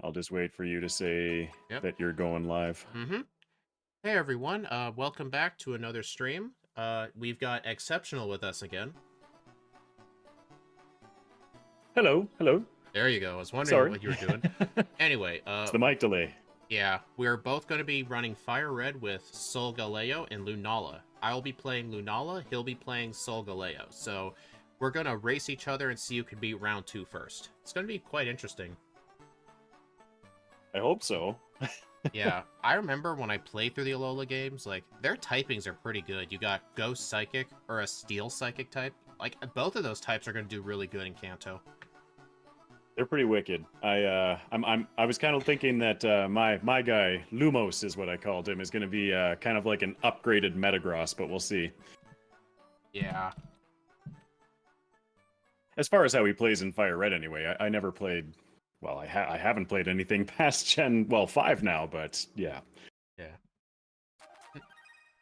I'll just wait for you to say Yep. that you're going live. Mm-hmm. Hey everyone, welcome back to another stream. We've got Exceptional with us again. Hello, hello. There you go. I was wondering Sorry. what you were doing. Anyway, It's the mic delay. yeah, we're both going to be running Firered with Solgaleo and Lunala. I'll be playing Lunala, he'll be playing Solgaleo. So we're going to race each other and see who can beat round 2 first. It's going to be quite interesting. I hope so. Yeah, I remember when I played through the Alola games, like, their typings are pretty good. You got Ghost Psychic or a Steel Psychic type. Like, both of those types are going to do really good in Kanto. They're pretty wicked. I was kind of thinking that my guy Lumos is what I called him is going to be kind of like an upgraded Metagross, but we'll see. Yeah. As far as how he plays in Fire Red, anyway, I never played. Well, I haven't played anything past Gen 5 now, but yeah. Yeah.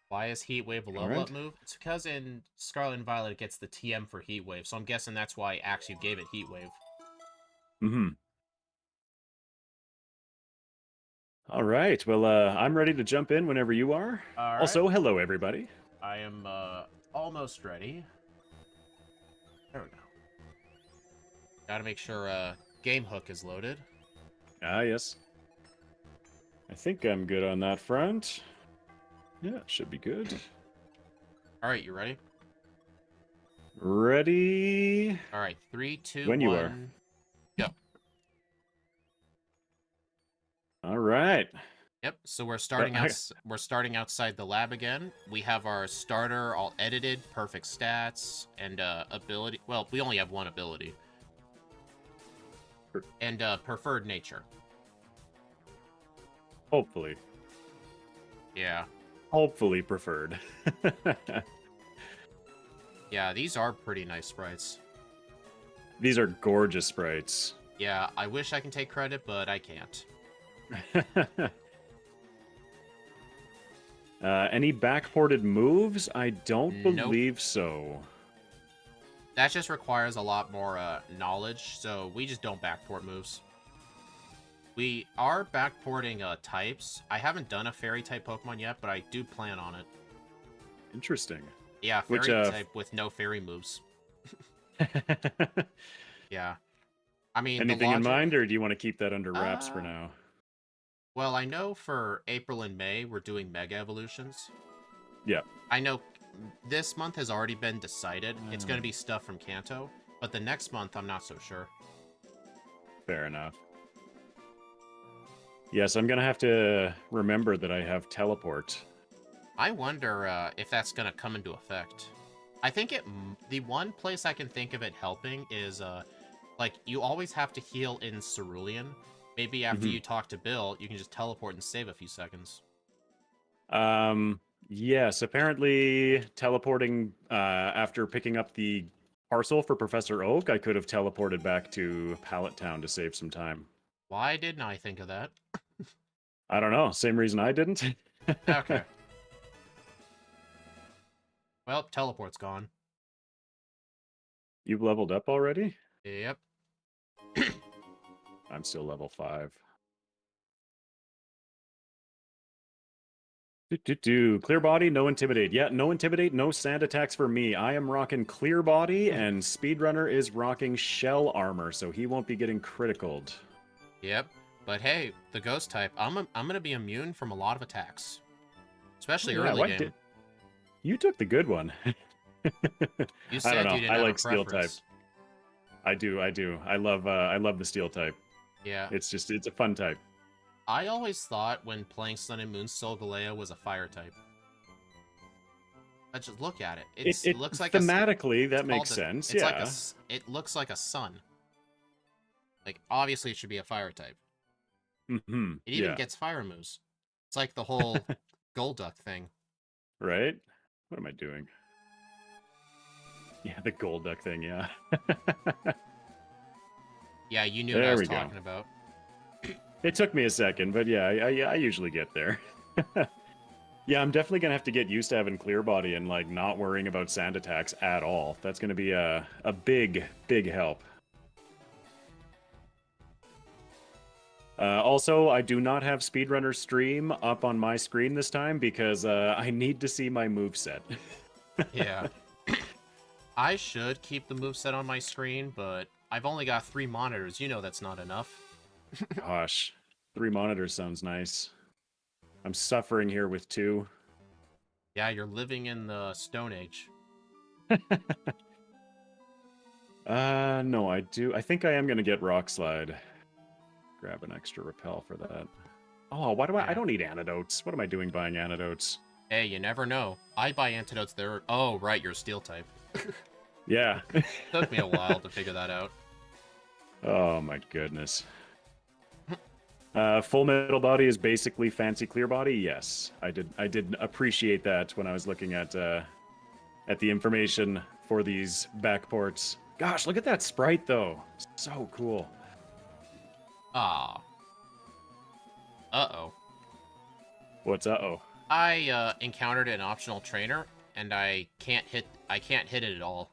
Why is Heat Wave a level Alright. up move? It's because in Scarlet and Violet it gets the TM for Heat Wave, so I'm guessing that's why Axew gave it Heat Wave. Mm-hmm. All right. Well, I'm ready to jump in whenever you are. All right. Also, hello, everybody. I am almost ready. There we go. Gotta make sure Game Hook is loaded. Ah, yes. I think I'm good on that front. Yeah, should be good. All right, you ready? Ready? All right, 3, 2, When you 1, are. go. All right. Yep. So we're starting outside the lab again. We have our starter all edited, perfect stats, and ability. Well, we only have one ability. And preferred nature. Hopefully. Yeah. Hopefully preferred. Yeah, these are pretty nice sprites. These are gorgeous sprites. Yeah, I wish I can take credit, but I can't. Any backported moves? I don't Nope. believe so. That just requires a lot more knowledge, so we just don't backport moves. We are backporting types. I haven't done a fairy-type Pokemon yet, but I do plan on it. Interesting. Yeah, fairy-type with no fairy moves. Yeah. I mean, anything in mind, or do you want to keep that under wraps for now? Well, I know for April and May, we're doing Mega Evolutions. Yeah. I know this month has already been decided. It's going to be stuff from Kanto, but the next month, I'm not so sure. Fair enough. Yes, I'm going to have to remember that I have teleport. I wonder if that's going to come into effect. I think the one place I can think of it helping is, like, you always have to heal in Cerulean. Maybe after you talk to Bill, you can just teleport and save a few seconds. Yes, apparently teleporting after picking up the parcel for Professor Oak, I could have teleported back to Pallet Town to save some time. Why didn't I think of that? I don't know. Same reason I didn't. Okay. Well, teleport's gone. You've leveled up already? Yep. I'm still level 5. Clear body, no intimidate. Yeah, no intimidate, no sand attacks for me. I am rocking clear body, and Speedrunner is rocking shell armor, so he won't be getting criticaled. Yep. But hey, the ghost type, I'm gonna be immune from a lot of attacks, especially early game. You took the good one. You said I don't know. You didn't I have like a steel type. preference. I do. I love the steel type. Yeah. It's a fun type. I always thought when playing Sun and Moon, Solgaleo was a fire type. Let's just look at it. It looks like thematically that makes sense. It's yeah. like it looks like a sun. Like obviously it should be a fire type. Mm-hmm. It even gets fire moves. It's like the whole Golduck thing. Right? What am I doing? Yeah, the Golduck thing, yeah. Yeah, you knew what I was talking about. It took me a second, but yeah, I usually get there. Yeah, I'm definitely going to have to get used to having clear body and like not worrying about sand attacks at all. That's going to be a big, big help. Also, I do not have Speedrunner stream up on my screen this time because I need to see my moveset. Yeah. I should keep the moveset on my screen, but I've only got 3 monitors. You know that's not enough. Gosh, 3 monitors sounds nice. I'm suffering here with 2. Yeah, you're living in the Stone Age. No, I do. I think I am gonna get Rock Slide. Grab an extra repel for that. Oh, why do I? I Yeah. don't need antidotes. What am I doing buying antidotes? Hey, you never know. I buy antidotes there. Oh, right, you're steel type. Yeah. Took me a while to figure that out. Oh my goodness. Full metal body is basically fancy clear body. Yes, I did appreciate that when I was looking at the information for these backports. Gosh, look at that sprite though. So cool. Ah. Uh-oh. What's uh-oh? I encountered an optional trainer, and I can't hit it at all.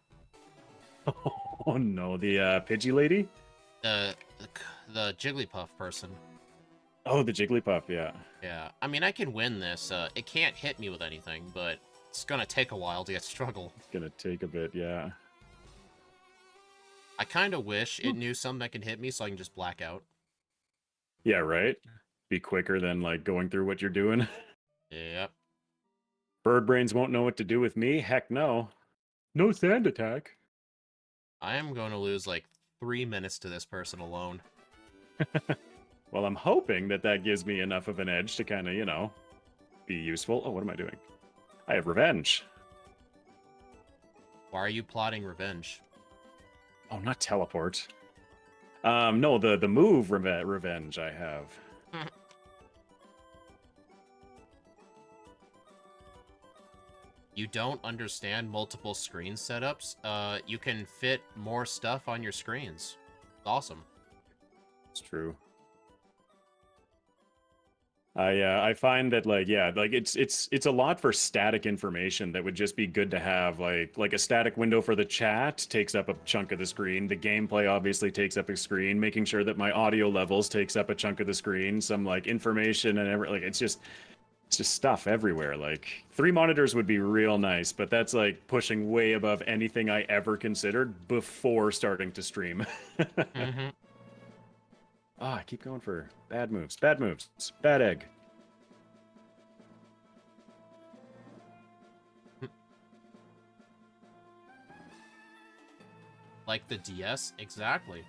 Oh no, the Pidgey lady? The Jigglypuff person. Oh, the Jigglypuff, yeah. Yeah, I mean, I can win this. It can't hit me with anything, but it's gonna take a while to get struggle. It's gonna take a bit, yeah. I kind of wish it knew something that can hit me so I can just black out. Yeah, right? Be quicker than, like, going through what you're doing. Yep. Bird brains won't know what to do with me? Heck no. No sand attack. I am going to lose, like, 3 minutes to this person alone. Well, I'm hoping that that gives me enough of an edge to kind of, you know, be useful. Oh, what am I doing? I have revenge. Why are you plotting revenge? Oh, not teleport. No, the move revenge I have. You don't understand multiple screen setups? You can fit more stuff on your screens. It's awesome. It's true. I find that, like, yeah, like it's a lot for static information that would just be good to have. Like a static window for the chat takes up a chunk of the screen. The gameplay obviously takes up a screen. Making sure that my audio levels takes up a chunk of the screen. Some like information and like it's just stuff everywhere. Like 3 monitors would be real nice, but that's like pushing way above anything I ever considered before starting to stream. Mm-hmm. Ah, I keep going for bad moves. Bad moves. Bad egg. Like the DS? Exactly.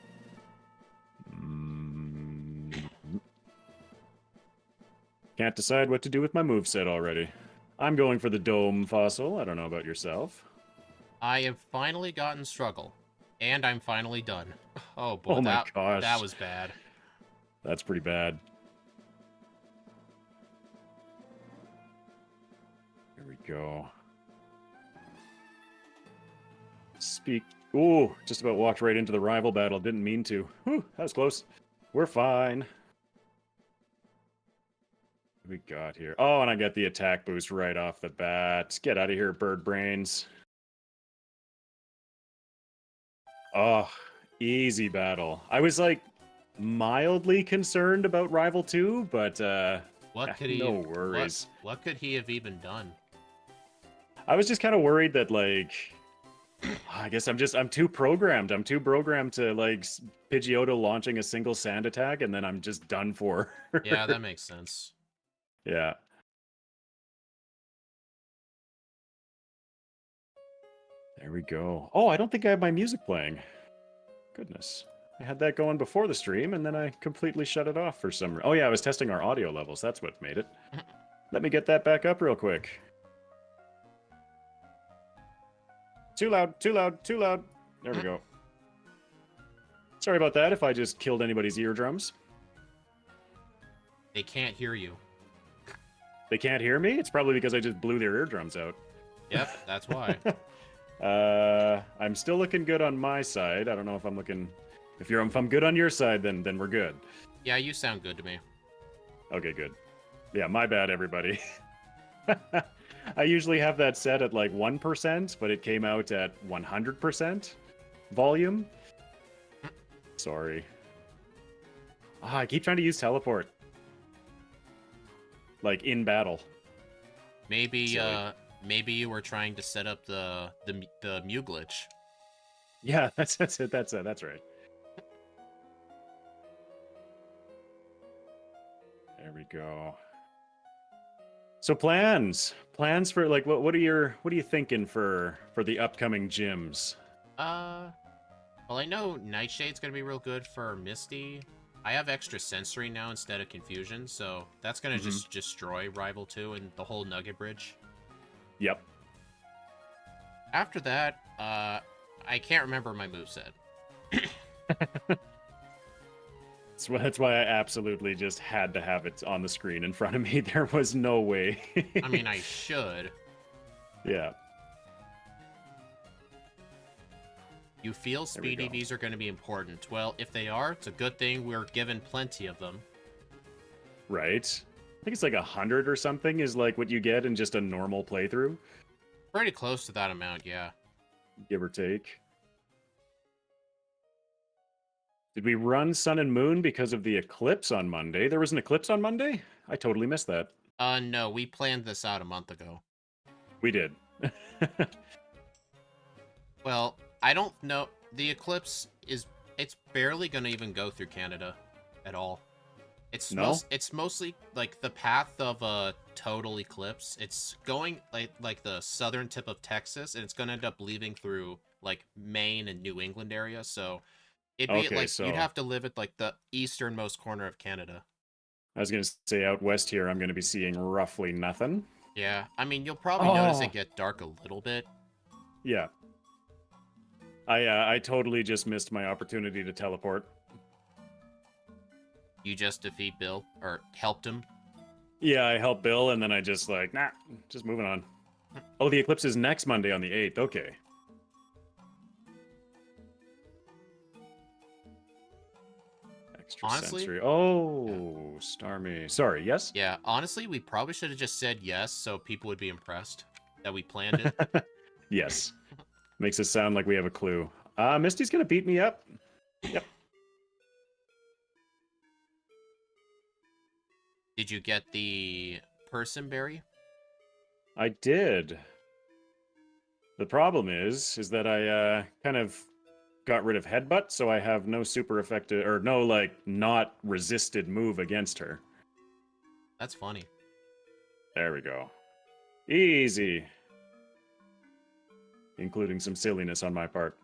Can't decide what to do with my moveset already. I'm going for the dome fossil. I don't know about yourself. I have finally gotten struggle. And I'm finally done. Oh boy, Oh my gosh. that was bad. That's pretty bad. Here we go. Speak. Ooh, just about walked right into the rival battle. Didn't mean to. Whew, that was close. We're fine. What we got here? Oh, and I got the attack boost right off the bat. Get out of here, bird brains. Oh, easy battle. I was like mildly concerned about Rival 2, but What could he? no worries. What could he have even done? I was just kind of worried that, like, I guess I'm too programmed. I'm too programmed to, like, Pidgeotto launching a single sand attack, and then I'm just done for. Yeah, that makes sense. Yeah. There we go. Oh, I don't think I have my music playing. Goodness. I had that going before the stream, and then I completely shut it off for some... Oh, yeah, I was testing our audio levels. That's what made it. Let me get that back up real quick. Too loud, too loud, too loud. There we go. Sorry about that if I just killed anybody's eardrums. They can't hear you. They can't hear me? It's probably because I just blew their eardrums out. Yep, that's why. I'm still looking good on my side. I don't know if I'm looking... If I'm good on your side, then we're good. Yeah, you sound good to me. Okay, good. Yeah, my bad, everybody. I usually have that set at like 1%, but it came out at 100% volume. Sorry. I keep trying to use teleport. Like, in battle. Maybe Silly. maybe you were trying to set up the Mew glitch. Yeah, that's it. That's right. There we go. So plans for like what are you thinking for the upcoming gyms? Well, I know Nightshade's gonna be real good for Misty. I have extra sensory now instead of confusion, so that's gonna Mm-hmm. just destroy Rival 2 and the whole Nugget Bridge. Yep. After that, I can't remember my moveset. That's why I absolutely just had to have it on the screen in front of me. There was no way. I mean, I should. Yeah. You feel There we speed go. EVs are going to be important. Well, if they are, it's a good thing we're given plenty of them. Right. I think it's like 100 or something is like what you get in just a normal playthrough, Pretty close to that amount, yeah. give or take. Did we run Sun and Moon because of the eclipse on Monday? There was an eclipse on Monday? I totally missed that. No, we planned this out a month ago. We did. Well, I don't know. The eclipse it's barely going to even go through Canada at all. No? It's mostly like the path of a total eclipse. It's going like the southern tip of Texas, and it's going to end up leaving through like Maine and New England area. So it'd be Okay, like you'd so have to live at like the easternmost corner of Canada. I was going to say out west here, I'm going to be seeing roughly nothing. Yeah, I mean you'll probably notice it Oh, get dark a little bit. yeah. I totally just missed my opportunity to teleport. You just defeat Bill or helped him. Yeah, I helped Bill, and then I just like, nah, just moving on. Oh, the eclipse is next Monday on the 8th. Okay. Extra Honestly, sensory. yeah. Oh, Starmie. Sorry, yes? Yeah, honestly, we probably should have just said yes so people would be impressed that we planned it. Yes. Makes it sound like we have a clue. Misty's gonna beat me up. Yep. Did you get the person berry? I did. The problem is that I kind of got rid of headbutt, so I have no super effective or no like not resisted move against her. That's funny. There we go. Easy. Including some silliness on my part.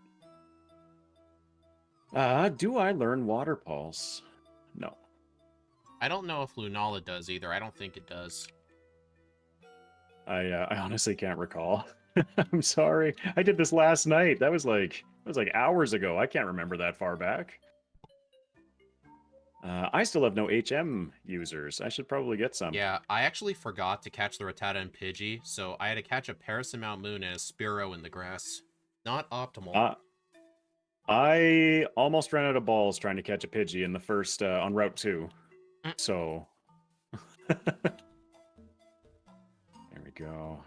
Do I learn Water Pulse? No. I don't know if Lunala does either. I don't think it does. I honestly can't recall. I'm sorry. I did this last night. That was like hours ago. I can't remember that far back. I still have no HM users. I should probably get some. Yeah, I actually forgot to catch the Rattata and Pidgey, so I had to catch a Paris and Mount Moon and a Spearow in the grass. Not optimal. I almost ran out of balls trying to catch a Pidgey in the first on Route 2. So there we go.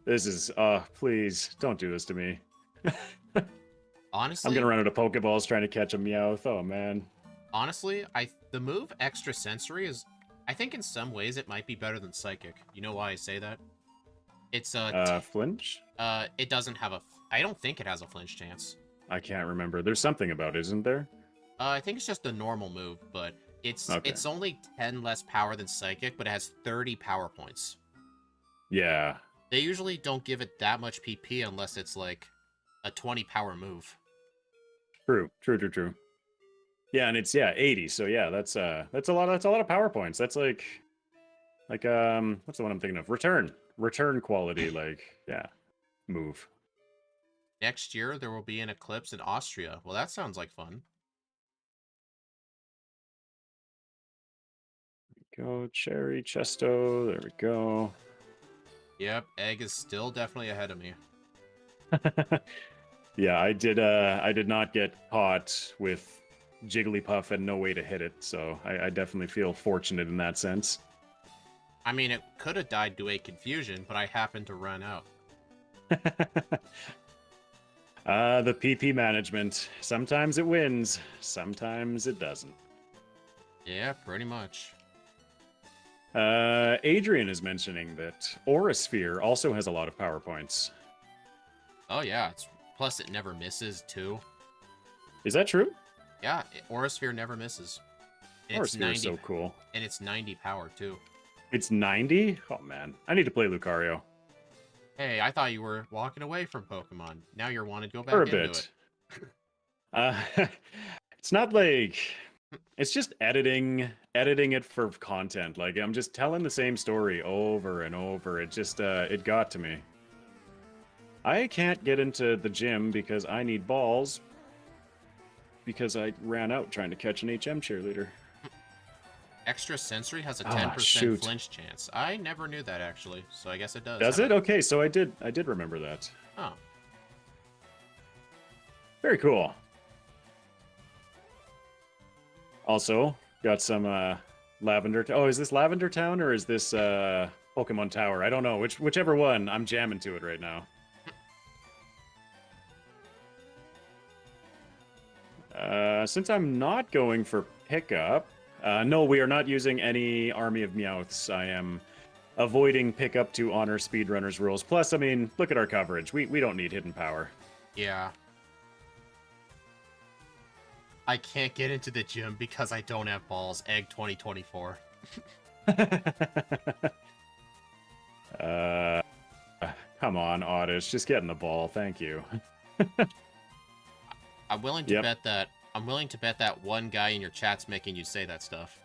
This is please don't do this to me. Honestly, I'm gonna run out of Pokeballs trying to catch a Meowth. Oh man. honestly, the move Extra Sensory is, I think in some ways it might be better than Psychic. You know why I say that? It's Flinch? it doesn't have a, I don't think it has a flinch chance. I can't remember. There's something about it, isn't there? I think it's just a normal move, but it's only 10 less power than Psychic, but it has 30 power points. Yeah. They usually don't give it that much PP unless it's like a 20 power move. True. Yeah, and it's 80. So yeah, that's a lot. That's a lot of power points. That's like what's the one I'm thinking of? Return quality. Like yeah, move. Next year there will be an eclipse in Austria. Well, that sounds like fun. Go Cherry Chesto. There we go. Yep, Egg is still definitely ahead of me. Yeah, I did not get caught with Jigglypuff and no way to hit it, so I definitely feel fortunate in that sense. I mean, it could have died to a confusion, but I happened to run out. The PP management. Sometimes it wins, sometimes it doesn't. Yeah, pretty much. Adrian is mentioning that Aura Sphere also has a lot of power points. Oh yeah, plus it never misses too. Is that true? Yeah, Aura Sphere never misses. And Aura it's Sphere is 90 so cool. and it's 90 power too. It's 90? Oh man, I need to play Lucario. Hey, I thought you were walking away from Pokemon. Now you're wanting to go For back a into it. bit. It's not like it's just editing it for content. Like I'm just telling the same story over and over. It just it got to me. I can't get into the gym because I need balls because I ran out trying to catch an HM cheerleader. Extra Sensory has a Ah, 10% shoot. flinch chance. I never knew that actually, so I guess it does. Does it? Okay, so I did remember that. Oh. Very cool. Also, got some Lavender. Oh, is this Lavender Town or is this Pokemon Tower? I don't know. Whichever one. I'm jamming to it right now. Since I'm not going for pickup, no, we are not using any Army of Meowths. I am avoiding pickup to honor Speedrunner's rules. Plus, I mean, look at our coverage. We don't need hidden power. Yeah. I can't get into the gym because I don't have balls. Egg 2024. Come on, Oddish. Just get in the ball. Thank you. I'm willing to bet that one guy in your chat's making you say that stuff.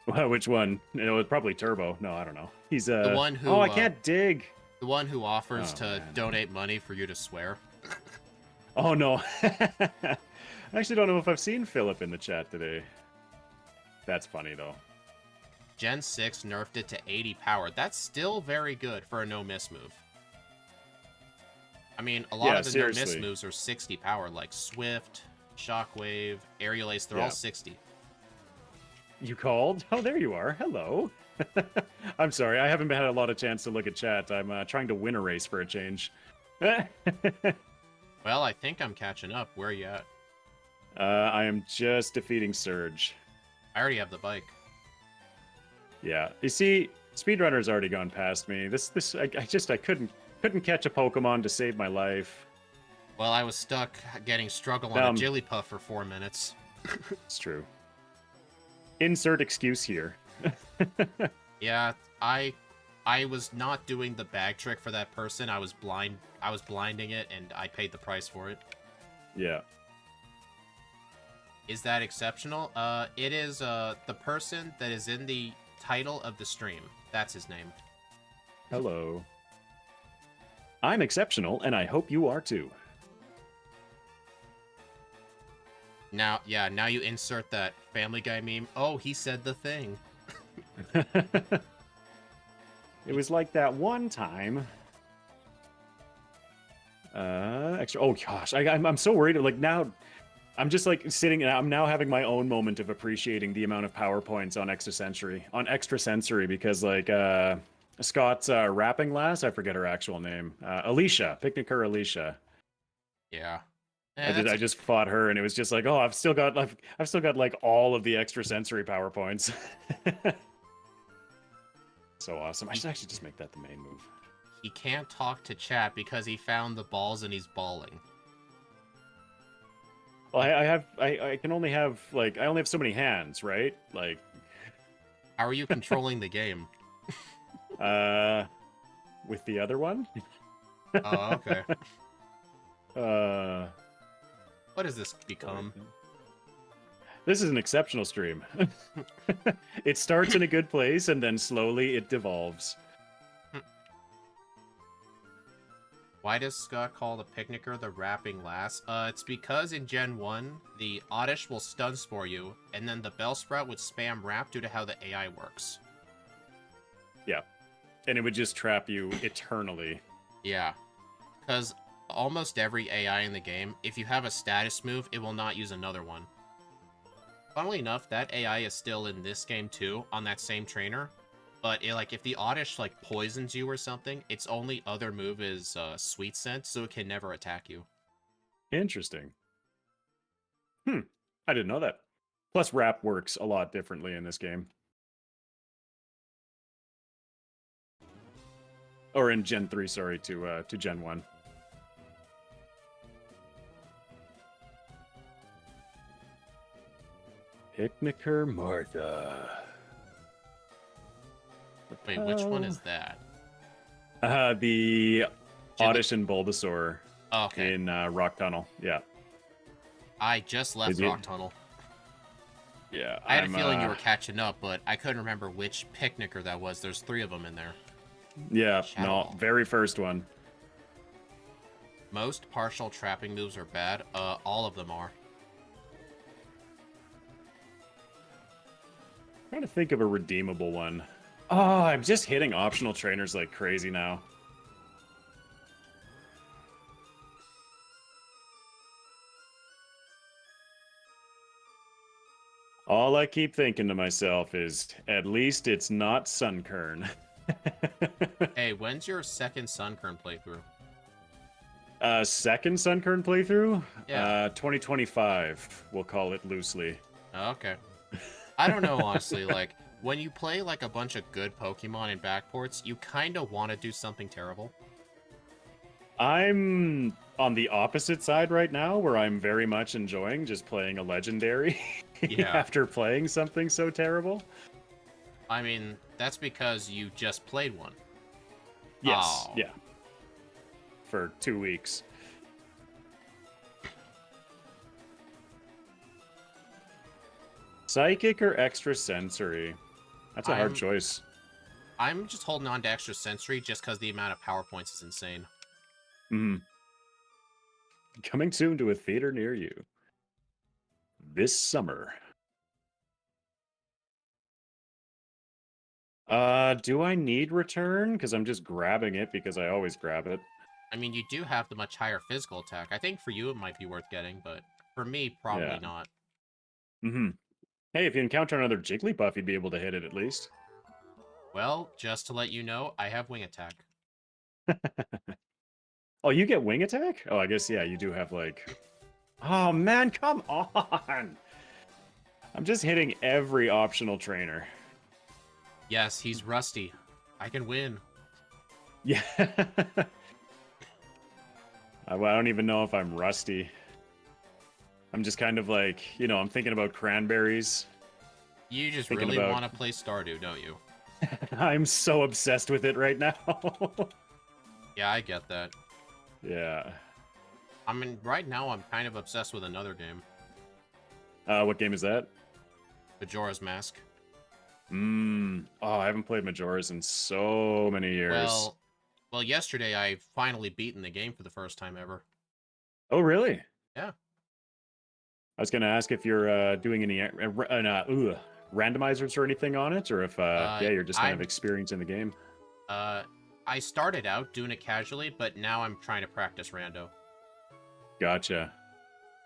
Which one? It was probably Turbo. No, I don't know. He's the one who. Oh, I can't dig. The one who offers to donate money for you to swear. Oh no. I actually don't know if I've seen Philip in the chat today. That's funny though. Gen 6 nerfed it to 80 power. That's still very good for a no-miss move. I mean, a lot of the no-miss moves are 60 power, like Swift, Shockwave, Aerial Ace, they're all 60. You called? Oh, there you are. Hello. I'm sorry, I haven't had a lot of chance to look at chat. I'm trying to win a race for a change. Well, I think I'm catching up. Where are you at? I am just defeating Surge. I already have the bike. Yeah, you see, Speedrunner's already gone past me. I couldn't catch a Pokemon to save my life. Well, I was stuck getting struggle on a Jigglypuff for 4 minutes. It's true. Insert excuse here. Yeah, I was not doing the bag trick for that person. I was blinding it, and I paid the price for it. Yeah. Is that exceptional? It is the person that is in the title of the stream. That's his name. Hello. I'm exceptional, and I hope you are too. Now you insert that Family Guy meme. Oh, he said the thing. It was like that one time. Extra. Oh gosh, I'm so worried. Like now, I'm just like sitting. I'm now having my own moment of appreciating the amount of power points on extra sensory because like Scott's rapping lass. I forget her actual name. Alicia, Picnicker Alicia. Yeah. I just fought her, and it was just like, oh, I've still got like all of the extra sensory power points. So awesome! I should actually just make that the main move. He can't talk to chat because he found the balls and he's bawling. Well, I can only have like I only have so many hands, right? Like, how are you controlling the game? With the other one. Oh, okay. What has this become? This is an exceptional stream. It starts in a good place and then slowly it devolves. Why does Scott call the Picnicker the rapping lass? It's because in Gen 1, the Oddish will stun spore you, and then the Bellsprout would spam rap due to how the AI works. Yeah. And it would just trap you eternally. Yeah. Because almost every AI in the game, if you have a status move, it will not use another one. Funnily enough, that AI is still in this game too, on that same trainer. But if the Oddish poisons you or something, its only other move is Sweet Scent, so it can never attack you. Interesting. I didn't know that. Plus, wrap works a lot differently in this game. Or in Gen 3, sorry, to Gen 1. Picnicker Martha. Wait, which one is that? The Audition Bulbasaur Okay. in Rock Tunnel. Yeah. I just left Rock Tunnel. Yeah. I had a feeling you were catching up, but I couldn't remember which picnicker that was. There's 3 of them in there. Yeah, Shadow no, Ball. very first one. Most partial trapping moves are bad. All of them are. Trying to think of a redeemable one. Oh, I'm just hitting optional trainers like crazy now. All I keep thinking to myself is, at least it's not Sunkern. Hey, when's your second Sunkern playthrough? Second Sunkern playthrough? Yeah. 2025, we'll call it loosely. Okay. I don't know, honestly. Like, when you play, like, a bunch of good Pokemon in backports, you kind of want to do something terrible. I'm on the opposite side right now, where I'm very much enjoying just playing a legendary Yeah. after playing something so terrible. I mean, that's because you just played one. Yes, Oh. yeah. For 2 weeks. Psychic or extrasensory? That's a hard choice. I'm just holding on to extrasensory just because the amount of power points is insane. Coming soon to a theater near you. This summer. Do I need return? Because I'm just grabbing it because I always grab it. I mean, you do have the much higher physical attack. I think for you it might be worth getting, but for me, probably not. Hey, if you encounter another Jigglypuff, you'd be able to hit it at least. Well, just to let you know, I have wing attack. Oh, you get wing attack? Oh, I guess, yeah, you do have, like... Oh, man, come on! I'm just hitting every optional trainer. Yes, he's rusty. I can win. Yeah. I don't even know if I'm rusty. I'm just kind of like, you know, I'm thinking about cranberries. You just really want to play Stardew, don't you? I'm so obsessed with it right now. Yeah, I get that. Yeah. I mean, right now I'm kind of obsessed with another game. What game is that? Majora's Mask. Oh, I haven't played Majora's in so many years. Well, yesterday I finally beaten the game for the first time ever. Oh, really? Yeah. I was going to ask if you're doing any randomizers or anything on it, or if yeah, you're just kind of experiencing the game. I started out doing it casually, but now I'm trying to practice rando. Gotcha.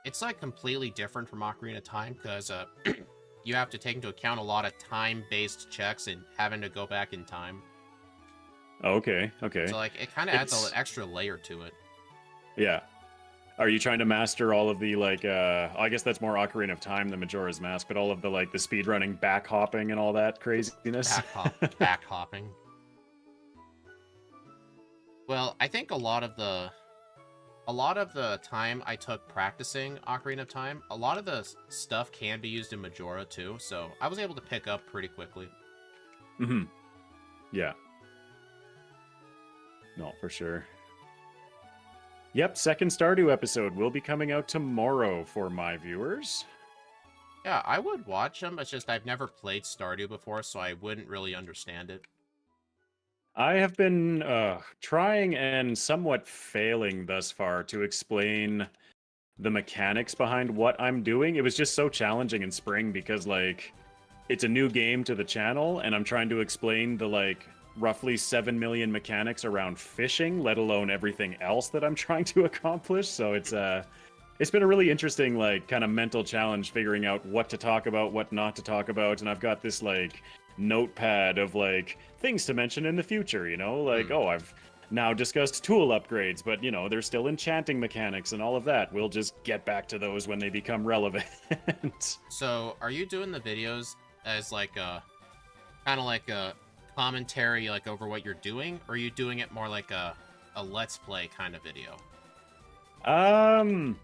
It's like completely different from Ocarina of Time because you have to take into account a lot of time-based checks and having to go back in time. Okay, okay. So like it kind of adds an extra layer to it. Yeah. Are you trying to master all of the, like, I guess that's more Ocarina of Time than Majora's Mask, but all of the, like, the speedrunning, back hopping, and all that craziness? Back hopping. Well, I think a lot of the time I took practicing Ocarina of Time, a lot of the stuff can be used in Majora too, so I was able to pick up pretty quickly. Yeah. No, for sure. Yep, second Stardew episode will be coming out tomorrow for my viewers. Yeah, I would watch them. It's just I've never played Stardew before, so I wouldn't really understand it. I have been trying and somewhat failing thus far to explain the mechanics behind what I'm doing. It was just so challenging in spring because, like, it's a new game to the channel, and I'm trying to explain the, like, roughly 7 million mechanics around fishing, let alone everything else that I'm trying to accomplish. So it's been a really interesting, like, kind of mental challenge figuring out what to talk about, what not to talk about, and I've got this, like, notepad of, like, things to mention in the future, you know? Like, oh, now discussed tool upgrades, but you know, there's still enchanting mechanics and all of that. We'll just get back to those when they become relevant. So, are you doing the videos as like a kind of like a commentary like over what you're doing, or are you doing it more like a let's play kind of video? I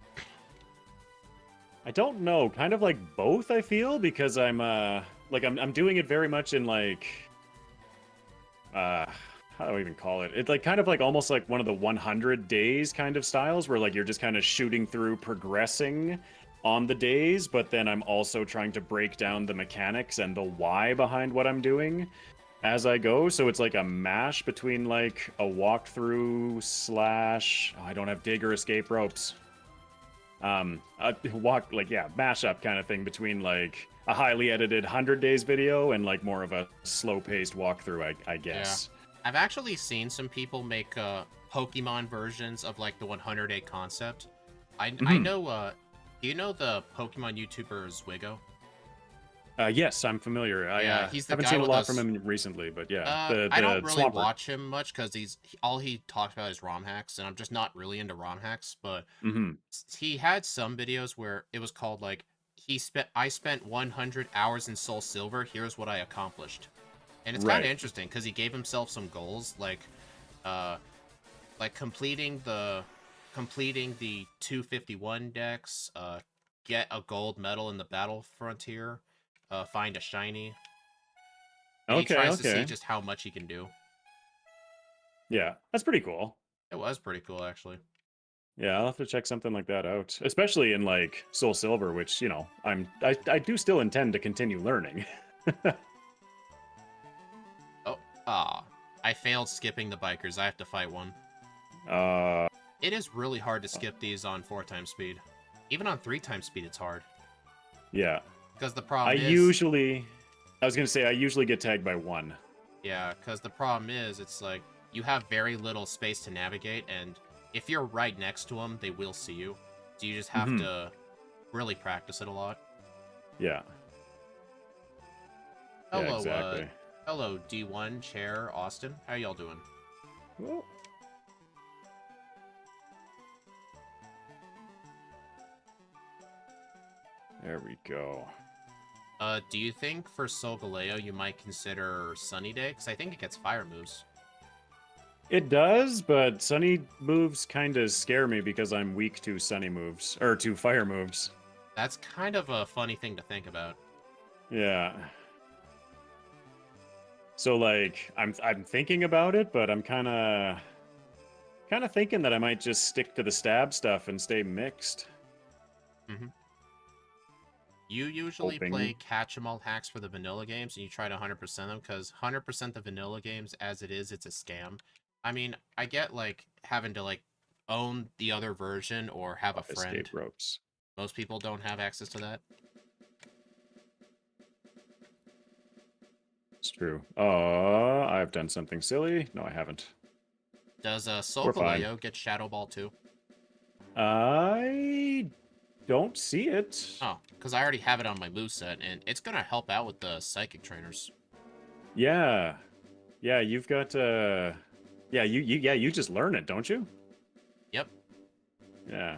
don't know, kind of like both, I feel, because I'm doing it very much in like how do I even call it? It's like kind of like almost like one of the 100 days kind of styles where like you're just kind of shooting through progressing on the days, but then I'm also trying to break down the mechanics and the why behind what I'm doing as I go. So it's like a mash between like a walkthrough slash I don't have dig or escape ropes. A mash up kind of thing between like a highly edited 100 days video and like more of a slow paced walkthrough, I guess. Yeah. I've actually seen some people make Pokemon versions of like the 100-day concept. I know. Do you know the Pokemon YouTuber Zwigo? Yes, I'm familiar. I He's the haven't guy seen a with lot us. from him recently, but yeah, I don't really Swampert. watch him much because all he talks about is ROM hacks, and I'm just not really into ROM hacks. But he had some videos where it was called like I spent 100 hours in Soul Silver. Here's what I accomplished, and it's kind of interesting because he gave himself some goals like completing the 251 decks, get a gold medal in the Battle Frontier, find a shiny. And he tries to see just how much he can do. Yeah, that's pretty cool. It was pretty cool, actually. Yeah, I'll have to check something like that out, especially in like Soul Silver, which you know I do still intend to continue learning. I failed skipping the bikers. I have to fight one. It is really hard to skip these on 4x speed. Even on 3x speed, it's hard. Yeah. Because the problem I was gonna say I usually get tagged by one. Yeah, because the problem is it's like you have very little space to navigate, and if you're right next to them, they will see you. So you just have to really practice it a lot. Yeah. Hello, yeah, exactly. Hello, D1 Chair Austin. How y'all doing? Well, there we go. Do you think for Solgaleo you might consider Sunny Day? Because I think it gets fire moves. It does, but sunny moves kind of scare me because I'm weak to sunny moves or to fire moves. That's kind of a funny thing to think about. Yeah. So like I'm thinking about it, but I'm kind of thinking that I might just stick to the stab stuff and stay mixed. You usually play catch-em-all hacks for the vanilla games, and you try to 100% them, because 100% the vanilla games, as it is, it's a scam. I mean, I get, like, having to, like, own the other version or have a friend. Escape ropes. Most people don't have access to that. It's true. I've done something silly. No, I haven't. Does Solgaleo get Shadow Ball too? I don't see it. Oh, because I already have it on my moveset, and it's going to help out with the Psychic Trainers. Yeah. Yeah, you've got, you just learn it, don't you? Yep. Yeah.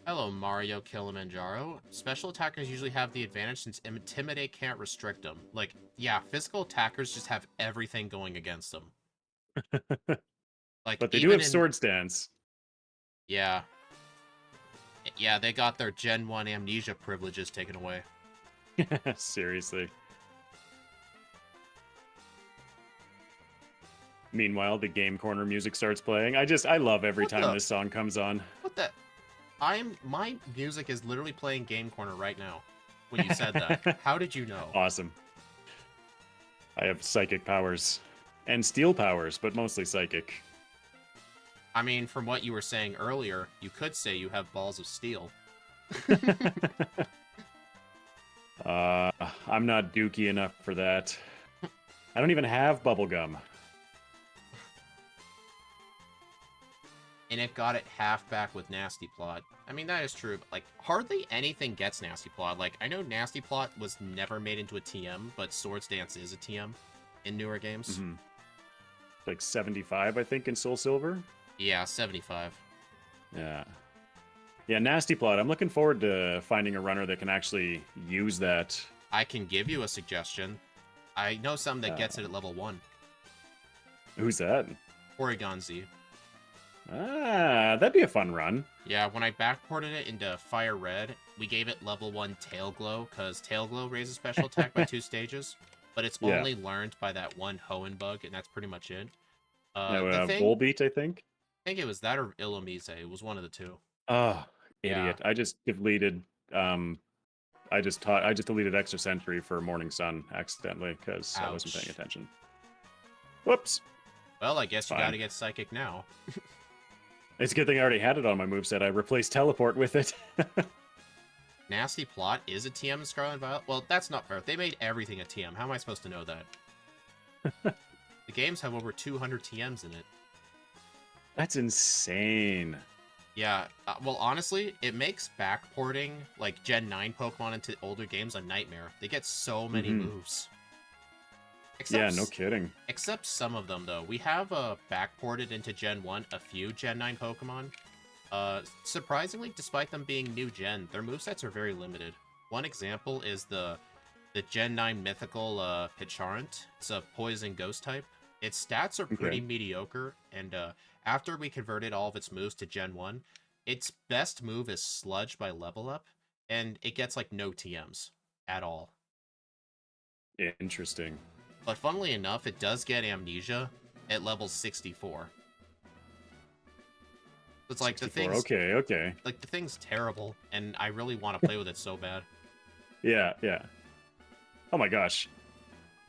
Hello, Mario Kilimanjaro. Special attackers usually have the advantage since Intimidate can't restrict them. Like, yeah, physical attackers just have everything going against them. Like, but they do have Sword Stance. Yeah. Yeah, they got their Gen 1 amnesia privileges taken away. Seriously. Meanwhile, the Game Corner music starts playing. I love every time this song comes on. What the? My music is literally playing Game Corner right now when you said that. How did you know? Awesome. I have psychic powers. And steel powers, but mostly psychic. I mean, from what you were saying earlier, you could say you have balls of steel. I'm not dookie enough for that. I don't even have bubblegum. And it got it half back with Nasty Plot. I mean, that is true, but, like, hardly anything gets Nasty Plot. Like, I know Nasty Plot was never made into a TM, but Swords Dance is a TM in newer games. like 75, I think, in Soul Silver. Yeah, 75. Yeah. Yeah, Nasty Plot. I'm looking forward to finding a runner that can actually use that. I can give you a suggestion. I know some that gets it at level 1. Who's that? Porygon Z. Ah, that'd be a fun run. Yeah, when I backported it into Firered, we gave it level 1 Tail Glow, because Tail Glow raises special attack by 2 stages, but it's only learned by that one Hoenn bug, and that's pretty much it. Volbeat, I think. I think it was that or Illumise. It was one of the two. Oh, Yeah. idiot. I just deleted I just deleted Extra Sentry for Morning Sun accidentally because I wasn't paying attention. Whoops. Well, I guess you gotta get Psychic now. It's a good thing I already had it on my moveset. I replaced Teleport with it. Nasty Plot is a TM in Scarlet Violet? Well, that's not fair. They made everything a TM. How am I supposed to know that? The games have over 200 TMs in it. That's insane. Yeah, well, honestly, it makes backporting, like, Gen 9 Pokemon into older games a nightmare. They get so many moves. Yeah, no kidding. Except some of them, though. We have backported into Gen 1 a few Gen 9 Pokemon. Surprisingly, despite them being new gen, their movesets are very limited. One example is the Gen 9 mythical Picharant. It's a poison ghost type. Its stats are pretty mediocre, and after we converted all of its moves to Gen 1, its best move is Sludge by Level Up, and it gets, like, no TMs at all. Interesting. But funnily enough, it does get Amnesia at level 64. It's like 64. the thing's... Okay. Like, the thing's terrible, and I really want to play with it so bad. Yeah. Oh my gosh.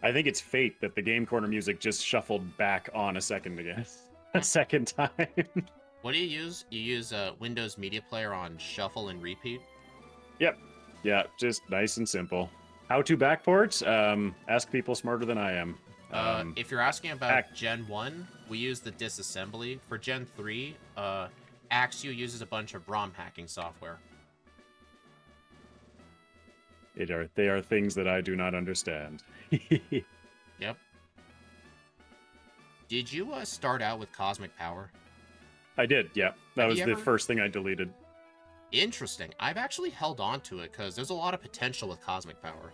I think it's fate that the Game Corner music just shuffled back on a second again. A second time. What do you use? You use Windows Media Player on Shuffle and Repeat? Yep. Yeah, just nice and simple. How to backport? Ask people smarter than I am. If you're asking about Gen 1, we use the disassembly. For Gen 3, Axew uses a bunch of ROM hacking software. They are things that I do not understand. Yep. Did you start out with Cosmic Power? I did, yeah. That was the first thing I deleted. Interesting. I've actually held on to it because there's a lot of potential with Cosmic Power.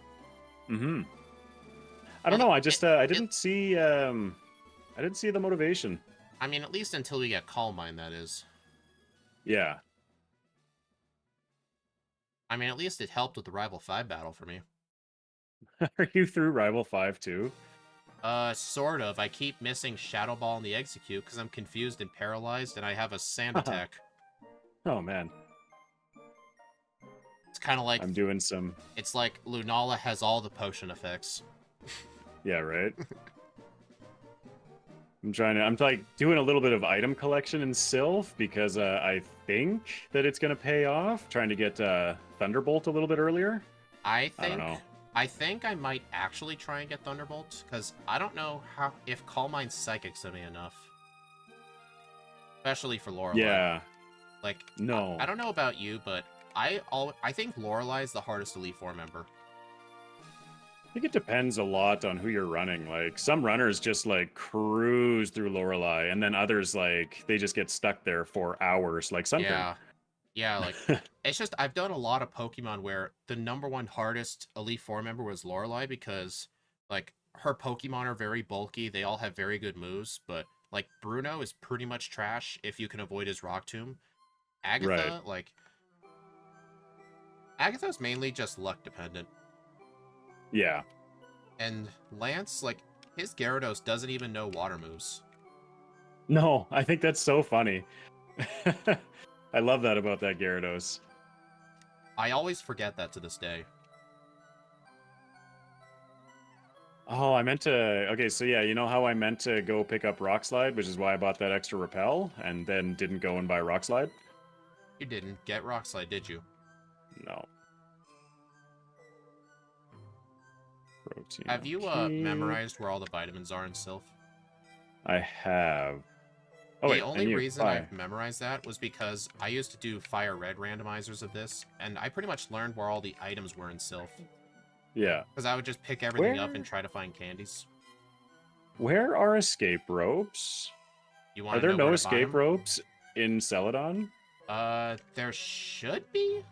I don't know. I just I didn't see the motivation. I mean, at least until we get Calm Mind, that is. Yeah. I mean, at least it helped with the Rival 5 battle for me. Are you through Rival 5 too? Sort of. I keep missing Shadow Ball and the Execute because I'm confused and paralyzed, and I have a Sand Attack. Oh, man. It's kind of like... I'm doing some... It's like Lunala has all the potion effects. Yeah, right? I'm like doing a little bit of item collection in Sylph because I think that it's going to pay off. Trying to get Thunderbolt a little bit earlier. I don't know. I think I might actually try and get Thunderbolt, because I don't know if Calm Mind Psychic's gonna be enough. Especially for Lorelei. Yeah. Like, no. I don't know about you, but I think Lorelei is the hardest Elite Four member. I think it depends a lot on who you're running. Like, some runners just, like, cruise through Lorelei, and then others, like, they just get stuck there for hours, like Sunkern. Yeah, like, it's just, I've done a lot of Pokemon where the #1 hardest Elite Four member was Lorelei because, like, her Pokemon are very bulky, they all have very good moves, but, like, Bruno is pretty much trash if you can avoid his Rock Tomb. Agatha, like, Agatha's mainly just luck dependent. Yeah. And Lance, like, his Gyarados doesn't even know water moves. No, I think that's so funny. I love that about that Gyarados. I always forget that to this day. Oh, I meant to... Okay, so yeah, you know how I meant to go pick up Rock Slide, which is why I bought that extra Repel, and then didn't go and buy Rock Slide? You didn't get Rock Slide, did you? No. Protein. Have you memorized where all the vitamins are in Sylph? I have. Oh, the only reason I've memorized that was because I used to do Firered randomizers of this, and I pretty much learned where all the items were in Sylph. Yeah. Because I would just pick everything up and try to find candies. Where are escape ropes? You Are want to there know no where to buy escape them? ropes in Celadon? There should be.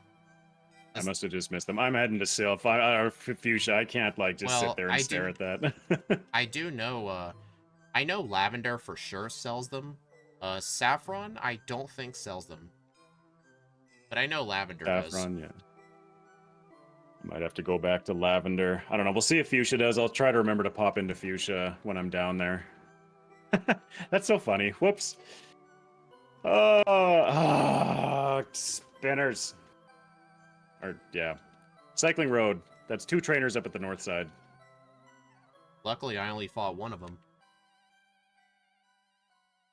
I This- must have just missed them. I'm heading to Sylph or Fuchsia. I can't like just sit Well, there and stare at that. I do know. I know Lavender for sure sells them. Saffron, I don't think sells them, but I know Lavender does. Saffron, yeah. Might have to go back to Lavender. I don't know. We'll see if Fuchsia does. I'll try to remember to pop into Fuchsia when I'm down there. That's so funny. Whoops. Spinners. Or, yeah. Cycling road. That's 2 trainers up at the north side. Luckily, I only fought one of them.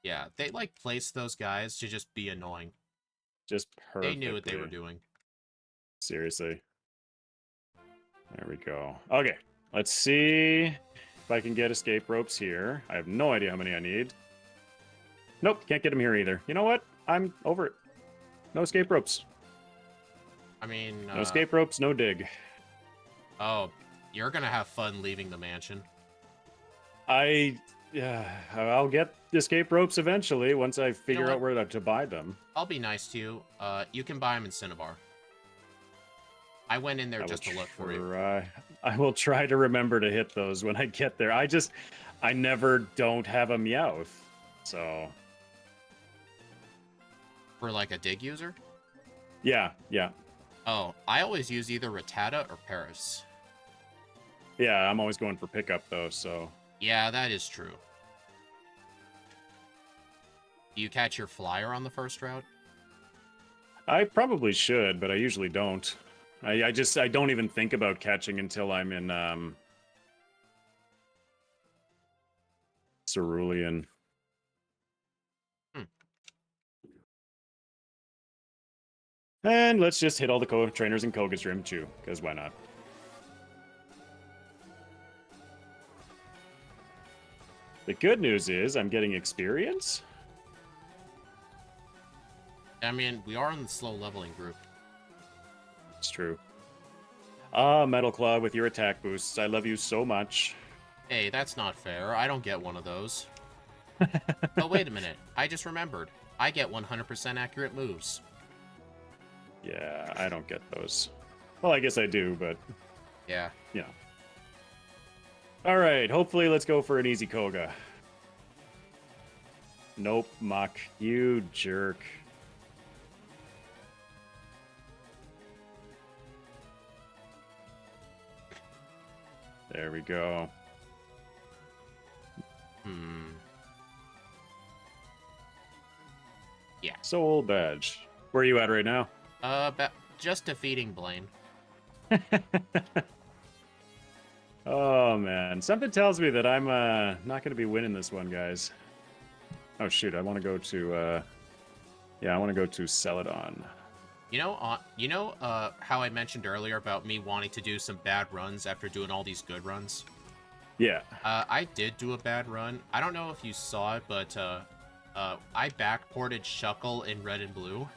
Yeah, they like placed those guys to just be annoying. Just perfectly. They knew what they were doing. Seriously. There we go. Okay, let's see if I can get escape ropes here. I have no idea how many I need. Nope, can't get them here either. You know what? I'm over it. No escape ropes. I mean, No escape ropes, no dig. Oh, you're gonna have fun leaving the mansion. I'll get escape ropes eventually once I figure out where to buy them. I'll be nice to you. You can buy them in Cinnabar. I went in there just to look for you. I will try to remember to hit those when I get there. I never don't have a Meowth, so. For like a dig user? Yeah. Oh, I always use either Rattata or Paris. Yeah, I'm always going for pickup though, so. Yeah, that is true. Do you catch your flyer on the first route? I probably should, but I usually don't. I don't even think about catching until I'm in Cerulean. And let's just hit all the trainers in Koga's Rim too, because why not? The good news is I'm getting experience. I mean, we are in the slow leveling group. It's true. Ah, Metal Claw with your attack boosts. I love you so much. Hey, that's not fair. I don't get one of those. Oh, wait a minute. I just remembered. I get 100% accurate moves. Yeah, I don't get those. Well, I guess I do, but... Yeah. Yeah. Alright, hopefully let's go for an easy Koga. Nope, Muck. You jerk. There we go. Yeah. Soul badge. Where are you at right now? Just defeating Blaine. Oh, man. Something tells me that I'm not going to be winning this one, guys. Oh, shoot. I want to go to... Yeah, I want to go to Celadon. You know how I mentioned earlier about me wanting to do some bad runs after doing all these good runs? Yeah. I did do a bad run. I don't know if you saw it, but I backported Shuckle in red and blue.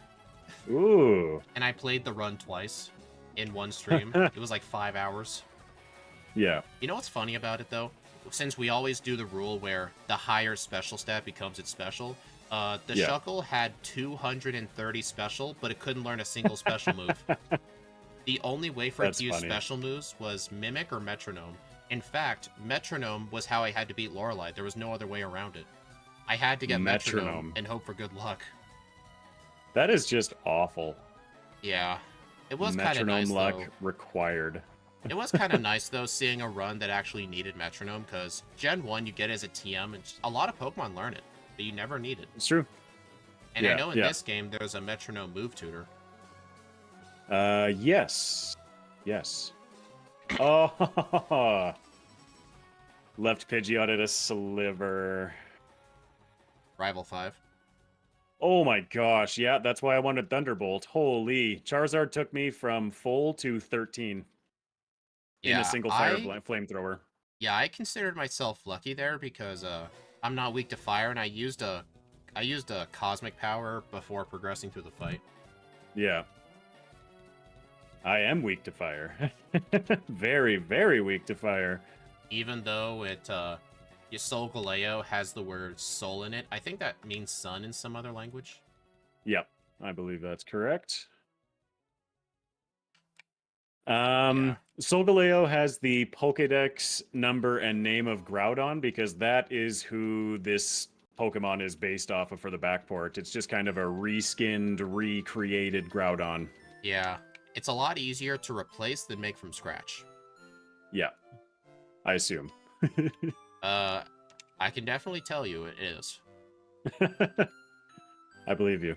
Ooh. And I played the run twice in one stream. It was like 5 hours. Yeah. You know what's funny about it, though? Since we always do the rule where the higher special stat becomes its special, the Shuckle had 230 special, but it couldn't learn a single special move. The only way for it to use special moves was Mimic or Metronome. In fact, Metronome was how I had to beat Lorelei. There was no other way around it. I had to get Metronome and hope for good luck. That is just awful. Yeah. It was kind of nice, luck though. required. It was kind of nice, though, seeing a run that actually needed Metronome, because Gen 1, you get it as a TM, and a lot of Pokemon learn it, but you never need it. It's true. And I know in this game, there's a Metronome move tutor. Yes. Yes. Oh, left Pidgeot at a sliver. Rival 5. Oh my gosh, yeah, that's why I wanted Thunderbolt. Holy, Charizard took me from full to 13 in a single fire flamethrower. Yeah, I considered myself lucky there because I'm not weak to fire, and I used a Cosmic Power before progressing through the fight. Yeah. I am weak to fire. Very, very weak to fire. Even though it Solgaleo has the word soul in it. I think that means sun in some other language. Yep, I believe that's correct. Yeah. Solgaleo has the Pokedex number and name of Groudon because that is who this Pokemon is based off of for the backport. It's just kind of a reskinned, recreated Groudon. Yeah. It's a lot easier to replace than make from scratch. Yeah, I assume. I can definitely tell you it is. I believe you.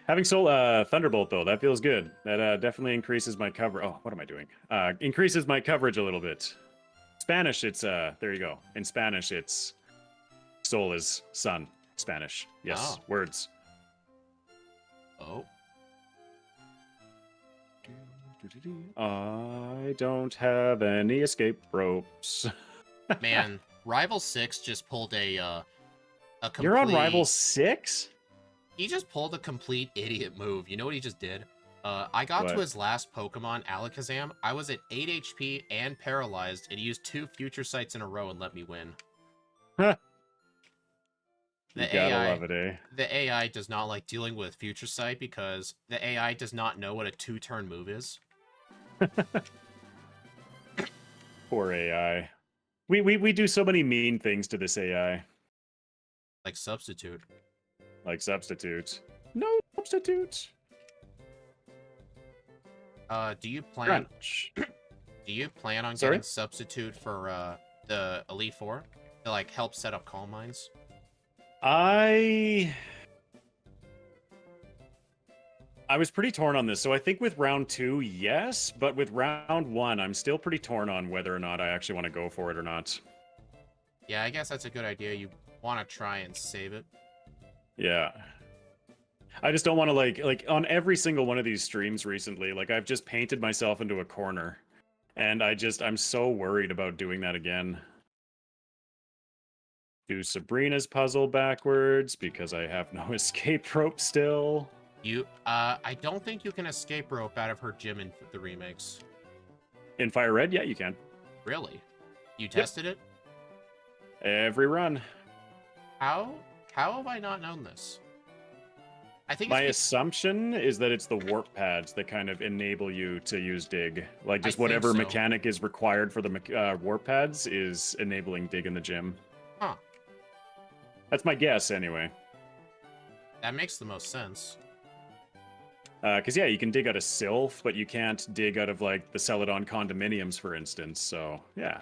Having Soul Thunderbolt though, that feels good. That definitely increases my cover. Oh, what am I doing? Increases my coverage a little bit. Spanish, it's there you go. In Spanish, it's Soul is sun. Spanish. Yes, Oh. words. Oh. I don't have any escape ropes. Man, Rival 6 just pulled a complete... You're on Rival 6? He just pulled a complete idiot move. You know what he just did? I got What? to his last Pokemon, Alakazam. I was at 8 HP and paralyzed, and he used 2 Future Sights in a row and let me win. Huh. The You gotta AI, love it, eh? The AI does not like dealing with Future Sight because the AI does not know what a 2-turn move is. Poor AI. We do so many mean things to this AI. Like Substitute. Like Substitute. No Substitute. Do you plan... Crunch. Do you plan on Sorry? getting Substitute for the Elite Four to like help set up Calm Minds? I was pretty torn on this. So I think with round 2, yes, but with round 1, I'm still pretty torn on whether or not I actually want to go for it or not. Yeah, I guess that's a good idea. You want to try and save it. Yeah. I just don't want to like on every single one of these streams recently, like I've just painted myself into a corner. And I'm so worried about doing that again. Do Sabrina's puzzle backwards because I have no escape rope still. I don't think you can escape rope out of her gym in the remakes. In Firered, yeah, you can. Really? You tested it? Every run. How have I not known this? I think My assumption is that it's the warp pads that kind of enable you to use dig. Like just whatever mechanic is required for the warp pads is enabling dig in the gym. Huh. That's my guess, anyway. That makes the most sense. Because, yeah, you can dig out of Sylph, but you can't dig out of, like, the Celadon condominiums, for instance. So, yeah.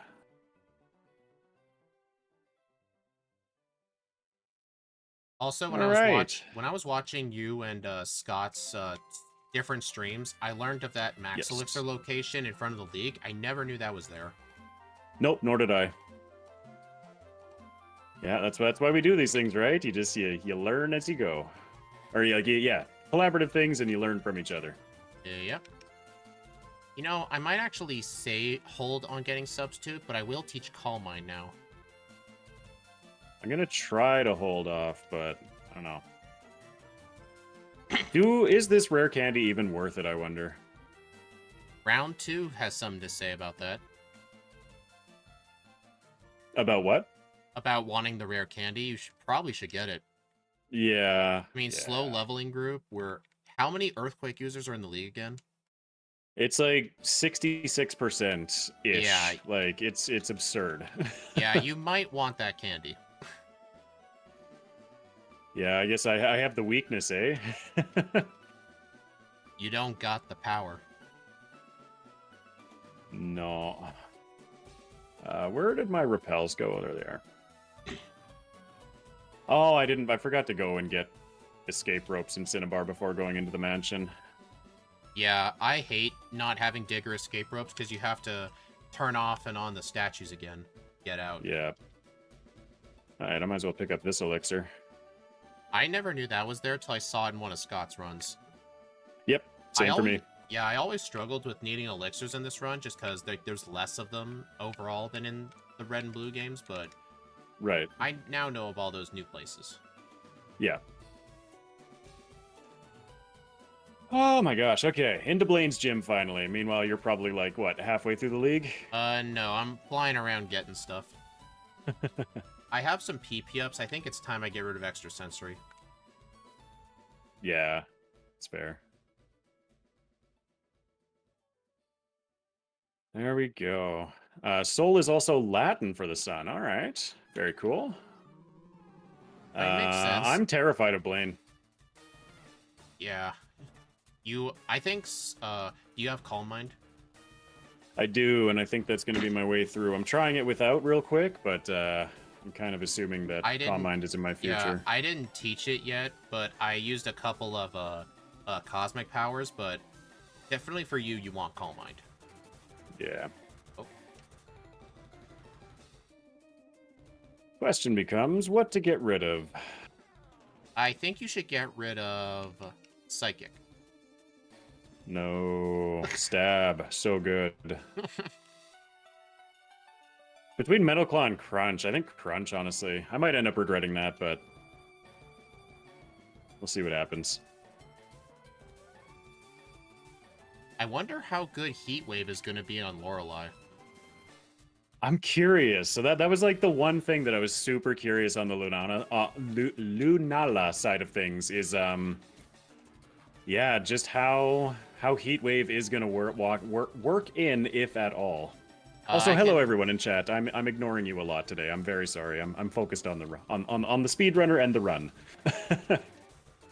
Also, when I was watching you and Scott's different streams, I learned of that Max Elixir location in front of the league. I never knew that was there. Nope, nor did I. Yeah, that's why we do these things, right? You learn as you go, or yeah, collaborative things, and you learn from each other. Yep. You know, I might actually hold on getting Substitute, but I will teach Calm Mind now. I'm gonna try to hold off, but I don't know. Is this rare candy even worth it, I wonder? Round 2 has something to say about that. About what? About wanting the rare candy. You probably should get it. Yeah. I mean, yeah. slow leveling group, how many Earthquake users are in the league again? It's like 66%-ish. Yeah. Like, it's absurd. Yeah, you might want that candy. Yeah, I guess I have the weakness, eh? You don't got the power. No. Where did my repels go? Oh, there they are. Oh, I forgot to go and get escape ropes in Cinnabar before going into the mansion. Yeah, I hate not having Digger escape ropes because you have to turn off and on the statues again. Get out. Yeah. Alright, I might as well pick up this elixir. I never knew that was there till I saw it in one of Scott's runs. Yep, same for me. Yeah, I always struggled with needing elixirs in this run just because there's less of them overall than in the red and blue games, but right. I now know of all those new places. Yeah. Oh my gosh. Okay, into Blaine's gym finally. Meanwhile, you're probably like what, halfway through the league? No, I'm flying around getting stuff. I have some PP ups. I think it's time I get rid of extra sensory. Yeah, it's fair. There we go. Sol is also Latin for the sun. All right, very cool. That makes sense. I'm terrified of Blaine. Yeah. I think, do you have Calm Mind? I do, and I think that's going to be my way through. I'm trying it without real quick, but I'm kind of assuming that Calm Mind is in my future. Yeah, I didn't teach it yet, but I used a couple of cosmic powers, but definitely for you, you want Calm Mind. Yeah. Oh. Question becomes, what to get rid of? I think you should get rid of Psychic. No. Stab. So good. Between Metal Claw and Crunch, I think Crunch, honestly. I might end up regretting that, but we'll see what happens. I wonder how good Heat Wave is going to be on Lorelei. I'm curious. So that was like the one thing that I was super curious on the Lunala side of things is yeah, just how Heat Wave is gonna work in, if at all. Also, hello everyone in chat. I'm ignoring you a lot today. I'm very sorry. I'm focused on the on the speedrunner and the run.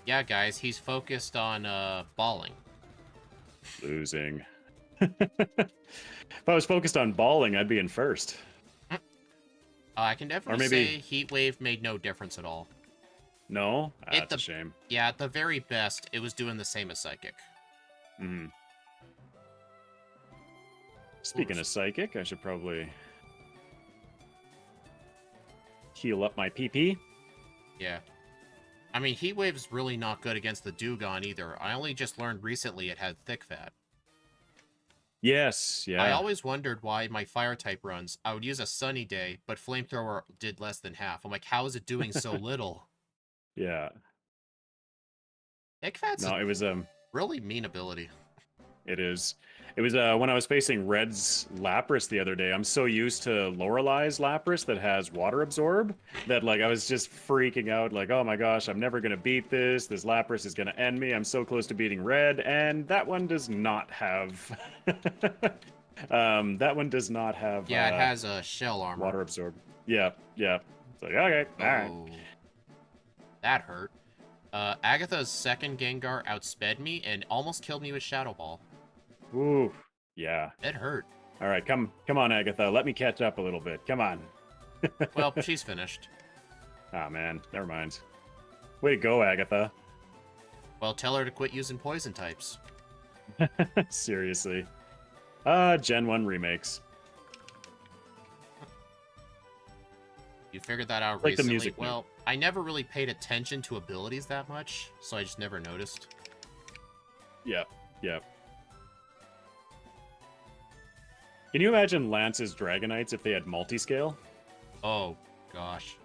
Yeah, guys, he's focused on balling. Losing. If I was focused on balling, I'd be in first. I can definitely say Heat Wave made no difference at all. No? That's a shame. Yeah, at the very best, it was doing the same as Psychic. Mm-hmm. Speaking of Psychic, I should probably heal up my PP. Yeah. I mean, Heat Wave's really not good against the Dugong either. I only just learned recently it had Thick Fat. Yes, yeah. I always wondered why my fire type runs, I would use a sunny day, but Flamethrower did less than half. I'm like, how is it doing so little? Yeah. Thick Fat's it was really mean ability. It is. It was when I was facing Red's Lapras the other day. I'm so used to Lorelei's Lapras that has Water Absorb that like I was just freaking out like, oh my gosh, I'm never gonna beat this. This Lapras is gonna end me. I'm so close to beating Red, and that one does not have that one does not have Yeah, it has a shell armor. Water Absorb. Yeah, yeah. It's like, okay, alright. That hurt. Agatha's second Gengar outsped me and almost killed me with Shadow Ball. Ooh, yeah. It hurt. All right, come on, Agatha. Let me catch up a little bit. Come on. Well, she's finished. Ah, man. Never mind. Way to go, Agatha. Well, tell her to quit using poison types. Seriously. Gen 1 remakes. You figured that out like recently? The music well, I never really paid attention to abilities that much, so I just never noticed. Yep, yep. Can you imagine Lance's Dragonites if they had multi-scale? Oh, gosh.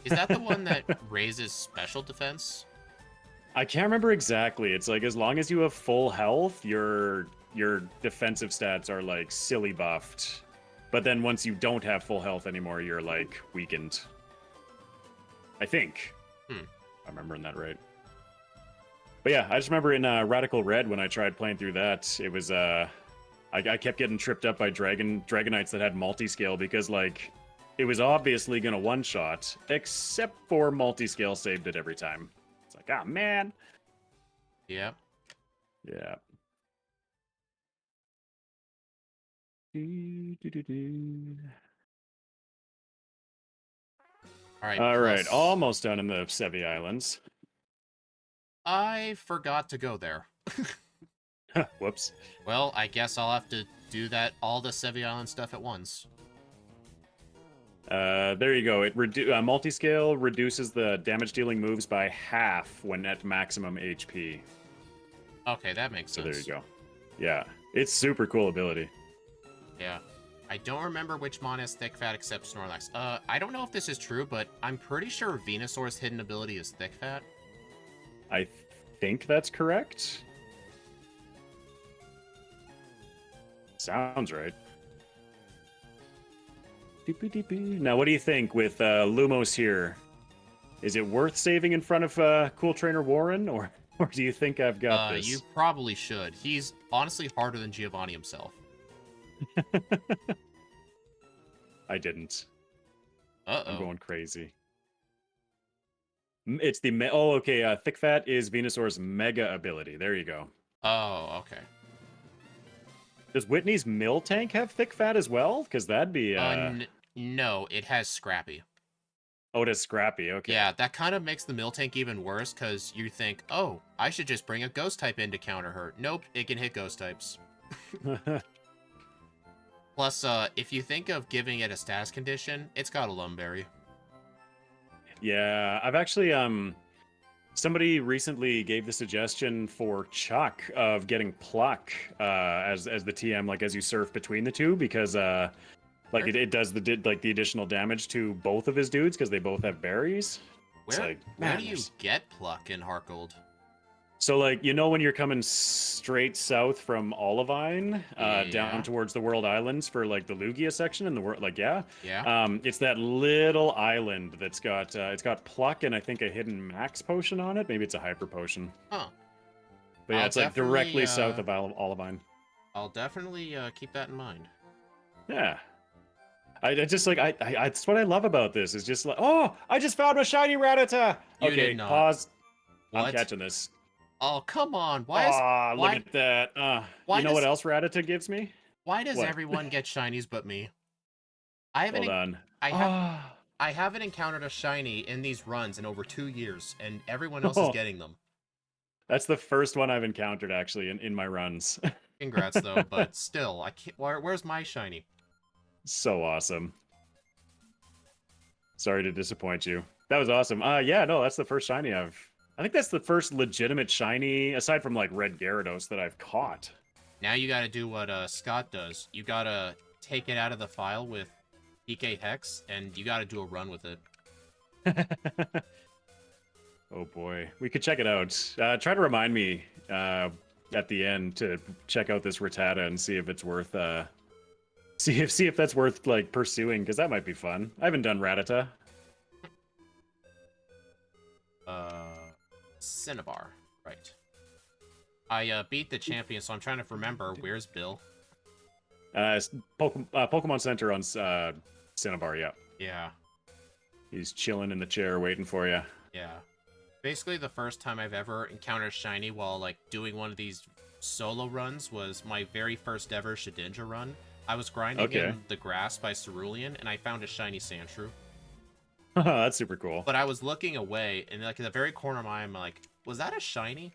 Is that the one that raises special defense? I can't remember exactly. It's like as long as you have full health, your defensive stats are like silly buffed. But then once you don't have full health anymore, you're like weakened. I think. I'm remembering that right. But yeah, I just remember in Radical Red when I tried playing through that, it was I kept getting tripped up by Dragonites that had multi-scale because like it was obviously gonna one-shot, except for multi-scale saved it every time. It's like, ah, man. Yep. Yeah. All right, almost done in the Sevi Islands. I forgot to go there. Whoops. Well, I guess I'll have to do all the Sevi Island stuff at once. There you go. It multi-scale reduces the damage-dealing moves by half when at maximum HP. Okay, that makes sense. So there you go. Yeah, it's super cool ability. Yeah. I don't remember which mon has Thick Fat except Snorlax. I don't know if this is true, but I'm pretty sure Venusaur's hidden ability is Thick Fat. I think that's correct. Sounds right. Now, what do you think with Lumos here? Is it worth saving in front of Cool Trainer Warren, or do you think I've got this? You probably should. He's honestly harder than Giovanni himself. I didn't. Uh-oh. I'm going crazy. It's the okay. Thick Fat is Venusaur's mega ability. There you go. Oh, okay. Does Whitney's Mill Tank have Thick Fat as well? Because that'd be. No, it has Scrappy. Oh, it has Scrappy. Okay. Yeah, that kind of makes the Mill Tank even worse because you think, oh, I should just bring a Ghost type in to counter her. Nope, it can hit Ghost types. Plus, if you think of giving it a status condition, it's got a Lumberry. Yeah, I've actually somebody recently gave the suggestion for Chuck of getting Pluck as the TM, like as you surf between the two, because like it does the additional damage to both of his dudes because they both have berries. Where do you get Pluck in Heartgold? So, like, you know when you're coming straight south from Olivine, down towards the World Islands for, like, the Lugia section and the world, like, yeah? Yeah. It's that little island that's got, it's got Pluck and I think a hidden Max potion on it. Maybe it's a Hyper potion. Huh. But yeah, it's, like, directly south of Olivine. I'll definitely keep that in mind. Yeah. I just, like, I that's what I love about this, is just like, oh, I just found a shiny Rattata! Okay, pause. What? I'm catching this. Oh, come on. Why look at that. You know what else Rattata gives me? Why does everyone get shinies but me? I haven't Hold on. I haven't encountered a shiny in these runs in over 2 years, and everyone else is getting them. That's the first one I've encountered, actually, in my runs. Congrats, though, but still, I can't. Where's my shiny? So awesome. Sorry to disappoint you. That was awesome. Yeah, no, that's the first shiny I think that's the first legitimate shiny, aside from, like, Red Gyarados, that I've caught. Now you gotta do what Scott does. You gotta take it out of the file with PK Hex, and you gotta do a run with it. Oh boy. We could check it out. Try to remind me at the end to check out this Rattata and see if it's worth... see if that's worth, like, pursuing, because that might be fun. I haven't done Rattata. Cinnabar, right. I beat the champion, so I'm trying to remember, where's Bill? Pokemon Center on Cinnabar, yeah. Yeah. He's chilling in the chair waiting for you. Yeah. Basically, the first time I've ever encountered a shiny while, like, doing one of these solo runs was my very first ever Shedinja run. I was grinding in the grass by Cerulean, and I found a shiny Sandshrew. That's super cool. But I was looking away, and like in the very corner of my eye, I'm like, was that a shiny?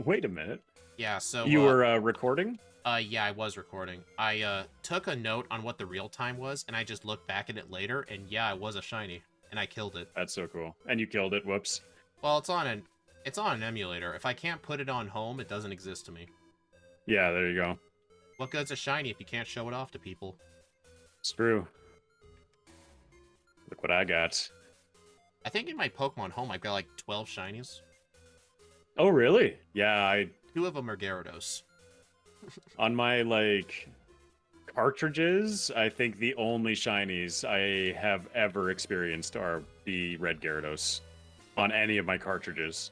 Wait a minute. Yeah, so... You were recording? Yeah, I was recording. I took a note on what the real time was, and I just looked back at it later, and yeah, it was a shiny, and I killed it. That's so cool. And you killed it, whoops. Well, it's on an emulator. If I can't put it on home, it doesn't exist to me. Yeah, there you go. What good's a shiny if you can't show it off to people? It's true. Look what I got. I think in my Pokemon home, I've got like 12 shinies. Oh, really? Yeah, 2 of them are Gyarados. On my, like, cartridges, I think the only shinies I have ever experienced are the Red Gyarados. On any of my cartridges.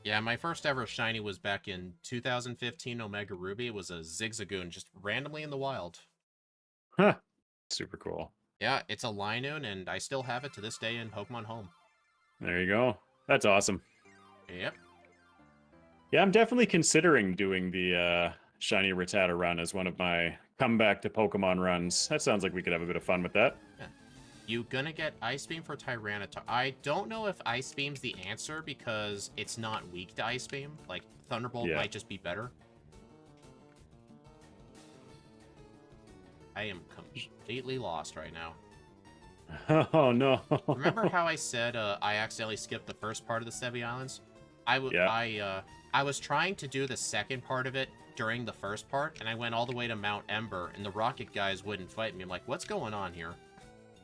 Yeah, my first ever shiny was back in 2015 Omega Ruby. It was a Zigzagoon, just randomly in the wild. Huh. Super cool. Yeah, it's a Linoon, and I still have it to this day in Pokemon Home. There you go. That's awesome. Yep. Yeah, I'm definitely considering doing the Shiny Rattata run as one of my comeback to Pokemon runs. That sounds like we could have a bit of fun with that. Yeah. You gonna get Ice Beam for Tyranitar. I don't know if Ice Beam's the answer because it's not weak to Ice Beam. Like, Thunderbolt might just be better. I am completely lost right now. Oh, no. Remember how I said I accidentally skipped the first part of the Sevi Islands? I was trying to do the second part of it during the first part, and I went all the way to Mount Ember, and the Rocket guys wouldn't fight me. I'm like, what's going on here?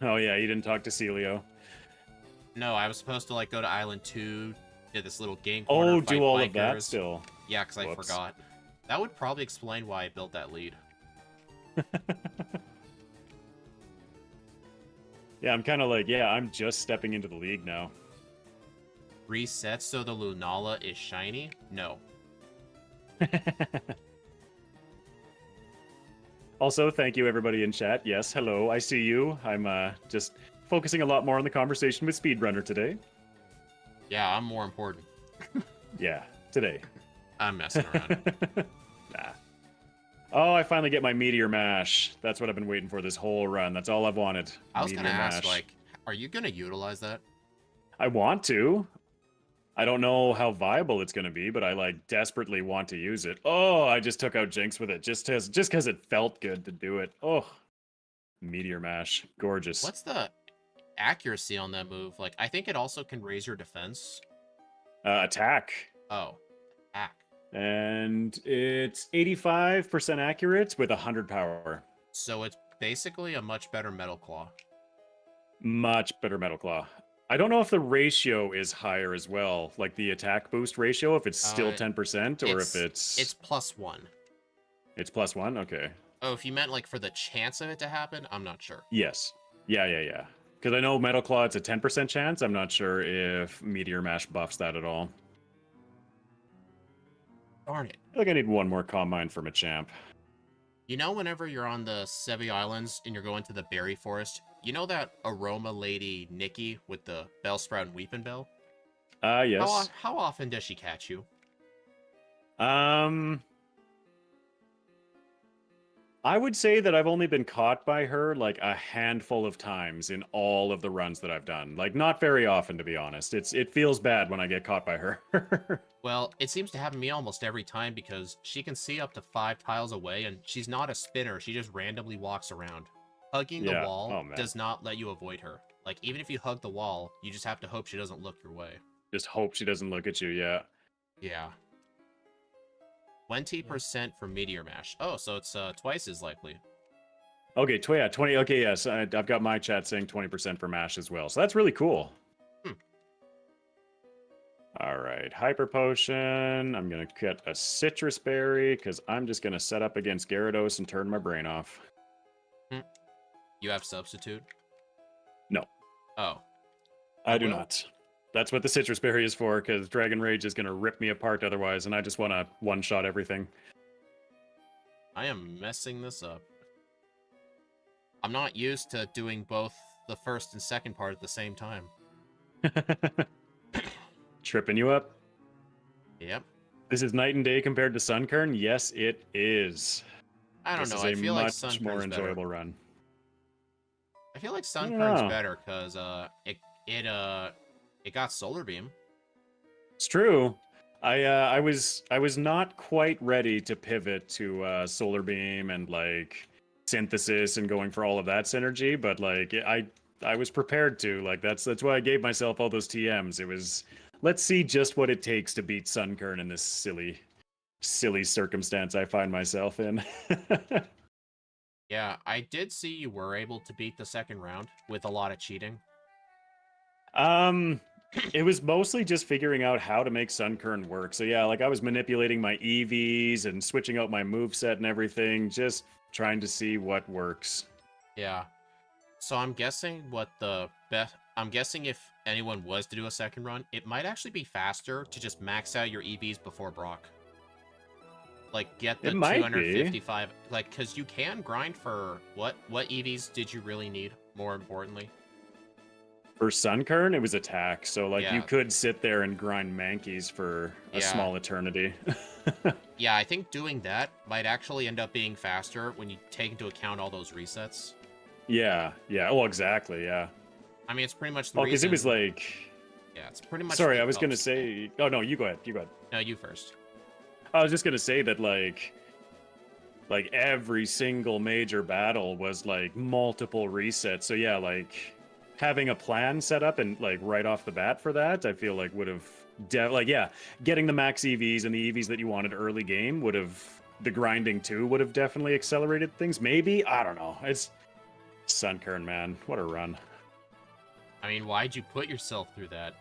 Oh, yeah, you didn't talk to Celio. No, I was supposed to, like, go to Island 2, did this little game corner, do all bikers. of that still. Yeah, because I forgot. That would probably explain why I built that lead. Yeah, I'm kind of like, yeah, I'm just stepping into the league now. Reset so the Lunala is shiny? No. Also, thank you everybody in chat. Yes, hello, I see you. I'm just focusing a lot more on the conversation with Speedrunner today. Yeah, I'm more important. Yeah, today. I'm messing around. Nah. Oh, I finally get my Meteor Mash. That's what I've been waiting for this whole run. That's all I've wanted. I was Meteor gonna ask, Mash. like, are you gonna utilize that? I want to. I don't know how viable it's going to be, but I like desperately want to use it. Oh, I just took out Jinx with it just because it felt good to do it. Oh, Meteor Mash, gorgeous. What's the accuracy on that move? Like, I think it also can raise your defense. Attack. Oh, attack. And it's 85% accurate with 100 power. So it's basically a much better Metal Claw. Much better Metal Claw. I don't know if the ratio is higher as well, like the attack boost ratio, if it's still 10% or if it's... It's +1. It's +1? Okay. Oh, if you meant, like, for the chance of it to happen, I'm not sure. Yes. Yeah. Because I know Metal Claw, it's a 10% chance. I'm not sure if Meteor Mash buffs that at all. Darn it. I think I need one more Calm Mind for Machamp. You know, whenever you're on the Sevi Islands and you're going to the berry forest, you know that aroma lady Nikki with the Bellsprout and Weeping Bell? Yes. How often does she catch you? I would say that I've only been caught by her like a handful of times in all of the runs that I've done. Like, not very often, to be honest. It feels bad when I get caught by her. Well, it seems to happen to me almost every time because she can see up to 5 tiles away, and she's not a spinner. She just randomly walks around. Hugging the wall does not let you avoid her. Like, even if you hug the wall, you just have to hope she doesn't look your way. Just hope she doesn't look at you, yeah. Yeah. 20% for Meteor Mash. Oh, so it's twice as likely. Okay, 20. Okay, yes. I've got my chat saying 20% for Mash as well. So that's really cool. All right, Hyper Potion. I'm going to get a Citrus Berry because I'm just going to set up against Gyarados and turn my brain off. You have Substitute? No. Oh. I do not. That's what the Citrus Berry is for, because Dragon Rage is going to rip me apart otherwise, and I just want to one-shot everything. I am messing this up. I'm not used to doing both the first and second part at the same time. Tripping you up? Yep. This is night and day compared to Sunkern? Yes, it is. I don't know. I feel like Sunkern's much more enjoyable run. I feel like Sunkern's better because it got Solar Beam. It's true. I was not quite ready to pivot to Solar Beam and like Synthesis and going for all of that synergy, but like I was prepared to. Like that's why I gave myself all those TMs. It was, let's see just what it takes to beat Sunkern in this silly circumstance I find myself in. Yeah, I did see you were able to beat the second round with a lot of cheating. It was mostly just figuring out how to make Sunkern work. So yeah, like I was manipulating my EVs and switching out my moveset and everything, just trying to see what works. Yeah. So I'm guessing I'm guessing if anyone was to do a second run, it might actually be faster to just max out your EVs before Brock. Like get the 255, like, because you can grind for what EVs did you really need? More importantly, for Sunkern, it was attack. So like you could sit there and grind Mankeys for a small eternity. Yeah, I think doing that might actually end up being faster when you take into account all those resets. Yeah. Well, exactly. Yeah. I mean, it's pretty much the reason. Because it was like. Yeah, it's pretty much. Sorry, I was gonna say. Oh no, you go ahead. No, you first. I was just gonna say that like every single major battle was like multiple resets. So yeah, like having a plan set up and like right off the bat for that, I feel like would have getting the max EVs and the EVs that you wanted early game would have, the grinding too would have definitely accelerated things. Maybe, I don't know. It's Sunkern, man. What a run. I mean, why'd you put yourself through that?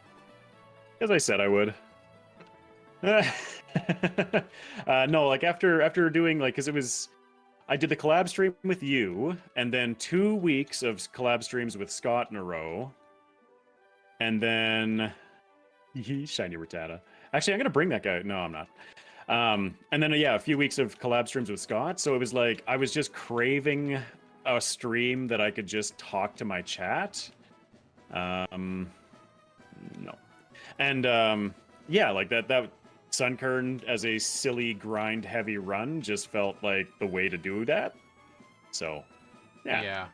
As I said I would. No, like after doing like, because it was, I did the collab stream with you, and then 2 weeks of collab streams with Scott in a row, and then shiny Rattata. Actually, I'm gonna bring that guy. No, I'm not. And then yeah, a few weeks of collab streams with Scott. So it was like I was just craving a stream that I could just talk to my chat. No. And yeah, like that Sunkern as a silly grind heavy run just felt like the way to do that. So yeah.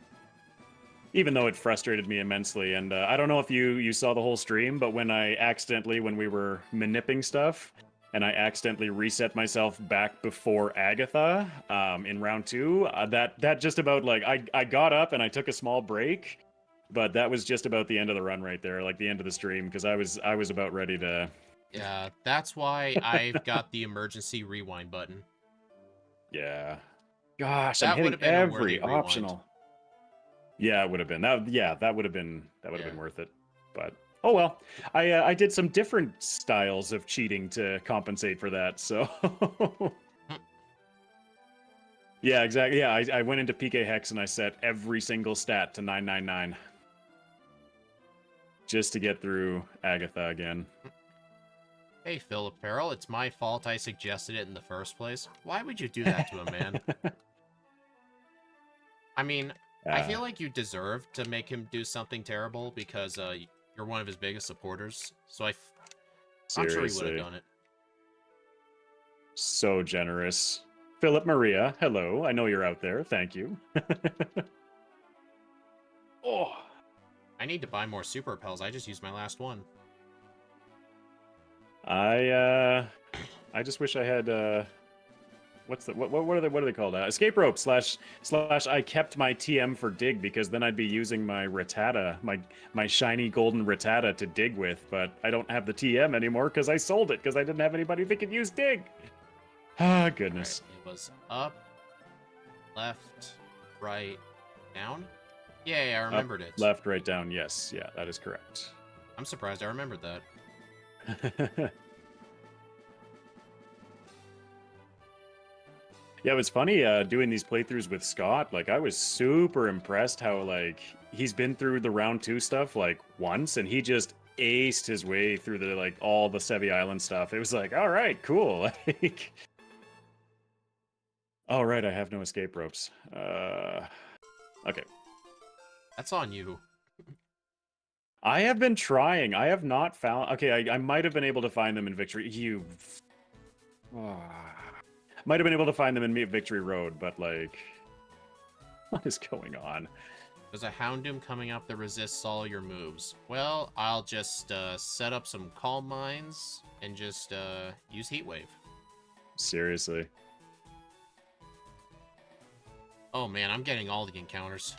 Even though it frustrated me immensely, and I don't know if you saw the whole stream, but when we were manipping stuff, and I accidentally reset myself back before Agatha in round 2, that just about like I got up and I took a small break, but that was just about the end of the run right there, like the end of the stream, because I was about ready to. Yeah, that's why I've got the emergency rewind button. Yeah. Gosh, that I'm hitting every rewind. optional. Yeah, it would have been that. Yeah, that would have been worth it. But oh well, I did some different styles of cheating to compensate for that. So yeah, exactly. Yeah, I went into PK Hex and I set every single stat to 999 just to get through Agatha again. Hey, Philip Farrell, it's my fault I suggested it in the first place. Why would you do that to a man? I mean, I feel like you deserve to make him do something terrible because you're one of his biggest supporters. So I'm sure he would have done it. So generous. Philip Maria, hello. I know you're out there. Thank you. Oh. I need to buy more super repels. I just used my last one. I just wish I had what are they called? Escape rope slash I kept my TM for dig, because then I'd be using my Rattata, my shiny golden Rattata to dig with, but I don't have the TM anymore because I sold it because I didn't have anybody that could use dig. Ah, goodness. Right, it was up, left, right, down. Yeah, I remembered it. Left, right, down. Yes, yeah, that is correct. I'm surprised I remembered that. Yeah, it was funny doing these playthroughs with Scott. Like, I was super impressed how, like, he's been through the round 2 stuff, like, once, and he just aced his way through the, like, all the Sevi Island stuff. It was like, all right, cool. Like, all right, I have no escape ropes. Okay. That's on you. I have been trying. I have not found... Okay, I might have been able to find them in Victory... Might have been able to find them in Victory Road, but, like... What is going on? There's a Houndoom coming up that resists all your moves. Well, I'll just set up some Calm Minds and just use Heat Wave. Seriously. Oh man, I'm getting all the encounters.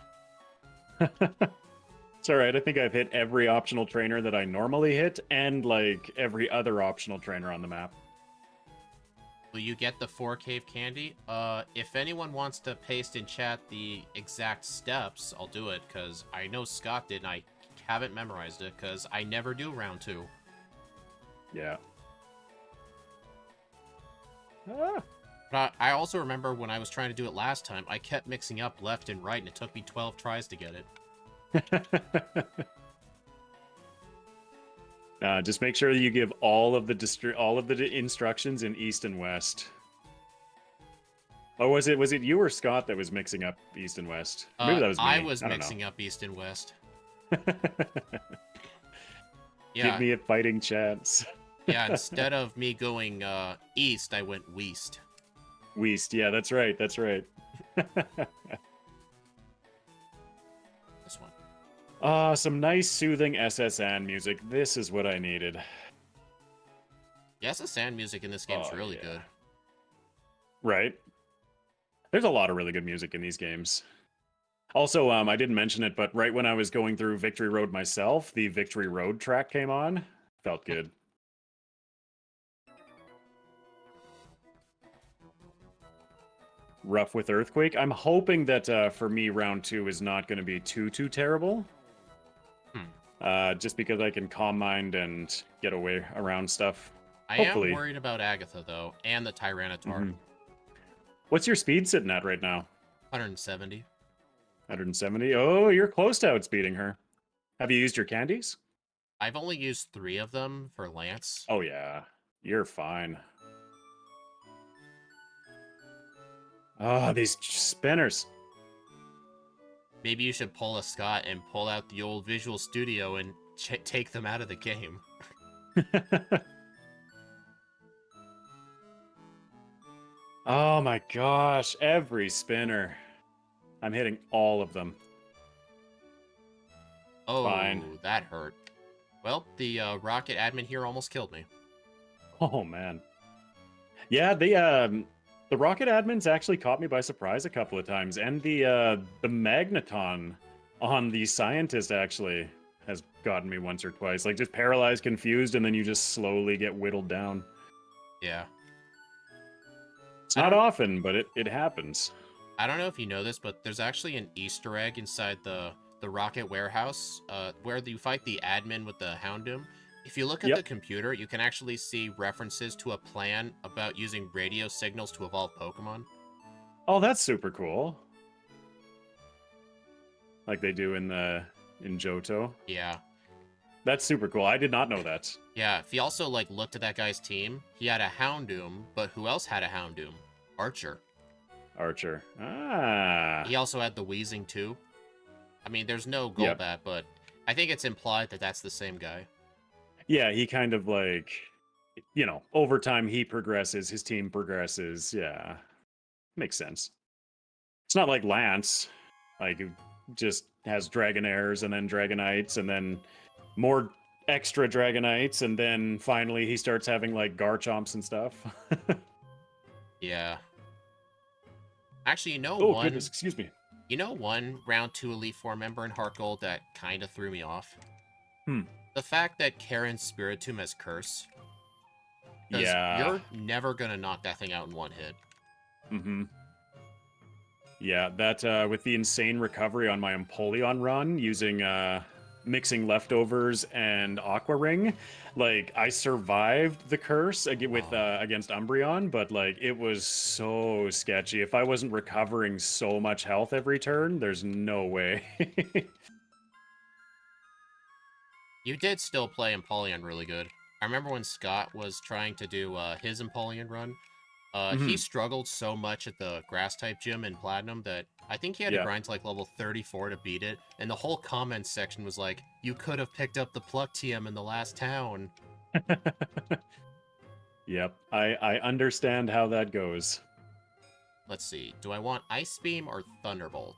It's alright, I think I've hit every optional trainer that I normally hit, and, like, every other optional trainer on the map. Will you get the 4 cave candy? If anyone wants to paste in chat the exact steps, I'll do it, because I know Scott did, and I haven't memorized it, because I never do round 2. Yeah. But I also remember when I was trying to do it last time, I kept mixing up left and right, and it took me 12 tries to get it. Just make sure you give all of the instructions in East and West. Oh, was it you or Scott that was mixing up East and West? Maybe that was me. I was mixing up East and West. Yeah. Give me a fighting chance. Yeah, instead of me going east, I went west. West, yeah, that's right. That's right. This one. Some nice, soothing SSN music. This is what I needed. The SSN music in this game is really good. Right. There's a lot of really good music in these games. Also, I didn't mention it, but right when I was going through Victory Road myself, the Victory Road track came on. Felt good. Rough with Earthquake. I'm hoping that for me, round 2 is not going to be too terrible. Just because I can calm mind and get away around stuff. I am worried about Agatha, though, and the Tyranitar. What's your speed sitting at right now? 170. 170? Oh, you're close to outspeeding her. Have you used your candies? I've only used 3 of them for Lance. Oh, yeah. You're fine. Oh, these spinners. Maybe you should pull a Scott and pull out the old Visual Studio and take them out of the game. Oh my gosh, every spinner. I'm hitting all of them. Oh, Fine. that hurt. Well, the rocket admin here almost killed me. Oh man. Yeah, the rocket admins actually caught me by surprise a couple of times, and the magneton on the scientist actually has gotten me once or twice. Like just paralyzed, confused, and then you just slowly get whittled down. Yeah. It's not often, but it happens. I don't know if you know this, but there's actually an Easter egg inside the rocket warehouse where you fight the admin with the Houndoom. If you look at the computer, you can actually see references to a plan about using radio signals to evolve Pokemon. Oh, that's super cool. Like they do in Johto. Yeah. That's super cool. I did not know that. Yeah, if you also like looked at that guy's team, he had a Houndoom, but who else had a Houndoom? Archer. Archer. Ah. He also had the Wheezing too. I mean, there's no Golbat, but I think it's implied that that's the same guy. Yeah, he kind of like, you know, over time he progresses, his team progresses. Yeah, makes sense. It's not like Lance, like who just has Dragonairs and then Dragonites and then more extra Dragonites, and then finally he starts having like Garchomps and stuff. Yeah. Actually, you know Oh goodness, excuse me. You know one round 2 Elite Four member in Heart Gold that kind of threw me off? The fact that Karen's Spiritomb has Curse. Yeah. You're never gonna knock that thing out in one hit. Mm-hmm. Yeah, that with the insane recovery on my Empoleon run using mixing leftovers and Aqua Ring, like I survived the curse with against Umbreon, but like it was so sketchy. If I wasn't recovering so much health every turn, there's no way. You did still play Empoleon really good. I remember when Scott was trying to do his Empoleon run. He struggled so much at the Grass-type gym in Platinum that I think he had to grind to like level 34 to beat it, and the whole comments section was like, you could have picked up the Pluck TM in the last town. Yep, I understand how that goes. Let's see, do I want Ice Beam or Thunderbolt?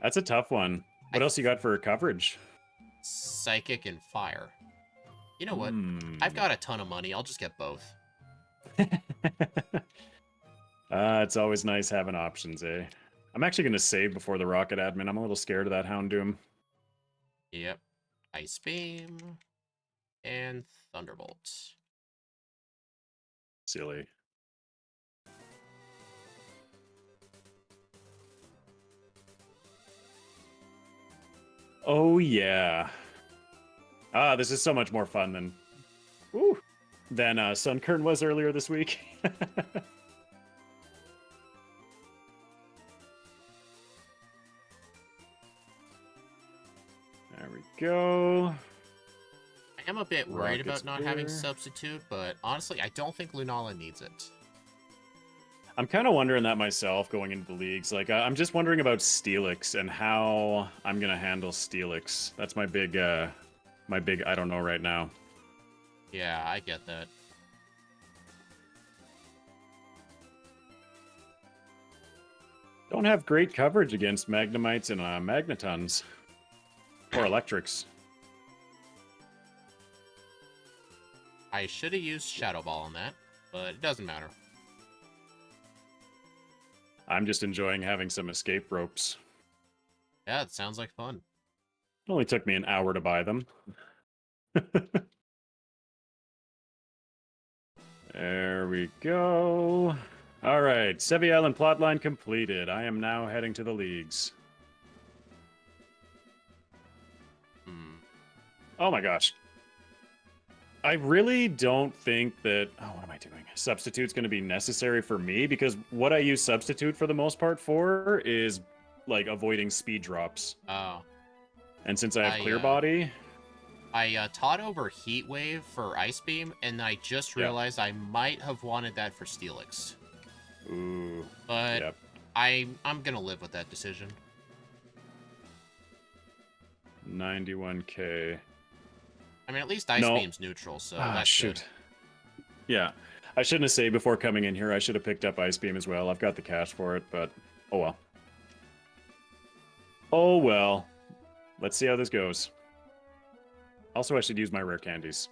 That's a tough one. What else you got for coverage? Psychic and Fire. You know what? I've got a ton of money, I'll just get both. It's always nice having options, eh? I'm actually going to save before the Rocket Admin. I'm a little scared of that Houndoom. Yep. Ice Beam and Thunderbolt. Silly. Oh, yeah. Ah, this is so much more fun than... Woo! Than Sunkern was earlier this week. There we go. I am a bit worried about not having Substitute, but honestly, I don't think Lunala needs it. I'm kind of wondering that myself going into the leagues. Like, I'm just wondering about Steelix and how I'm going to handle Steelix. That's my big I don't know right now. Yeah, I get that. Don't have great coverage against Magnemites and Magnetons. Or Electrics. I should have used Shadow Ball on that, but it doesn't matter. I'm just enjoying having some escape ropes. Yeah, it sounds like fun. It only took me an hour to buy them. There we go. All right, Sevi Island plotline completed. I am now heading to the leagues. Oh my gosh. I really don't think that. Oh, what am I doing? Substitute's going to be necessary for me because what I use substitute for the most part for is like avoiding speed drops. Oh, And since I have I clear body, taught over Heat Wave for Ice Beam, and I just yeah. realized I might have wanted that for Steelix. Ooh, But yep. I'm gonna live with that decision. 91K. I mean, at least Ice No. Beam's neutral, so Ah, that's shoot. good. Yeah. I shouldn't have said before coming in here. I should have picked up Ice Beam as well. I've got the cash for it, but oh well. Oh well. Let's see how this goes. Also, I should use my rare candies.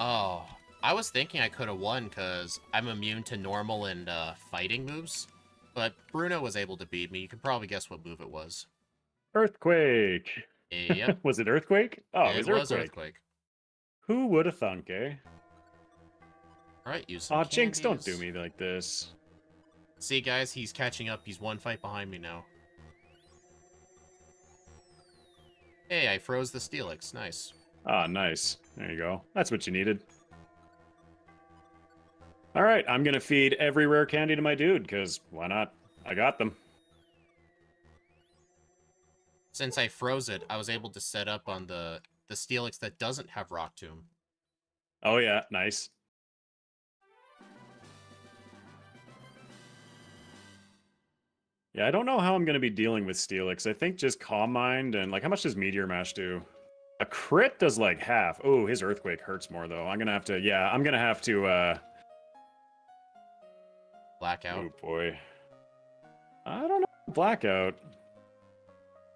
Oh, I was thinking I could have won because I'm immune to normal and fighting moves, but Bruno was able to beat me. You can probably guess what move it was. Earthquake. Yep, Was it Earthquake? Oh, it it was was Earthquake. Earthquake. Who would have thunk, eh? All right, use some Aw, candies. Jinx, don't do me like this. See, guys, he's catching up. He's one fight behind me now. Hey, I froze the Steelix. Nice. Ah, nice. There you go. That's what you needed. All right, I'm going to feed every rare candy to my dude, because why not? I got them. Since I froze it, I was able to set up on the Steelix that doesn't have Rock Tomb. Oh, yeah, nice. Yeah, I don't know how I'm going to be dealing with Steelix. I think just Calm Mind and, like, how much does Meteor Mash do? A crit does, like, half. Oh, his Earthquake hurts more, though. I'm going to have to, yeah, I'm going to have to, Blackout. Oh, boy. I don't know. Blackout.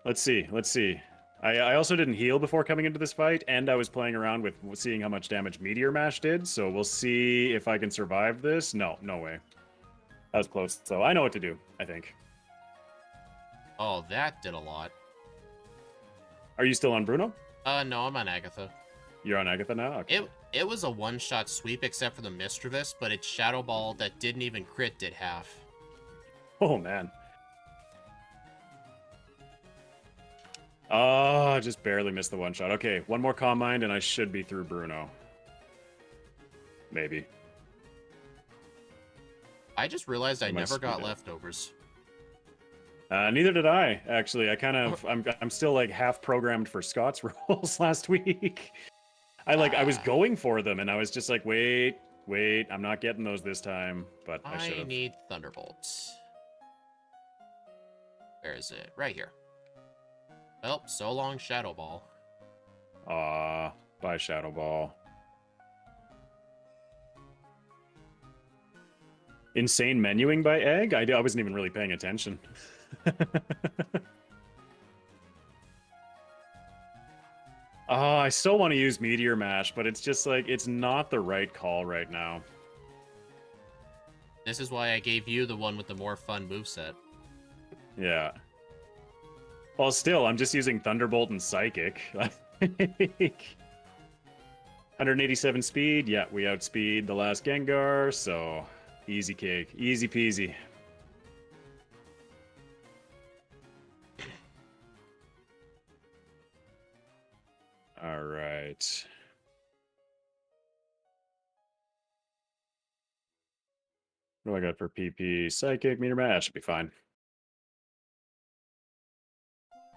Let's see. Let's see. I also didn't heal before coming into this fight, and I was playing around with seeing how much damage Meteor Mash did, so we'll see if I can survive this. No, no way. That was close, so I know what to do, I think. Oh, that did a lot. Are you still on Bruno? No, I'm on Agatha. You're on Agatha now? Okay. It was a one-shot sweep except for the Mischievous, but its Shadow Ball that didn't even crit did half. Oh, man. Oh, I just barely missed the one shot. Okay, one more Calm Mind, and I should be through Bruno. Maybe. I just realized I My never got speed up. leftovers. Neither did I, actually. I kind of, I'm still like half programmed for Scott's rolls last week. I was going for them, and I was just like, wait, I'm not getting those this time, but I should I have. need Thunderbolts. Where is it? Right here. Well, so long, Shadow Ball. Bye, Shadow Ball. Insane menuing by Egg? I wasn't even really paying attention. I still want to use Meteor Mash, but it's just like, it's not the right call right now. This is why I gave you the one with the more fun moveset. Yeah. Well, still, I'm just using Thunderbolt and Psychic. 187 speed. Yeah, we outspeed the last Gengar, so easy cake. Easy peasy. All right. What do I got for PP? Psychic, Meteor Mash. Should be fine.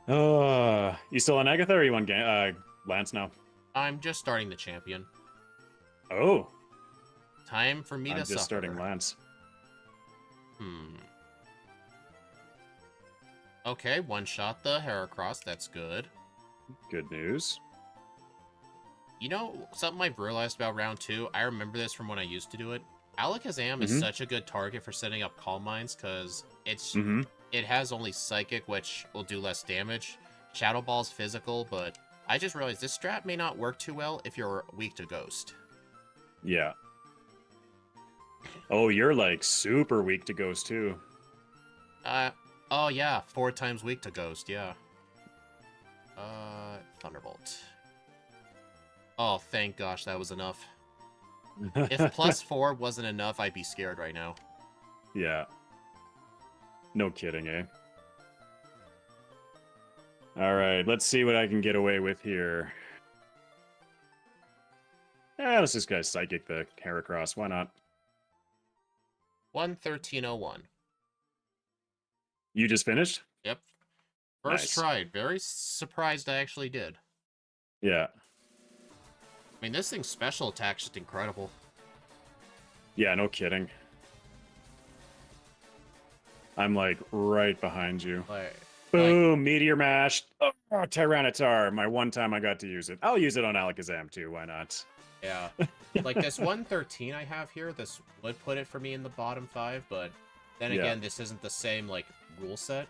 You still on Agatha or are you on Lance now? I'm just starting the champion. Oh, Time for me I'm to just suffer. starting Lance. Okay, one shot the Heracross. That's good. Good news. You know, something I've realized about round 2, I remember this from when I used to do it. Alakazam is such a good target for setting up Calm Minds because it has only Psychic, which will do less damage. Shadow Ball's physical, but I just realized this strat may not work too well if you're weak to Ghost. Yeah. Oh, you're like super weak to Ghost too. Oh yeah, 4 times weak to Ghost, yeah. Thunderbolt. Oh, thank gosh, that was enough. If +4 wasn't enough, I'd be scared right now. Yeah. No kidding, eh? All right, let's see what I can get away with here. Let's just guys psychic the Heracross. Why not? 11301. You just finished? Yep. First Nice. try. Very surprised I actually did. Yeah. I mean, this thing's special attack's just incredible. Yeah, no kidding. I'm like right behind you. Boom, Meteor Mash. Oh, Tyranitar. My one time I got to use it. I'll use it on Alakazam too. Why not? Yeah. Like this 113 I have here, this would put it for me in the bottom 5, but then again, this isn't the same, like, rule set.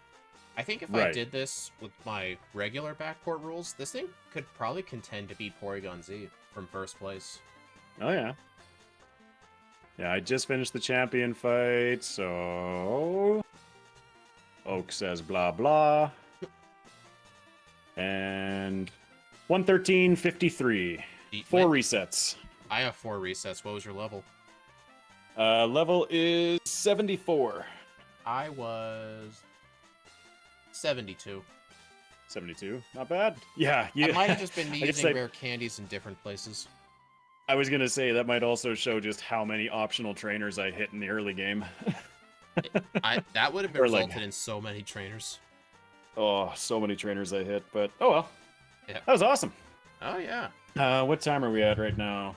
I think if I did this with my regular backport rules, this thing could probably contend to beat Porygon Z from first place. Oh, yeah. Yeah, I just finished the champion fight, so... Oak says blah blah. And 113.53. 4 resets. I have 4 resets. What was your level? Level is 74. I was 72. 72. Not bad. Yeah. I might have just been using rare candies in different places. I was going to say, that might also show just how many optional trainers I hit in the early game. That would have resulted in so many trainers. Oh, so many trainers I hit, but oh well. Yeah. That was awesome. Oh, yeah. What time are we at right now?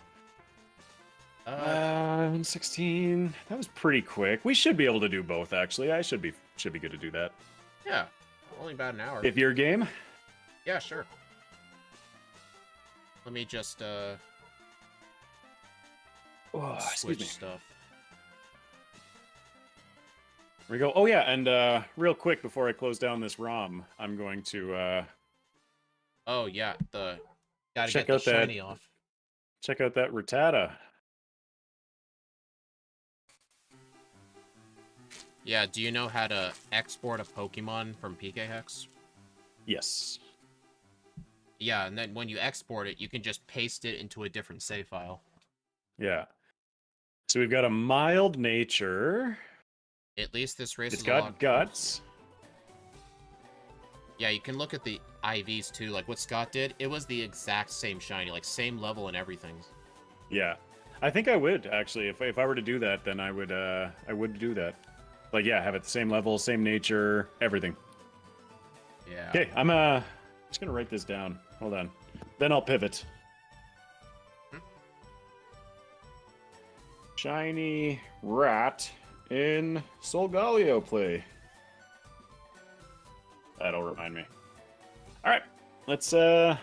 16. That was pretty quick. We should be able to do both, actually. I should be good to do that. Yeah. Only about an hour. If you're game? Yeah, sure. Let me just, switch stuff. Here we go. Oh, yeah, and real quick, before I close down this ROM, I'm going to... Oh, yeah, gotta check get the out shiny off. Check out that Rattata. Yeah, do you know how to export a Pokemon from PKHex? Yes. Yeah, and then when you export it, you can just paste it into a different save file. Yeah. So we've got a mild nature. At least this race it's got guts. Yeah, you can look at the IVs too, like what Scott did. It was the exact same shiny, like same level and everything. Yeah. I think I would, actually. If I were to do that, then I would do that. Like, yeah, have it the same level, same nature, everything. Yeah. Okay, I'm just gonna write this down. Hold on. Then I'll pivot. Shiny rat in Solgaleo play. That'll remind me. All right, let's get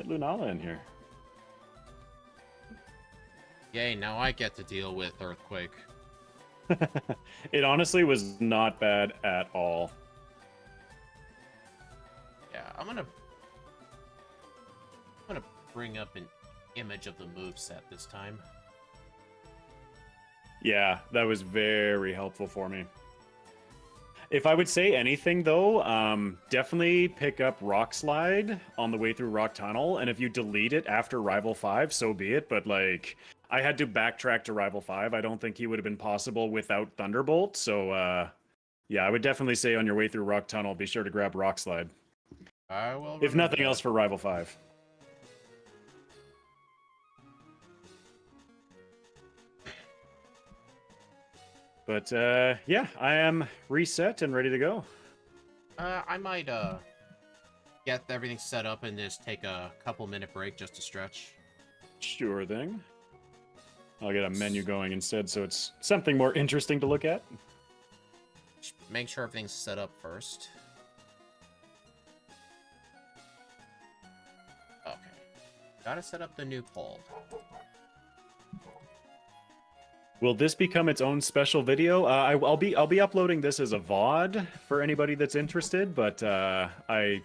Lunala in here. Yay, now I get to deal with Earthquake. It honestly was not bad at all. Yeah, I'm gonna bring up an image of the moveset this time. Yeah, that was very helpful for me. If I would say anything, though, definitely pick up Rock Slide on the way through Rock Tunnel, and if you delete it after Rival 5, so be it, but, like, I had to backtrack to Rival 5. I don't think he would have been possible without Thunderbolt, so, yeah, I would definitely say on your way through Rock Tunnel, be sure to grab Rock Slide. I will. If nothing else for Rival 5. But, yeah, I am reset and ready to go. I might, get everything set up and just take a couple-minute break just to stretch. Sure thing. I'll get a menu going instead so it's something more interesting to look at. Make sure everything's set up first. Okay. Gotta set up the new poll. Will this become its own special video? I'll be uploading this as a VOD for anybody that's interested, but I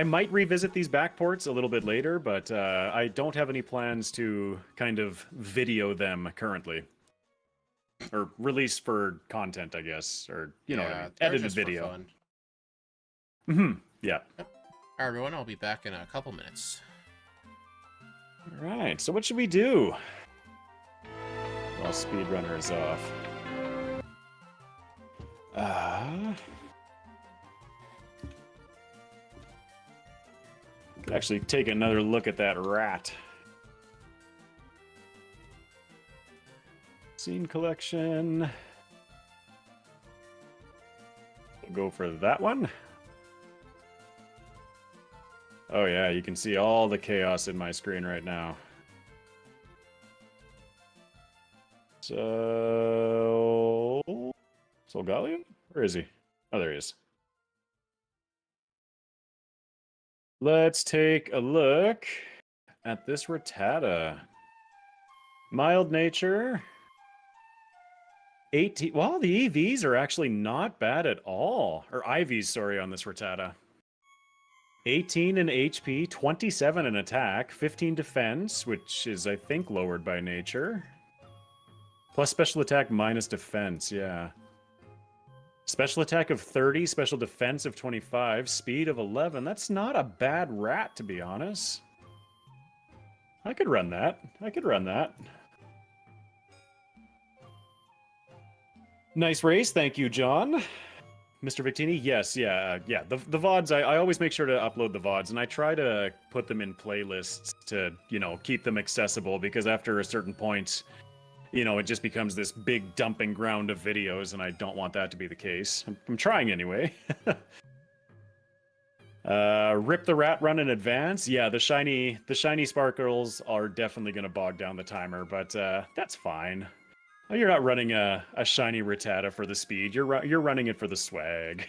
might revisit these backports a little bit later, but I don't have any plans to kind of video them currently. Or release for content, I guess, or you know what I mean, edited video. Mm-hmm. Yeah. Yep. All right, everyone, I'll be back in a couple minutes. All right. So what should we do? While Speedrunner is off. Could actually take another look at that rat. Scene collection. We'll go for that one. Oh yeah, you can see all the chaos in my screen right now. So... Solgaleo? Where is he? Oh, there he is. Let's take a look at this Rattata. Mild nature. 18. Well, the EVs are actually not bad at all. Or IVs, sorry, on this Rattata. 18 in HP, 27 in attack, 15 defense, which is, I think, lowered by nature. Plus special attack minus defense, yeah. Special attack of 30, special defense of 25, speed of 11. That's not a bad rat, to be honest. I could run that. I could run that. Nice race. Thank you, John. Mr. Victini, yes, yeah. The VODs, I always make sure to upload the VODs, and I try to put them in playlists to, you know, keep them accessible, because after a certain point, you know, it just becomes this big dumping ground of videos, and I don't want that to be the case. I'm trying anyway. Rip the rat run in advance. Yeah, the shiny sparkles are definitely going to bog down the timer, but that's fine. Oh, you're not running a shiny Rattata for the speed. You're running it for the swag.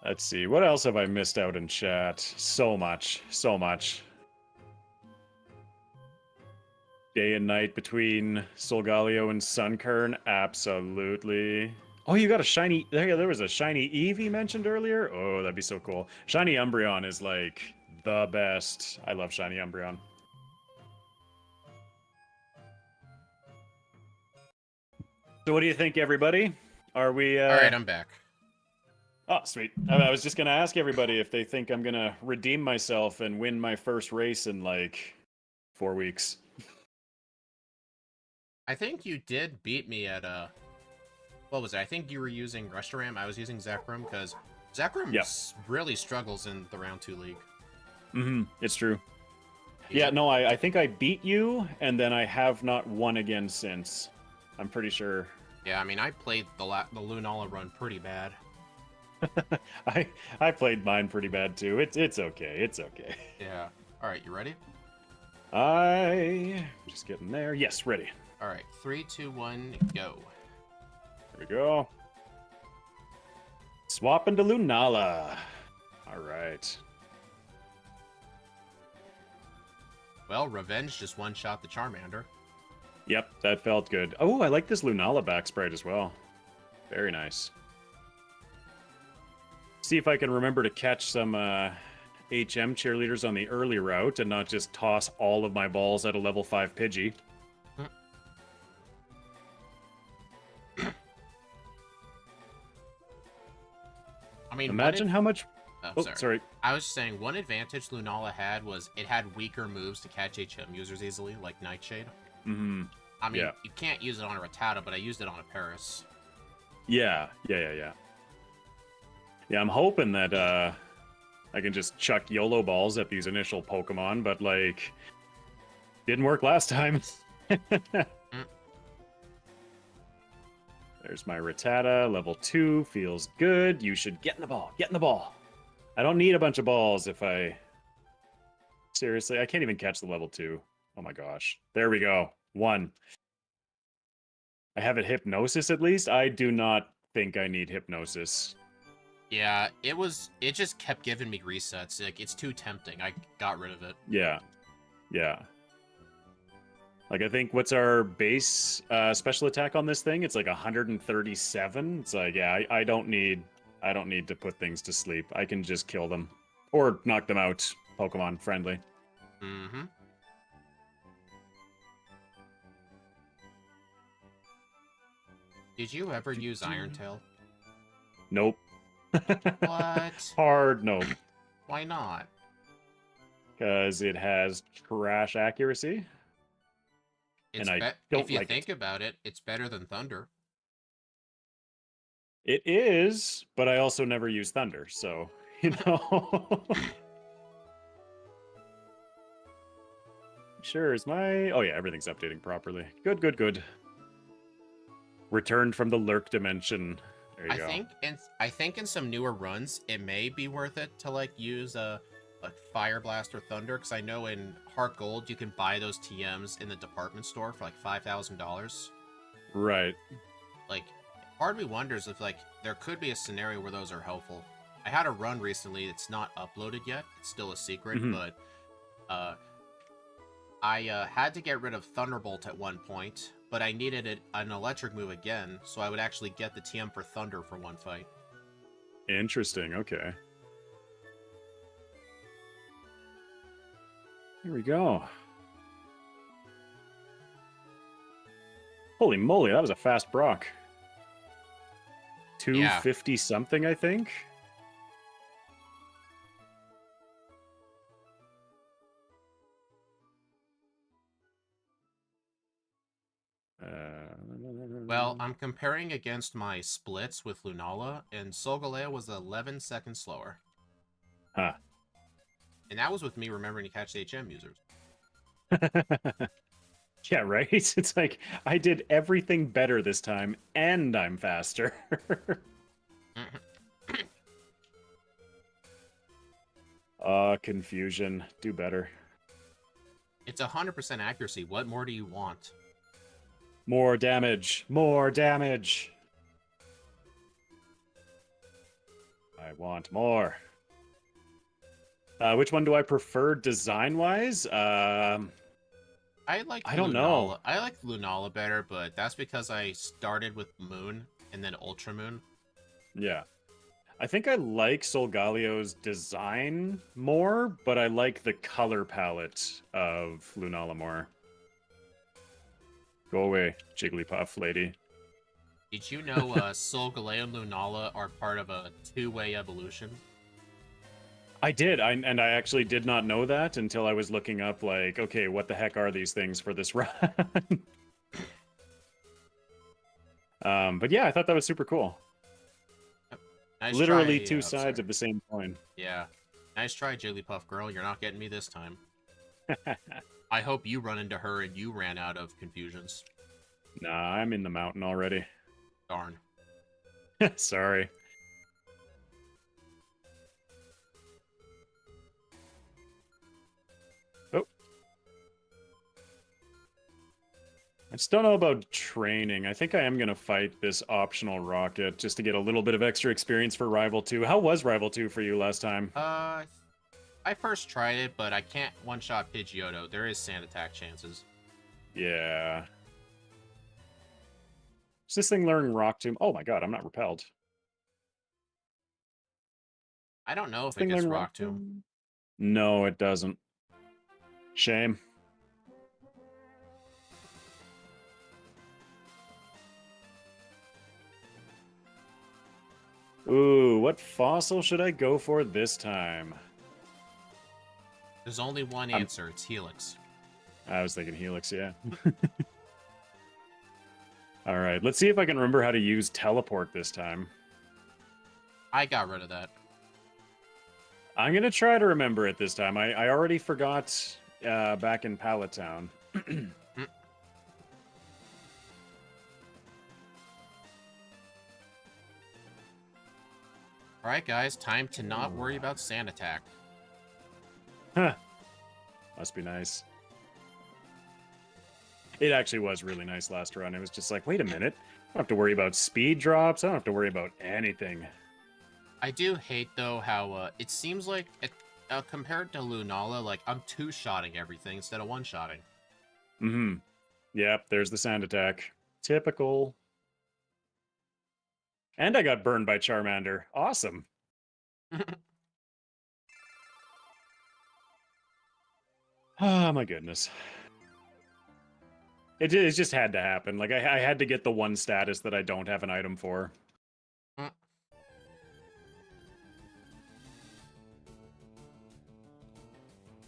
Let's see. What else have I missed out in chat? So much. So much. Day and night between Solgaleo and Sunkern? Absolutely. Oh, you got a shiny... There was a shiny Eevee mentioned earlier? Oh, that'd be so cool. Shiny Umbreon is, like, the best. I love shiny Umbreon. So what do you think, everybody? Are we... All right, I'm back. Oh, sweet. I was just going to ask everybody if they think I'm going to redeem myself and win my first race in, like, 4 weeks. I think you did beat me at, what was it? I think you were using Reshiram. I was using Zekrom, because Zekrom really struggles in the Round 2 League. Mm-hmm. It's true. Yeah, no, I think I beat you, and then I have not won again since. I'm pretty sure. Yeah, I mean, I played the Lunala run pretty bad. I played mine pretty bad too. It's okay. It's okay. Yeah. All right, you ready? Just getting there. Yes, ready. All right, 3, 2, 1, go. Here we go. Swap into Lunala. All right. Well, Revenge just one-shot the Charmander. Yep, that felt good. Oh, I like this Lunala back sprite as well. Very nice. See if I can remember to catch some HM cheerleaders on the early route and not just toss all of my balls at a level 5 Pidgey. I mean, imagine how much... Oh, sorry. I was saying, one advantage Lunala had was it had weaker moves to catch HM users easily, like Nightshade. Mm-hmm. I mean, you can't use it on a Rattata, but I used it on a Paris. Yeah. Yeah, I'm hoping that I can just chuck YOLO balls at these initial Pokemon, but, like, didn't work last time. There's my Rattata, level 2, feels good. You should get in the ball, get in the ball. I don't need a bunch of balls if I... Seriously, I can't even catch the level 2. Oh my gosh. There we go. 1. I have a Hypnosis at least. I do not think I need Hypnosis. Yeah, it just kept giving me resets. Like, it's too tempting. I got rid of it. Yeah. Like, I think, what's our base special attack on this thing? It's like 137. It's like, yeah, I don't need to put things to sleep. I can just kill them. Or knock them out. Pokemon friendly. Mm-hmm. Did you ever use Iron Tail? Nope. What? Hard nope. Why not? Because it has trash accuracy. If you think about it, it's better than Thunder. It is, but I also never use Thunder, so, you know. sure. Is my... Oh, yeah, everything's updating properly. Good, good, good. Returned from the lurk dimension. There you go. I think in some newer runs, it may be worth it to, like, use a Fire Blast or Thunder, because I know in Heart Gold, you can buy those TMs in the department store for, like, $5,000. Right. Like, part of me wonders if, like, there could be a scenario where those are helpful. I had a run recently, it's not uploaded yet, it's still a secret, but I had to get rid of Thunderbolt at one point, but I needed an electric move again, so I would actually get the TM for Thunder for one fight. Interesting, okay. Here we go. Holy moly, that was a fast Brock. 250 something, I think. Well, I'm comparing against my splits with Lunala, and Solgaleo was 11 seconds slower. Huh. And that was with me remembering to catch the HM users. Yeah, right? It's like, I did everything better this time, and I'm faster. Confusion. Do better. It's 100% accuracy. What more do you want? More damage. More damage. I want more. Which one do I prefer design-wise? I don't know. I like Lunala better, but that's because I started with Moon and then Ultra Moon. Yeah. I think I like Solgaleo's design more, but I like the color palette of Lunala more. Go away, Jigglypuff lady. Did you know Solgaleo and Lunala are part of a two-way evolution? I did, and I actually did not know that until I was looking up, like, okay, what the heck are these things for this run? But yeah, I thought that was super cool. Nice Literally try, two sides of the same coin. Yeah. Nice try, Jigglypuff girl. You're not getting me this time. I hope you run into her and you ran out of confusions. Nah, I'm in the mountain already. Darn. Sorry. Oh. I just don't know about training. I think I am going to fight this optional rocket just to get a little bit of extra experience for Rival 2. How was Rival 2 for you last time? I first tried it, but I can't one-shot Pidgeotto. There is sand attack chances. Yeah. Does this thing learn Rock Tomb? Oh my god, I'm not repelled. I don't know if it gets Rock Tomb. No, it doesn't. Shame. Ooh, what fossil should I go for this time? There's only one answer. It's Helix. I was thinking Helix, yeah. All right, let's see if I can remember how to use teleport this time. I got rid of that. I'm going to try to remember it this time. I already forgot back in Pallet Town. Alright, guys. Time to not worry about sand attack. Huh. Must be nice. It actually was really nice last run. It was just like, wait a minute. I don't have to worry about speed drops. I don't have to worry about anything. I do hate, though, how it seems like, compared to Lunala, like, I'm two-shotting everything instead of one-shotting. Mm-hmm. Yep, there's the sand attack. Typical. And I got burned by Charmander. Awesome. Oh, my goodness. It just had to happen. Like, I had to get the one status that I don't have an item for.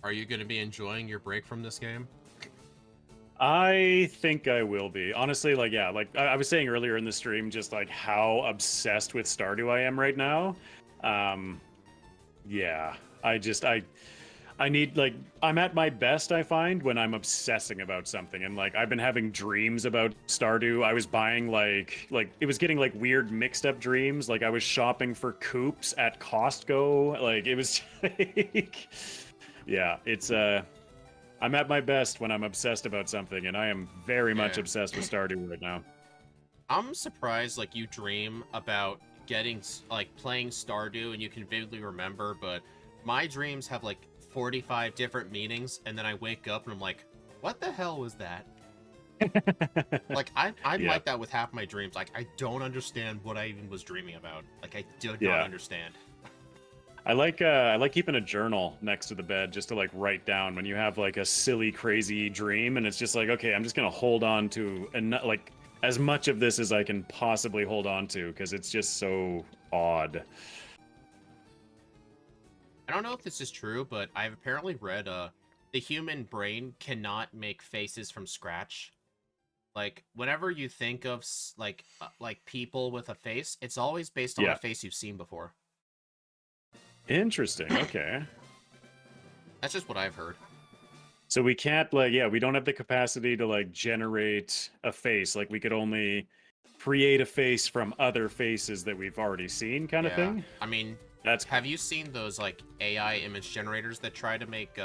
Are you going to be enjoying your break from this game? I think I will be. Honestly, like, yeah, like I was saying earlier in the stream, just like how obsessed with Stardew I am right now. Yeah, I I need like I'm at my best I find when I'm obsessing about something and like I've been having dreams about Stardew. I was buying like it was getting like weird mixed up dreams. Like I was shopping for coops at Costco. Like it was like yeah, it's I'm at my best when I'm obsessed about something and I am very much Yeah. obsessed with Stardew right now. I'm surprised, like, you dream about like, playing Stardew and you can vividly remember, but my dreams have, like, 45 different meanings, and then I wake up and I'm like, what the hell was that? Like, I'm Yeah. like that with half my dreams. Like, I don't understand what I even was dreaming about. Like, I did not Yeah. understand. I like keeping a journal next to the bed just to like write down when you have like a silly crazy dream and it's just like okay I'm just gonna hold on to like as much of this as I can possibly hold on to because it's just so odd. I don't know if this is true, but I've apparently read, the human brain cannot make faces from scratch. Like, whenever you think of, like, people with a face, it's always based on a Yeah, face you've seen before. interesting. Okay, That's just what I've heard. so we can't like yeah we don't have the capacity to like generate a face like we could only create a face from other faces that we've already seen kind of Yeah. thing. I mean, That's have you seen those, like, AI image generators that try to make,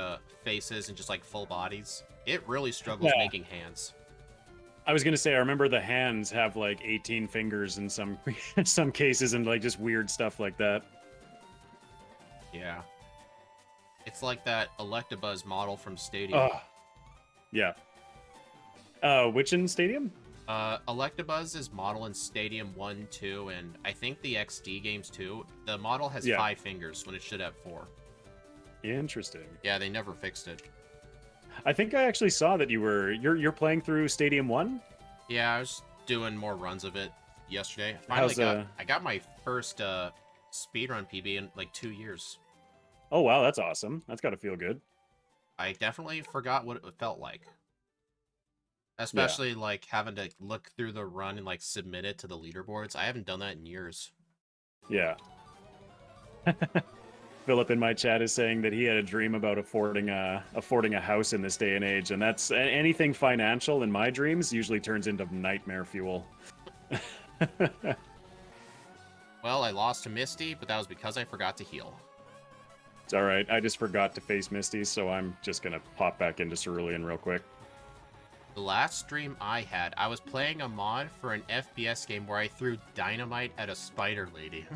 faces and just, like, full bodies? It really struggles yeah. making hands. I was gonna say, I remember the hands have like 18 fingers in some some cases, and like just weird stuff like that. Yeah. It's like that Electabuzz model from Stadium. Oh, yeah. Which in Stadium? Electabuzz model in Stadium 1, 2, and I think the XD games too. The model has Yeah. 5 fingers when it should have 4. Interesting. Yeah, they never fixed it. I think I actually saw that you're playing through Stadium 1. Yeah, I was doing more runs of it yesterday. How's I got my first speedrun PB in like 2 years. Oh wow, that's awesome. That's got to feel good. I definitely forgot what it felt like. Yeah. Especially like having to look through the run and like submit it to the leaderboards. I haven't done that in years. Yeah. Philip in my chat is saying that he had a dream about affording a house in this day and age, and that's anything financial in my dreams usually turns into nightmare fuel. Well, I lost to Misty, but that was because I forgot to heal. It's all right. I just forgot to face Misty, so I'm just gonna pop back into Cerulean real quick. The last stream I had, I was playing a mod for an FPS game where I threw dynamite at a spider lady.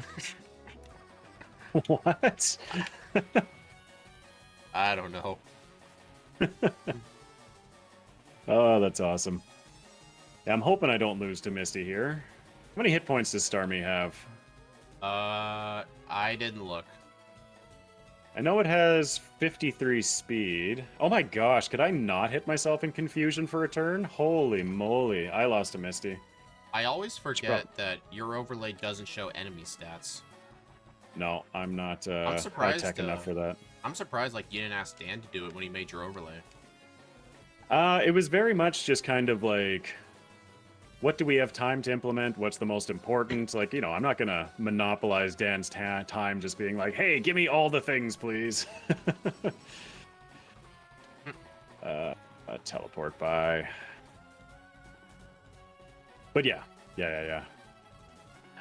What? I don't know. Oh, that's awesome. Yeah, I'm hoping I don't lose to Misty here. How many hit points does Starmie have? I didn't look. I know it has 53 speed. Oh my gosh, could I not hit myself in confusion for a turn? Holy moly, I lost to Misty. I always forget that your overlay doesn't show enemy stats. No, I'm not I'm high surprised, tech enough for that. I'm surprised like you didn't ask Dan to do it when he made your overlay. It was very much just kind of like, what do we have time to implement? What's the most important? Like, you know, I'm not gonna monopolize Dan's time just being like, hey, give me all the things, please. Teleport by. But yeah.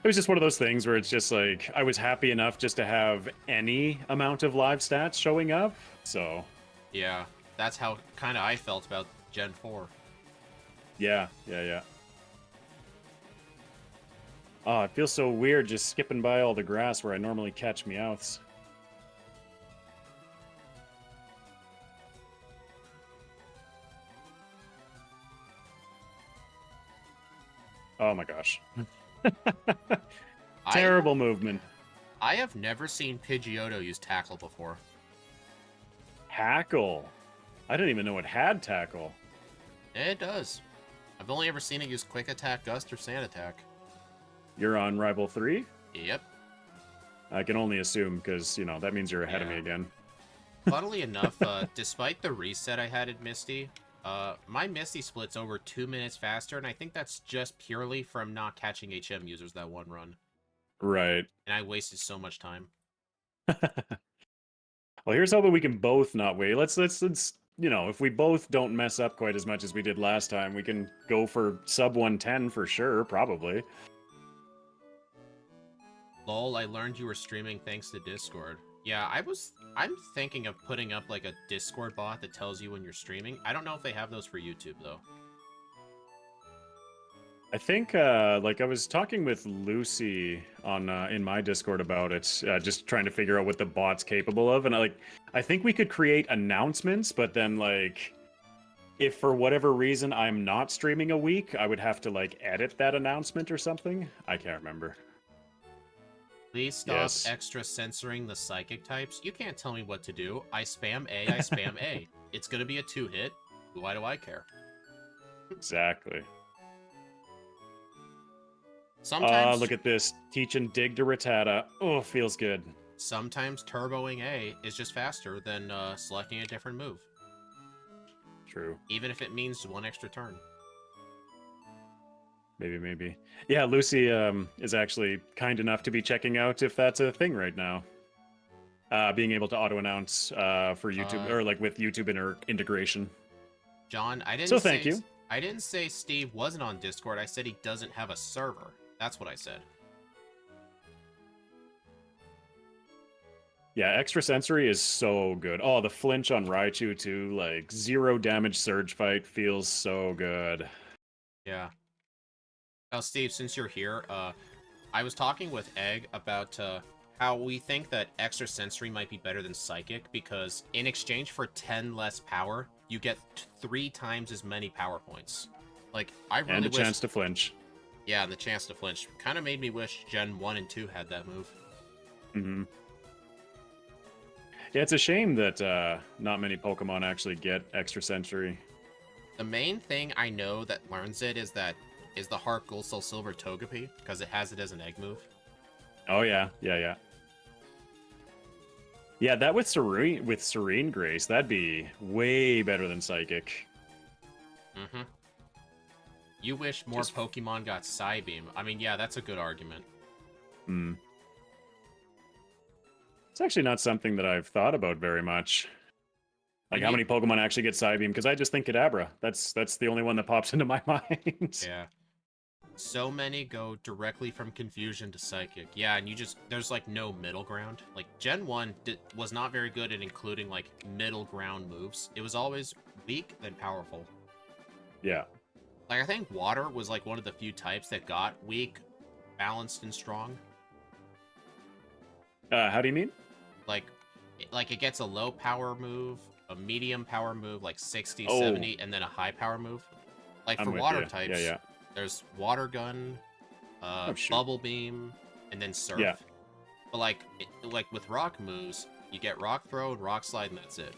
It was just one of those things where it's just like, I was happy enough just to have any amount of live stats showing up, so. Yeah, that's how kind of I felt about Gen 4. Yeah. Oh, it feels so weird just skipping by all the grass where I normally catch Meowths. Oh my gosh. Terrible movement. I have never seen Pidgeotto use Tackle before. Tackle? I didn't even know it had Tackle. It does. I've only ever seen it use Quick Attack, Gust, or Sand Attack. You're on Rival 3? Yep. I can only assume, because, you know, that means you're ahead of me again. Funnily enough, despite the reset I had at Misty, my Misty split's over 2 minutes faster, and I think that's just purely from not catching HM users that one run. Right. And I wasted so much time. Well, here's hoping we can both not wait. Let's you know, if we both don't mess up quite as much as we did last time, we can go for sub 110 for sure, probably. Lol, I learned you were streaming thanks to Discord. Yeah, I'm thinking of putting up like a Discord bot that tells you when you're streaming. I don't know if they have those for YouTube though. I think, like I was talking with Lucy on in my Discord about it, just trying to figure out what the bot's capable of, and I think we could create announcements, but then like, if for whatever reason I'm not streaming a week, I would have to like edit that announcement or something. I can't remember. Please stop extra censoring the psychic types. You can't tell me what to do. I spam A, I spam A. It's gonna be a 2-hit. Why do I care? Exactly. Sometimes look at this. Teach and dig to Rattata. Oh, feels good. Sometimes turboing A is just faster than selecting a different move. True. Even if it means one extra turn. Maybe. Yeah, Lucy is actually kind enough to be checking out if that's a thing right now. Being able to auto-announce for YouTube, or like with YouTube integration. John, I didn't So thank you. I didn't say Steve wasn't on Discord. I said he doesn't have a server. That's what I said. Yeah, extrasensory is so good. Oh, the flinch on Raichu too, like 0 damage surge fight feels so good. Yeah. Now, Steve, since you're here, I was talking with Egg about how we think that extrasensory might be better than psychic because in exchange for 10 less power, you get 3 times as many power points. Like, I really and a wish... chance to flinch. Yeah, and the chance to flinch. Kind of made me wish Gen 1 and 2 had that move. Mm-hmm. Yeah, it's a shame that not many Pokemon actually get extrasensory. The main thing I know that learns it is the Heart Gold Soul Silver Togepi, because it has it as an egg move. Oh yeah. Yeah, that with Serene Grace, that'd be way better than Psychic. Mm-hmm. You wish more Pokemon got Psybeam. I mean, yeah, that's a good argument. Hmm. It's actually not something that I've thought about very much. Like, how many Pokemon actually get Psybeam? Because I just think Kadabra. That's the only one that pops into my mind. Yeah. So many go directly from Confusion to Psychic. Yeah, and there's like no middle ground. Like, Gen 1 was not very good at including like middle ground moves. It was always weak, then powerful. Yeah. Like, I think Water was like one of the few types that got weak, balanced, and strong. How do you mean? Like it gets a low power move, a medium power move, like 60, 70, and then a high power move. Like, for water types, there's Water Gun, Bubble Beam, and then Surf. Yeah. But like with rock moves, you get Rock Throw and Rock Slide, and that's it.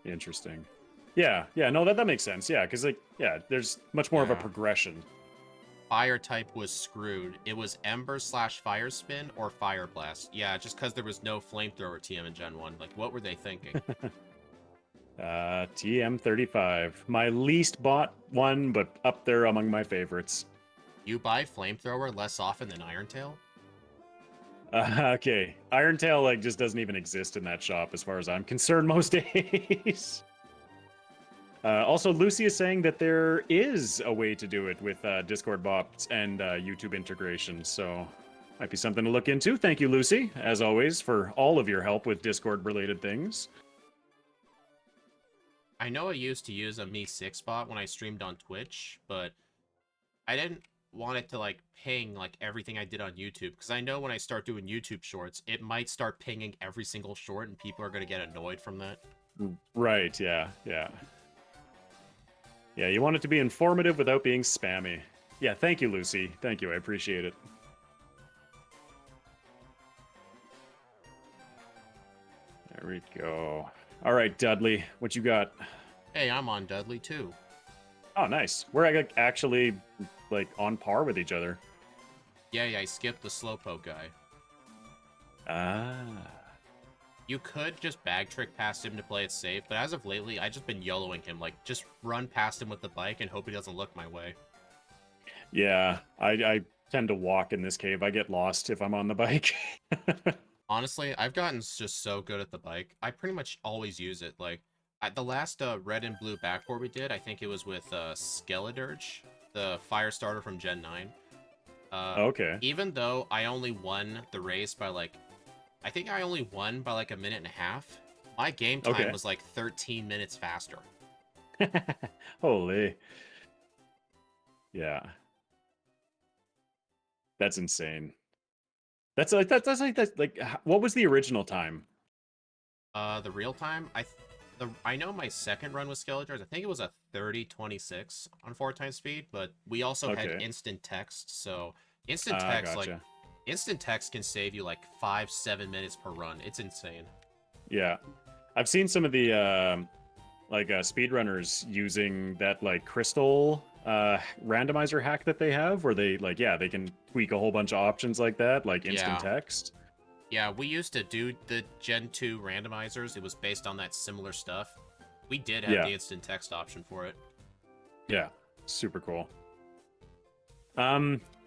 Interesting. Yeah, no, that makes sense. Yeah, because like, there's much more of a progression. Fire type was screwed. It was Ember/Fire Spin or Fire Blast. Yeah, just because there was no Flamethrower TM in Gen 1. Like, what were they thinking? TM35. My least bought one, but up there among my favorites. You buy Flamethrower less often than Iron Tail? Okay. Iron Tail, like, just doesn't even exist in that shop as far as I'm concerned most days. Also, Lucy is saying that there is a way to do it with Discord bots and YouTube integration, so might be something to look into. Thank you, Lucy, as always, for all of your help with Discord-related things. I know I used to use a Me6 bot when I streamed on Twitch, but I didn't want it to, like, ping, like, everything I did on YouTube, because I know when I start doing YouTube shorts, it might start pinging every single short, and people are going to get annoyed from that. Right, yeah. Yeah, you want it to be informative without being spammy. Yeah, thank you, Lucy. Thank you, I appreciate it. There we go. All right, Dudley, what you got? Hey, I'm on Dudley, too. Oh, nice. We're actually, like, on par with each other. Yeah, I skipped the Slowpoke guy. Ah. You could just bag trick past him to play it safe, but as of lately, I've just been YOLOing him. Like, just run past him with the bike and hope he doesn't look my way. Yeah, I tend to walk in this cave. I get lost if I'm on the bike. Honestly, I've gotten just so good at the bike. I pretty much always use it. Like, at the last red and blue backport we did, I think it was with Skeledirge, the fire starter from Gen 9. Okay. Even though I only won the race by like, I think I only won by like a minute and a half, my game time Okay. was like 13 minutes faster. Holy. Yeah. That's insane. What was the original time? The real time, I know my second run with Skeledirge, I think it was a 30:26 on 4 times speed, but we also had Okay. instant text, so instant text, like, Gotcha. instant text can save you like 5-7 minutes per run. It's insane. Yeah. I've seen some of the speedrunners using that like crystal randomizer hack that they have where they they can tweak a whole bunch of options like that, like instant Yeah. text. Yeah, we used to do the Gen 2 randomizers. It was based on that similar stuff. We did have Yeah. the instant text option for it. Yeah. Super cool.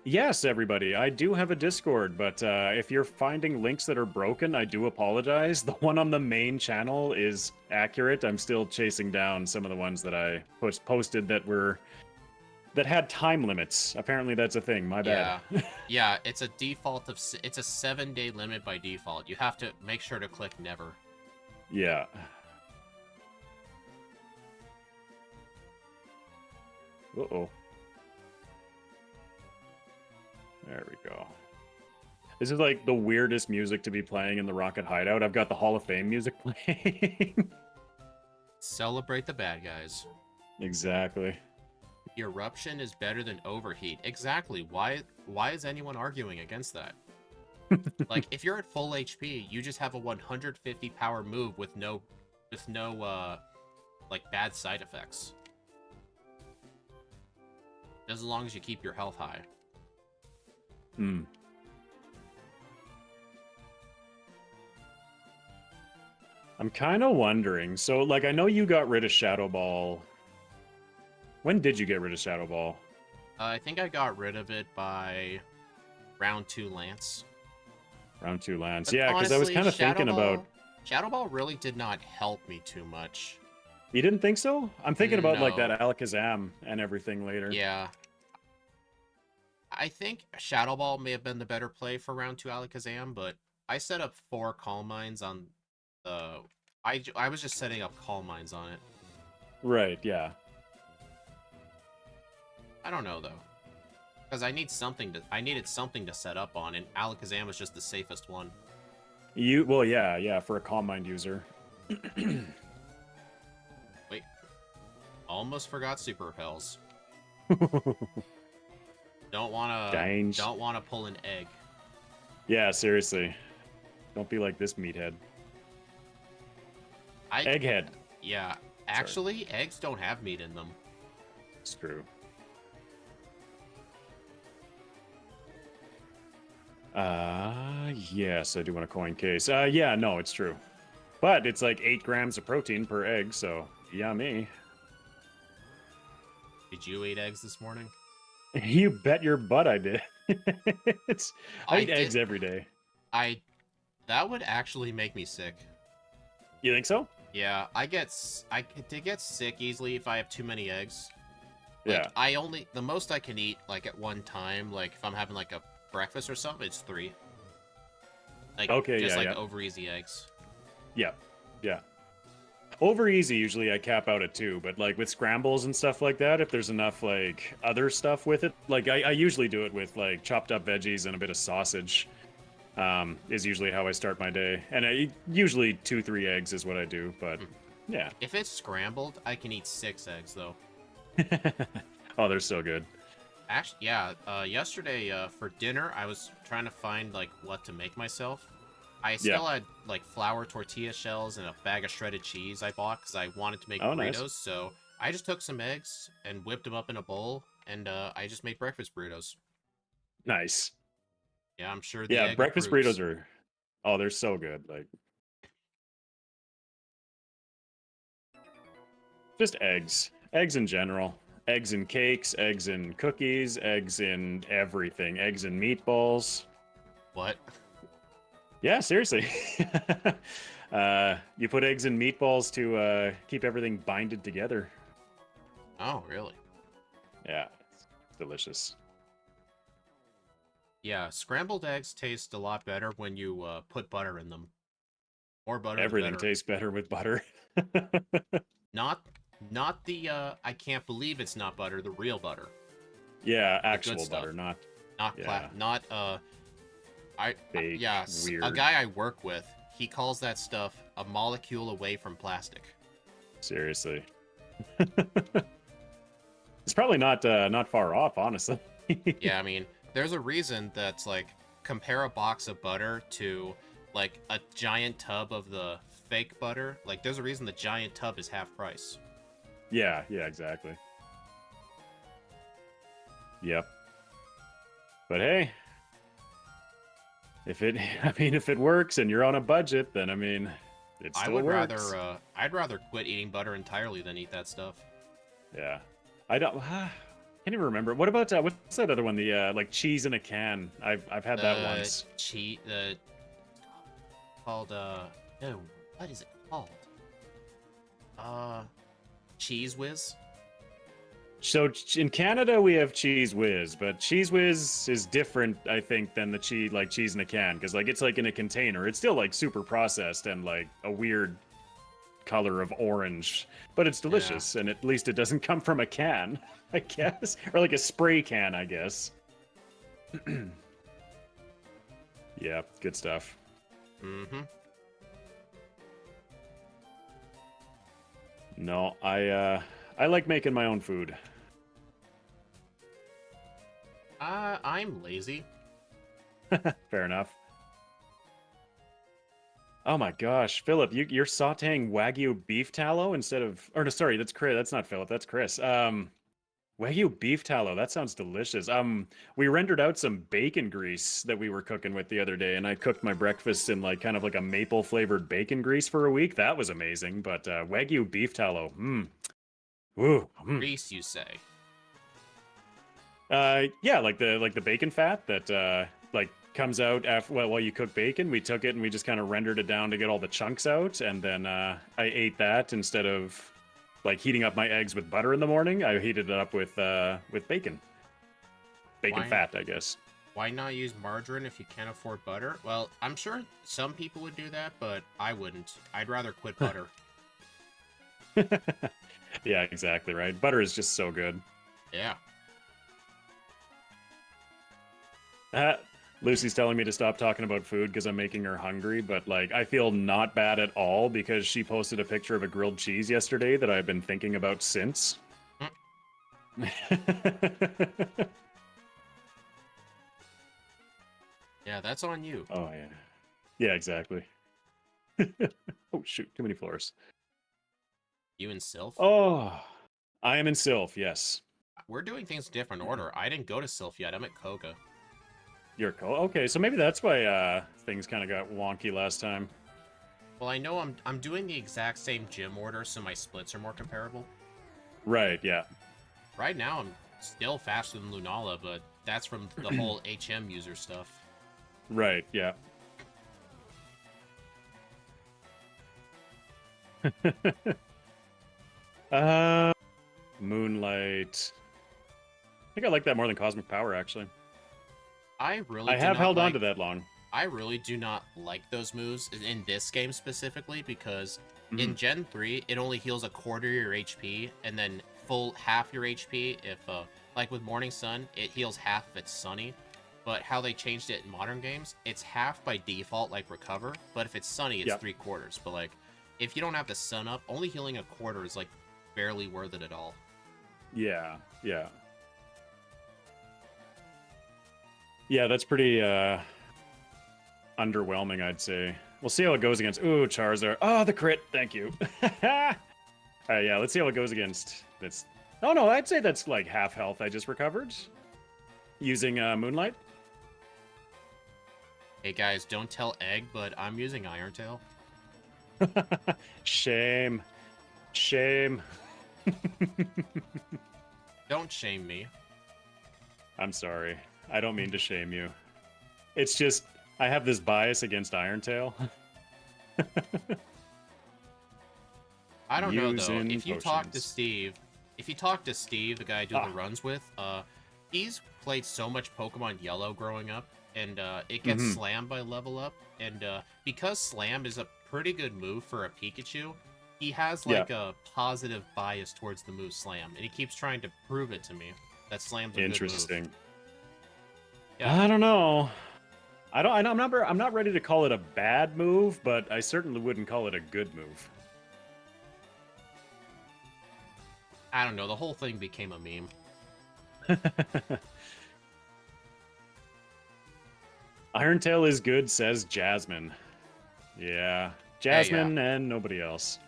Yes, everybody. I do have a Discord, but if you're finding links that are broken, I do apologize. The one on the main channel is accurate. I'm still chasing down some of the ones that I posted that had time limits. Apparently, that's a thing. My bad. Yeah, it's a default of it's a 7-day limit by default. You have to make sure to click never. Yeah. Uh-oh. There we go. This is like the weirdest music to be playing in the Rocket Hideout. I've got the Hall of Fame music playing. Celebrate the bad guys. Exactly. Eruption is better than overheat. Exactly. Why is anyone arguing against that? Like, if you're at full HP, you just have a 150 power move with no like bad side effects. As long as you keep your health high. Hmm. I'm kind of wondering. So, like, I know you got rid of Shadow Ball. When did you get rid of Shadow Ball? I think I got rid of it by round 2 Lance. Round 2 Lance. But Yeah, because I was honestly, kind of thinking about. Shadow Ball really did not help me too much. You didn't think so? I'm thinking about like No. that Alakazam and everything later. Yeah. I think Shadow Ball may have been the better play for round 2 Alakazam, but I set up 4 Calm Minds on the... I was just setting up Calm Minds on it. Right, yeah. I don't know, though. Because I needed something to set up on, and Alakazam was just the safest one. Well, yeah, for a Calm Mind user. Wait. Almost forgot Super Repels. Don't wanna pull an egg. Yeah, seriously. Don't be like this meathead. Egghead. Yeah. Actually, eggs don't have meat in them. It's true. Yes, I do want a coin case. Yeah, no, it's true. But it's like 8 grams of protein per egg, so yummy. Did you eat eggs this morning? You bet your butt I did. I eat eggs every day. That would actually make me sick. You think so? Yeah, I get sick easily if I have too many eggs. Like, yeah. The most I can eat, like, at one time, like, if I'm having, like, a breakfast or something, it's 3. Like, okay, just, yeah, over easy eggs. Yeah, yeah. Over easy, usually I cap out at 2, but, like, with scrambles and stuff like that, if there's enough, like, other stuff with it, like, I usually do it with, like, chopped up veggies and a bit of sausage, is usually how I start my day. And usually 2-3 eggs is what I do, but, yeah. If it's scrambled, I can eat 6 eggs, though. Oh, they're so good. Actually, yeah, yesterday, for dinner, I was trying to find, like, what to make myself. I still had, like, flour tortilla shells and a bag of shredded cheese I bought because I wanted to make burritos, nice. so I just took some eggs and whipped them up in a bowl, and I just made breakfast burritos. Nice. Yeah, I'm sure the Yeah, egg breakfast approves. burritos are... Oh, they're so good. Like, just eggs. Eggs in general. Eggs in cakes, eggs in cookies, eggs in everything. Eggs in meatballs. What? Yeah, seriously. You put eggs in meatballs to keep everything binded together. Oh, really? Yeah, it's delicious. Yeah, scrambled eggs taste a lot better when you put butter in them. More butter, the Everything better. tastes better with butter. Not, not the I can't believe it's not butter. The real butter, Yeah, the good actual stuff. butter, not yeah, Not fake, yeah, a weird. guy I work with, he calls that stuff a molecule away from plastic. Seriously. It's probably not far off, honestly. Yeah, I mean, there's a reason that's like compare a box of butter to like a giant tub of the fake butter. Like there's a reason the giant tub is half price. Yeah, yeah, exactly. Yep. But hey, if it I mean if it works and you're on a budget, then I mean it I still would works. rather I'd rather quit eating butter entirely than eat that stuff. Yeah. I don't can't even remember. What about what's that other one? The like cheese in a can. I've had that once. The called no, what is it called? Uh Cheese Whiz? So in Canada we have Cheese Whiz, but Cheese Whiz is different, I think, than the cheese in a can, because like it's like in a container. It's still like super processed and like a weird color of orange, but it's delicious, and at least it doesn't come from a can, I guess, or like a spray can, I guess. Yeah, good stuff. Mm-hmm. No, I like making my own food. I'm lazy. Fair enough. Oh my gosh, Philip, you're sautéing Wagyu beef tallow instead of, or no, sorry, that's Chris. That's not Philip. That's Chris. Wagyu beef tallow. That sounds delicious. We rendered out some bacon grease that we were cooking with the other day, and I cooked my breakfast in like kind of like a maple flavored bacon grease for a week. That was amazing. But Wagyu beef tallow, woo, Grease, you say? yeah, like the bacon fat that like comes out after while you cook bacon. We took it and we just kind of rendered it down to get all the chunks out, and then I ate that instead of like heating up my eggs with butter in the morning. I heated it up with bacon Why, fat, I guess. why not use margarine if you can't afford butter? Well, I'm sure some people would do that, but I wouldn't. I'd rather quit butter. Yeah, exactly right. Butter is just so good. Yeah. Uh, Lucy's telling me to stop talking about food because I'm making her hungry, but like I feel not bad at all because she posted a picture of a grilled cheese yesterday that I've been thinking about since. Yeah, that's on you. Oh yeah. Yeah, exactly. Oh shoot, too many floors. You and Sylph? Oh, I am in Sylph, yes. We're doing things in different order. I didn't go to Sylph yet. I'm at Koga. You're cool. Okay, so maybe that's why things kind of got wonky last time. Well, I know I'm doing the exact same gym order, so my splits are more comparable. Right, yeah. Right now, I'm still faster than Lunala, but that's from the whole HM user stuff. Right, yeah. Moonlight. I think I like that more than Cosmic Power, actually. I I have held on to that long. I really do not like those moves in this game specifically because Mhm. in Gen 3, it only heals a quarter your HP and then full half your HP if, like with Morning Sun, it heals half if it's sunny. But how they changed it in modern games, it's half by default, like Recover, but if it's sunny, it's Yep. 3/4. But, like, if you don't have the sun up, only healing a quarter is, like, barely worth it at all. Yeah, yeah. Yeah, that's pretty underwhelming, I'd say. We'll see how it goes against. Ooh, Charizard. Oh, the crit. Thank you. Alright, yeah, let's see how it goes against this. Oh no, I'd say that's like half health I just recovered using Moonlight. Hey, guys, don't tell Egg, but I'm using Iron Tail. Shame. Shame. Don't shame me. I'm sorry. I don't mean to shame you. It's just I have this bias against Irontail. I don't know though. Using If you talk to potions. Steve, the guy I do the runs with, he's played so much Pokemon Yellow growing up, and it gets Mm-hmm. slammed by level up, and because Slam is a pretty good move for a Pikachu, he has Yeah, like a positive bias towards the move Slam, and he keeps trying to prove it to me that Slam's a good move. interesting. Yeah, I don't know. I'm not ready to call it a bad move, but I certainly wouldn't call it a good move. I don't know. The whole thing became a meme. Irontail is good, says Jasmine. Yeah, Hey, yeah. Jasmine and nobody else.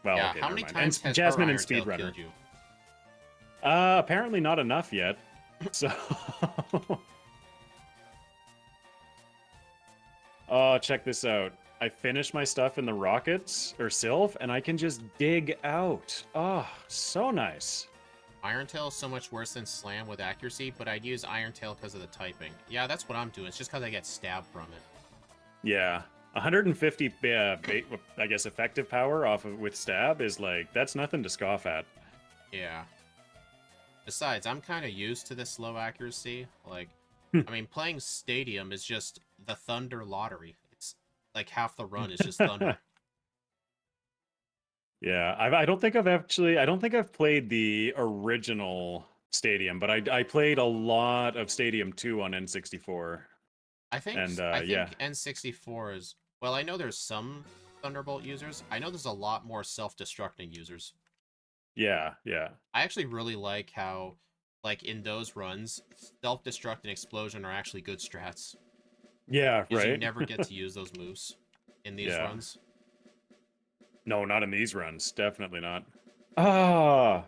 Well, Yeah, okay, how never many mind. times And has her Jasmine and Irontail Speedrunner. killed you? Apparently not enough yet. So, oh, check this out. I finished my stuff in the rockets or Sylph, and I can just dig out. Oh, so nice. Irontail is so much worse than Slam with accuracy, but I'd use Irontail because of the typing. Yeah, that's what I'm doing. It's just because I get stabbed from it. Yeah, 150 I guess effective power off of with stab is like that's nothing to scoff at. Yeah. Besides, I'm kind of used to this low accuracy. Like, I mean, playing Stadium is just the Thunder lottery. It's like half the run is just Thunder. Yeah, I don't think I don't think I've played the original Stadium, but I played a lot of Stadium 2 on N64. And I yeah, think N64 is, well, I know there's some Thunderbolt users. I know there's a lot more self-destructing users. yeah. I actually really like how, like, in those runs, self-destruct and explosion are actually good strats. Yeah, Because you right. never get to use those moves in these Yeah. runs. No, not in these runs. Definitely not. Ah,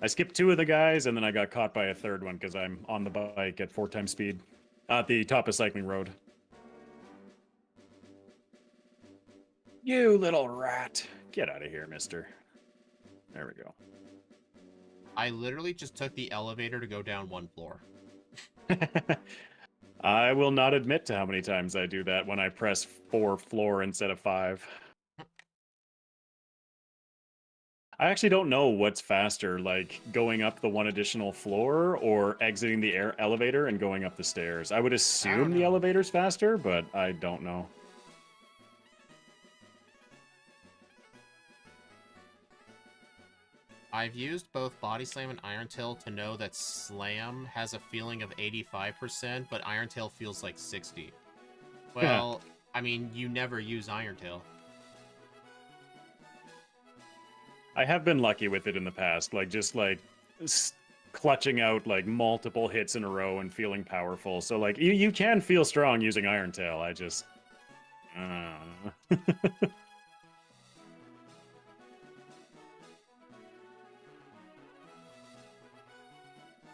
I skipped 2 of the guys, and then I got caught by a third one because I'm on the bike at 4 times speed at the top of Cycling Road. You little rat. Get out of here, mister. There we go. I literally just took the elevator to go down 1 floor. I will not admit to how many times I do that when I press 4 floor instead of 5. I actually don't know what's faster, like going up the 1 additional floor or exiting the elevator and going up the stairs. I would I assume don't the know. elevator's faster, but I don't know. I've used both Body Slam and Iron Tail to know that Slam has a feeling of 85%, but Iron Tail feels like 60. Well, I mean, you never use Iron Tail. I have been lucky with it in the past, like just like clutching out like multiple hits in a row and feeling powerful. So like you can feel strong using Iron Tail. I just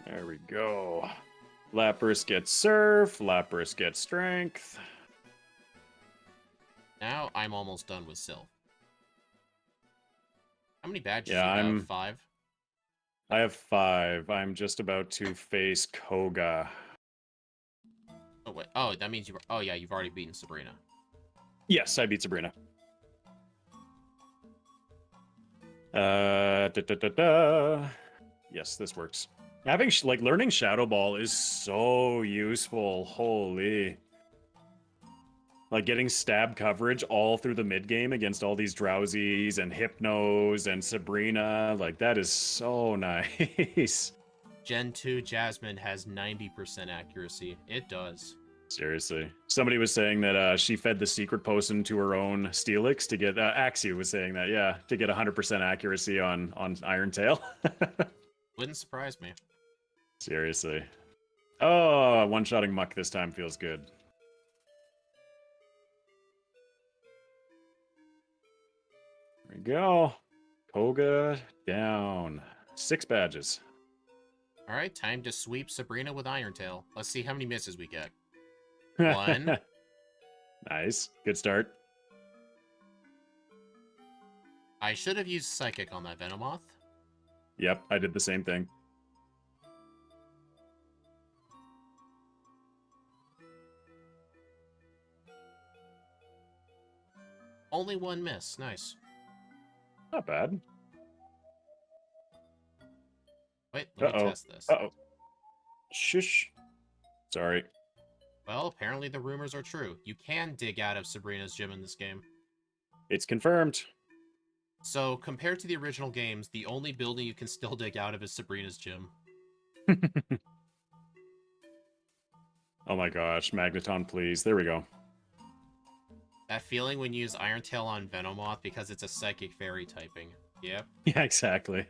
There we go. Lapras gets Surf, Lapras gets Strength. Now I'm almost done with Sylph. How many badges Yeah, you have? 5? I have 5. I'm just about to face Koga. Oh, wait. Oh, that means you... Oh, yeah, you've already beaten Sabrina. Yes, I beat Sabrina. Yes, this works. Having like learning Shadow Ball is so useful. Holy. Like getting stab coverage all through the mid game against all these Drowsies and Hypnos and Sabrina, like that is so nice. Gen 2 Jasmine has 90% accuracy. It does. Seriously. Somebody was saying that she fed the secret potion to her own Steelix to get Axie was saying that, yeah, to get 100% accuracy on Iron Tail. Wouldn't surprise me. Seriously. Oh, one-shotting Muck this time feels good. There we go. Koga down. 6 badges. All right, time to sweep Sabrina with Iron Tail. Let's see how many misses we get. 1. Nice. Good start. I should have used Psychic on that Venomoth. Yep, I did the same thing. Only one miss. Nice. Not bad. Wait, let me test this. Uh-oh. Shush. Sorry. Well, apparently the rumors are true. You can dig out of Sabrina's gym in this game. It's confirmed. So, compared to the original games, the only building you can still dig out of is Sabrina's gym. Oh my gosh, Magneton, please. There we go. That feeling when you use Iron Tail on Venomoth because it's a Psychic Fairy typing. Yep. Yeah, exactly.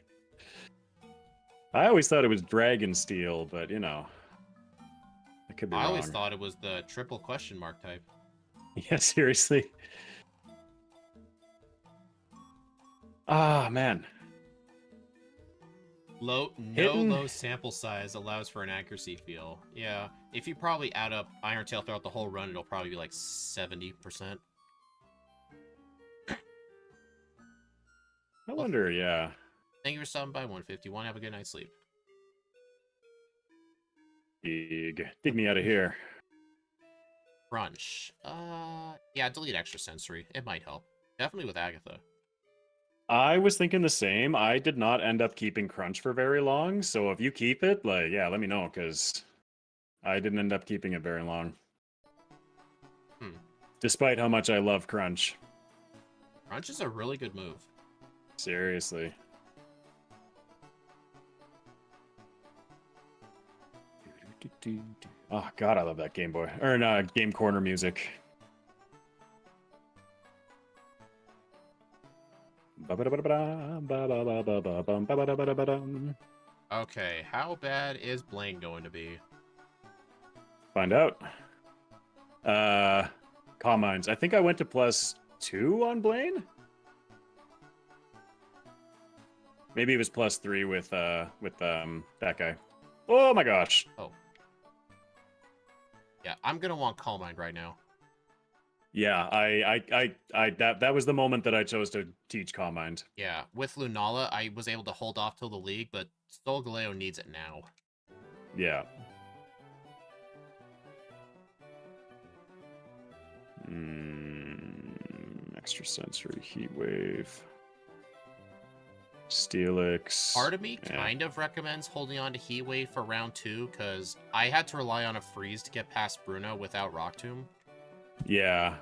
I always thought it was Dragon Steel, but you know, I could be wrong. I always thought it was the triple question mark type. Yeah, seriously. Ah, man. No low sample size allows for an accuracy feel. Yeah, if you probably add up Iron Tail throughout the whole run, it'll probably be like 70%. I wonder, yeah. Thank you for stopping by 151. Have a good night's sleep. Dig me out of here. Crunch. Yeah, delete extra sensory. It might help. Definitely with Agatha. I was thinking the same. I did not end up keeping Crunch for very long, so if you keep it, like, yeah, let me know, because I didn't end up keeping it very long. Despite how much I love Crunch. Crunch is a really good move. Seriously. Oh god, I love that Game Boy. Or Game Corner music. Okay, how bad is Blaine going to be? Find out. Combines. I think I went to +2 on Blaine. Maybe it was +3 with that guy. Oh my gosh. Oh. Yeah, I'm gonna want Calm Mind right now. Yeah, that was the moment that I chose to teach Calm Mind. Yeah, with Lunala, I was able to hold off till the league, but Solgaleo needs it now. Yeah. Extra sensory heat wave. Steelix. Part of me kind of recommends holding on to Heat Wave for round 2, because I had to rely on a freeze to get past Bruno without Rock Tomb. Yeah.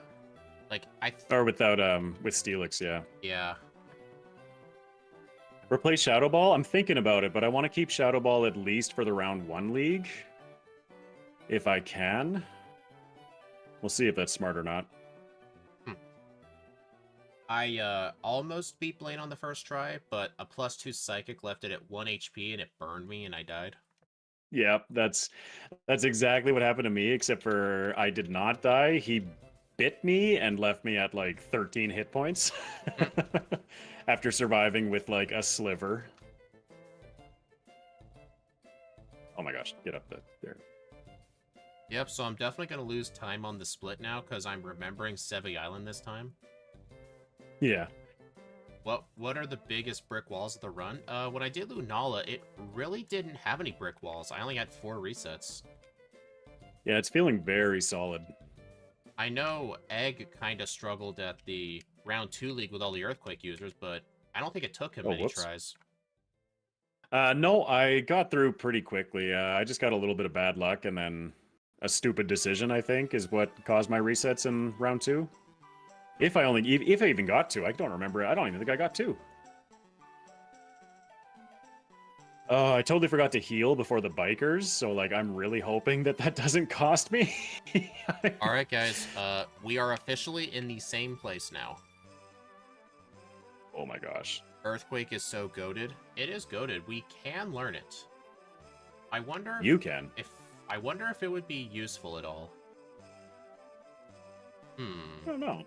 Like, or without, with Steelix, yeah. Yeah. Replace Shadow Ball? I'm thinking about it, but I want to keep Shadow Ball at least for the round 1 league. If I can. We'll see if that's smart or not. I almost beat Blaine on the first try, but a +2 Psychic left it at 1 HP and it burned me and I died. Yeah, that's exactly what happened to me, except for I did not die. He bit me and left me at like 13 hit points after surviving with like a sliver. Oh my gosh, get up there. Yep, so I'm definitely going to lose time on the split now because I'm remembering Sevi Island this time. Yeah. What are the biggest brick walls of the run? When I did Lunala, it really didn't have any brick walls. I only had 4 resets. Yeah, it's feeling very solid. I know Egg kind of struggled at the round 2 league with all the Earthquake users, but I don't think it took him many tries. No, I got through pretty quickly. I just got a little bit of bad luck, and then a stupid decision, I think, is what caused my resets in round 2. If I even got 2, I don't remember. I don't even think I got 2. Oh, I totally forgot to heal before the bikers, so like I'm really hoping that doesn't cost me. All right, guys. We are officially in the same place now. Oh my gosh. Earthquake is so goated. It is goated. We can learn it. I wonder if, you can. I wonder if it would be useful at all. I don't know.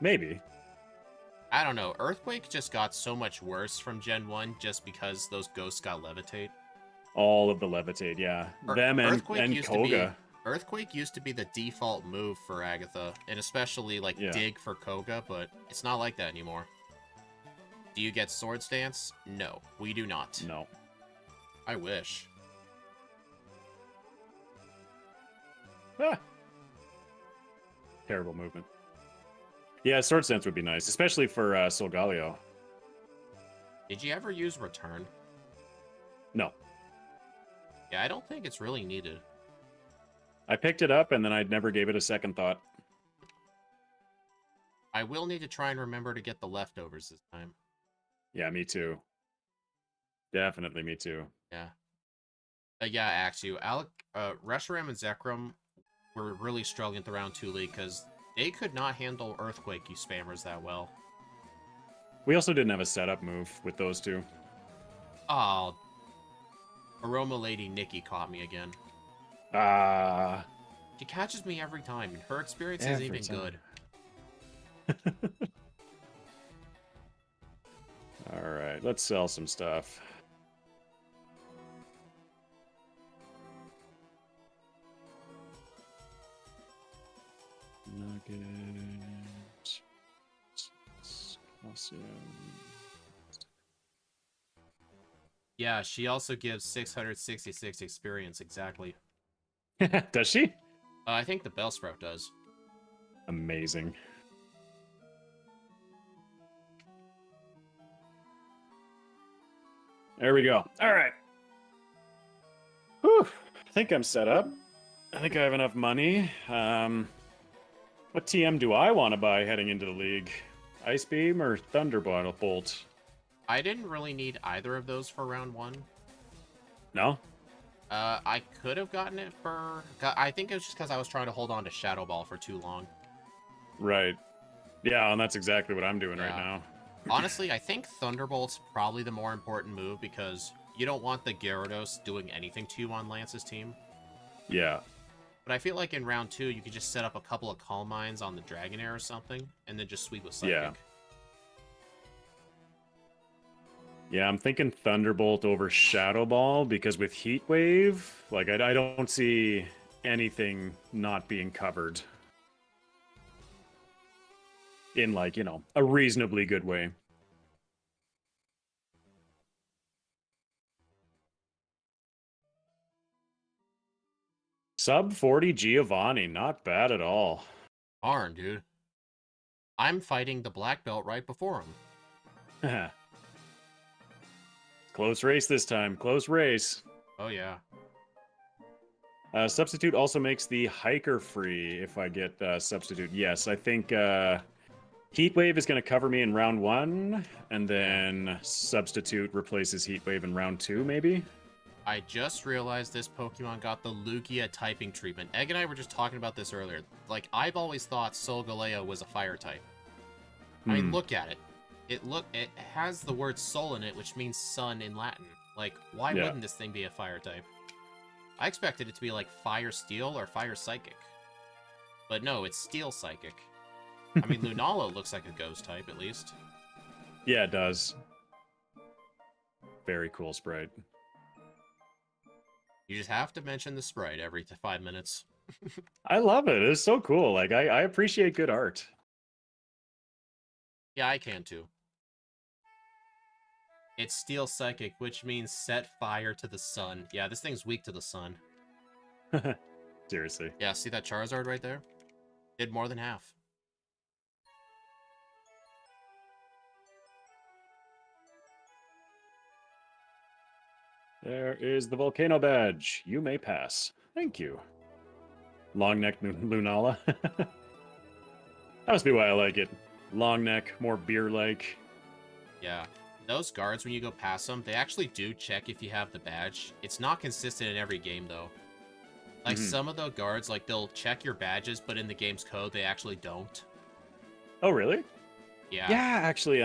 Maybe. I don't know. Earthquake just got so much worse from Gen 1 just because those ghosts got Levitate. All of the Levitate, yeah. Them and Koga. Earthquake used to be the default move for Agatha, and especially like Dig for Koga, but it's not like that anymore. Do you get Sword Stance? No, we do not. No. I wish. Ah. Terrible movement. Yeah, Sword Stance would be nice, especially for Solgaleo. Did you ever use return? No. Yeah, I don't think it's really needed. I picked it up and then I never gave it a second thought. I will need to try and remember to get the leftovers this time. Yeah, me too. Definitely me too. Yeah. Yeah, Axu. Reshiram and Zekrom were really struggling at the round 2 league because they could not handle Earthquake, you spammers, that well. We also didn't have a setup move with those two. Oh, Aroma Lady Nikki caught me again. Ah. She catches me every time, and her experience isn't even good. Alright, let's sell some stuff. Nugget. Calcium. Yeah, she also gives 666 experience, exactly. Does she? I think the Bellsprout does. Amazing. There we go. All right. Whew. I think I'm set up. I think I have enough money. What TM do I want to buy heading into the league? Ice Beam or Thunderbolt? I didn't really need either of those for round 1. No? I could have gotten it for... I think it was just because I was trying to hold on to Shadow Ball for too long. Right. Yeah, and that's exactly what I'm doing right Yeah. now. Honestly, I think Thunderbolt's probably the more important move because you don't want the Gyarados doing anything to you on Lance's team. Yeah. But I feel like in round 2, you could just set up a couple of Calm Minds on the Dragonair or something, and then just sweep with Psychic. Yeah. Yeah, I'm thinking Thunderbolt over Shadow Ball because with Heat Wave, like I don't see anything not being covered in like, you know, a reasonably good way. Sub 40 Giovanni, not bad at all. Darn, dude. I'm fighting the black belt right before him. Close race this time. Close race. Oh, yeah. Substitute also makes the hiker free if I get Substitute. Yes, I think Heat Wave is going to cover me in round 1, and then Substitute replaces Heat Wave in round 2, maybe? I just realized this Pokemon got the Lugia typing treatment. Egg and I were just talking about this earlier. Like, I've always thought Solgaleo was a fire type. I mean, look at it. It has the word soul in it, which means sun in Latin. Like, why wouldn't this thing be a fire type? I expected it to be like fire steel or fire psychic. But no, it's steel psychic. I mean, Lunala looks like a ghost type, at least. Yeah, it does. Very cool sprite. You just have to mention the sprite every 5 minutes. I love it. It's so cool. Like, I appreciate good art. Yeah, I can too. It's steel psychic, which means set fire to the sun. Yeah, this thing's weak to the sun. Seriously. Yeah, see that Charizard right there? Did more than half. There is the volcano badge. You may pass. Thank you. Long neck Lunala. That must be why I like it. Long neck, more beer-like. Yeah. Those guards, when you go past them, they actually do check if you have the badge. It's not consistent in every game, though. Like, some of the guards, like, they'll check your badges, but in the game's code, they actually don't. Oh, really? Yeah. Yeah, actually,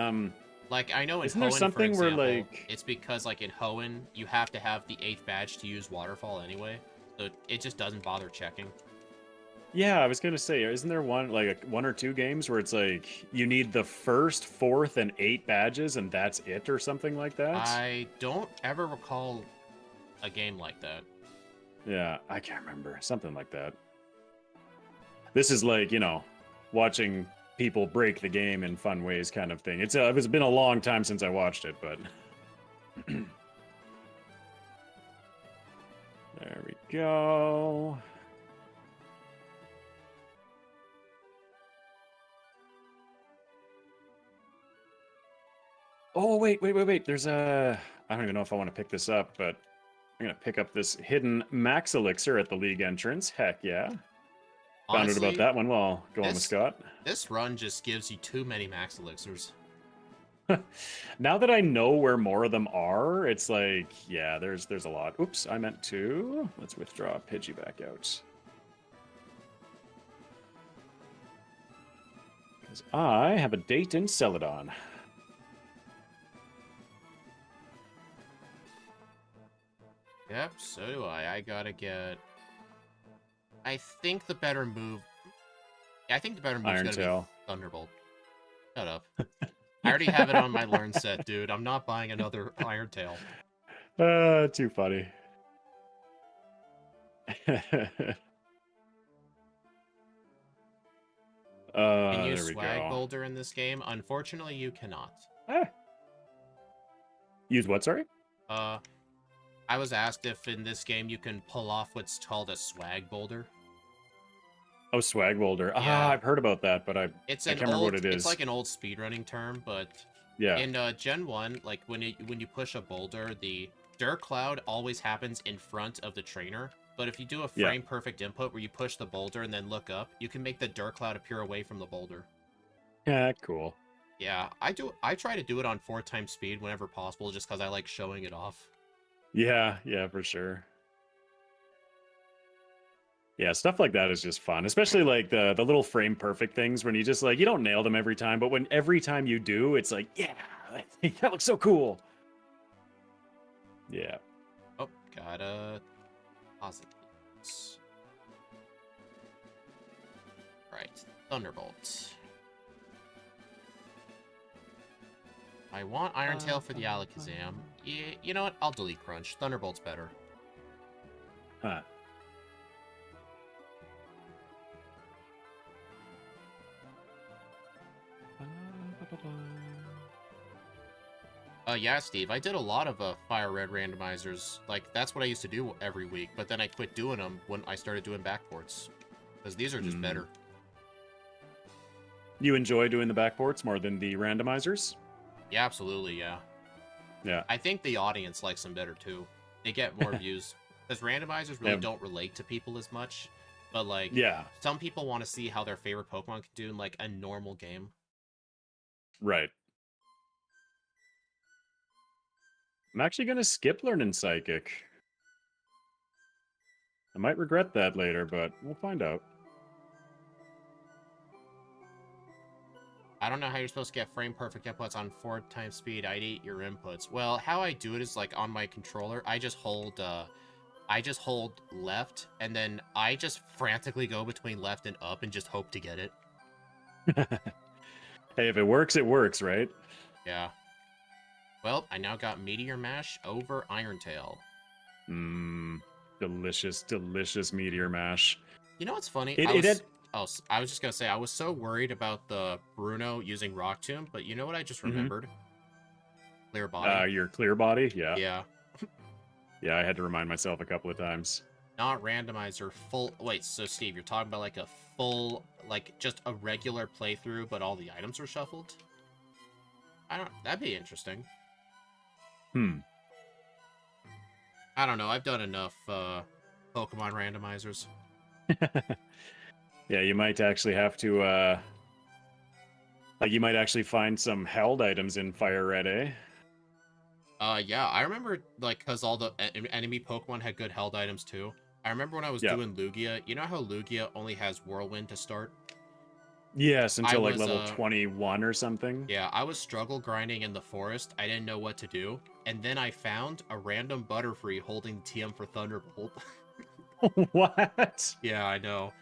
Like, I know in isn't Hoenn, there something for example, where, like... it's because, like, in Hoenn, you have to have the 8th badge to use Waterfall anyway. So it just doesn't bother checking. Yeah, I was gonna say, isn't there one or two games where it's like you need the 1st, 4th, and 8 badges, and that's it, or something like that? I don't ever recall a game like that. Yeah, I can't remember. Something like that. This is like, you know, watching people break the game in fun ways kind of thing. It's been a long time since I watched it, but there we go. Oh, wait. There's a... I don't even know if I want to pick this up, but I'm going to pick up this hidden max elixir at the league entrance. Heck yeah. Found out about Honestly, that one while going with this Scott. this run just gives you too many max elixirs. Now that I know where more of them are, it's like, yeah, there's a lot. Oops, I meant to. Let's withdraw Pidgey back out. Because I have a date in Celadon. Yep, so do I. I gotta get... I think the better move... Yeah, I think the better move is Iron gonna Tail. be Thunderbolt. Shut up. I already have it on my learn set, dude. I'm not buying another Iron Tail. Too funny. Can you There we swag go. boulder in this game? Unfortunately, you cannot. Use what, sorry? I was asked if in this game you can pull off what's called a swag boulder. Oh, swag boulder. Yeah. I've heard about that, but I It's can't an remember old, what it is. It's like an old speedrunning term, but Yeah. in Gen 1, like when you push a boulder, the dirt cloud always happens in front of the trainer. But if you do a frame perfect input where you push the boulder and then look up, you can make the dirt cloud appear away from the boulder. Yeah, cool. Yeah, I try to do it on 4x speed whenever possible, just because I like showing it off. Yeah, for sure. Yeah, stuff like that is just fun, especially like the little frame perfect things when you just like, you don't nail them every time, but when every time you do, it's like, yeah, that looks so cool. Yeah. Oh, gotta pause it. Right, Thunderbolt. I want Iron Tail for the Alakazam. Yeah, you know what? I'll delete Crunch. Thunderbolt's better. Huh. Yeah, Steve, I did a lot of Firered randomizers. Like, that's what I used to do every week, but then I quit doing them when I started doing backports. Because these are just better. You enjoy doing the backports more than the randomizers? Yeah, absolutely, yeah. Yeah. I think the audience likes them better, too. They get more views. Because randomizers really don't relate to people as much. But, like, some people want to see how their favorite Pokemon can do in, like, a normal game. Right. I'm actually going to skip learning Psychic. I might regret that later, but we'll find out. I don't know how you're supposed to get frame perfect inputs on 4x speed. I'd eat your inputs. Well, how I do it is like on my controller, I just hold left, and then I just frantically go between left and up and just hope to get it. Hey, if it works, right? Yeah. Well, I now got Meteor Mash over Iron Tail. Delicious, delicious Meteor Mash. You know what's funny? I was just gonna say, I was so worried about the Bruno using Rock Tomb, but you know what I just remembered? Clear Body. Your Clear Body? Yeah. Yeah. Yeah, I had to remind myself a couple of times. Not randomizer, full... Wait, so Steve, you're talking about like a full, like just a regular playthrough, but all the items are shuffled? That'd be interesting. I don't know, I've done enough Pokemon randomizers. Yeah, you might actually have to, like, you might actually find some held items in Firered, eh? Yeah, I remember, like, because all the enemy Pokemon had good held items, too. I remember when I was doing Lugia, you know how Lugia only has Whirlwind to start? Yes, until, like, level 21 or something. Yeah, I was struggle grinding in the forest. I didn't know what to do. And then I found a random Butterfree holding TM for Thunderbolt. What? Yeah, I know.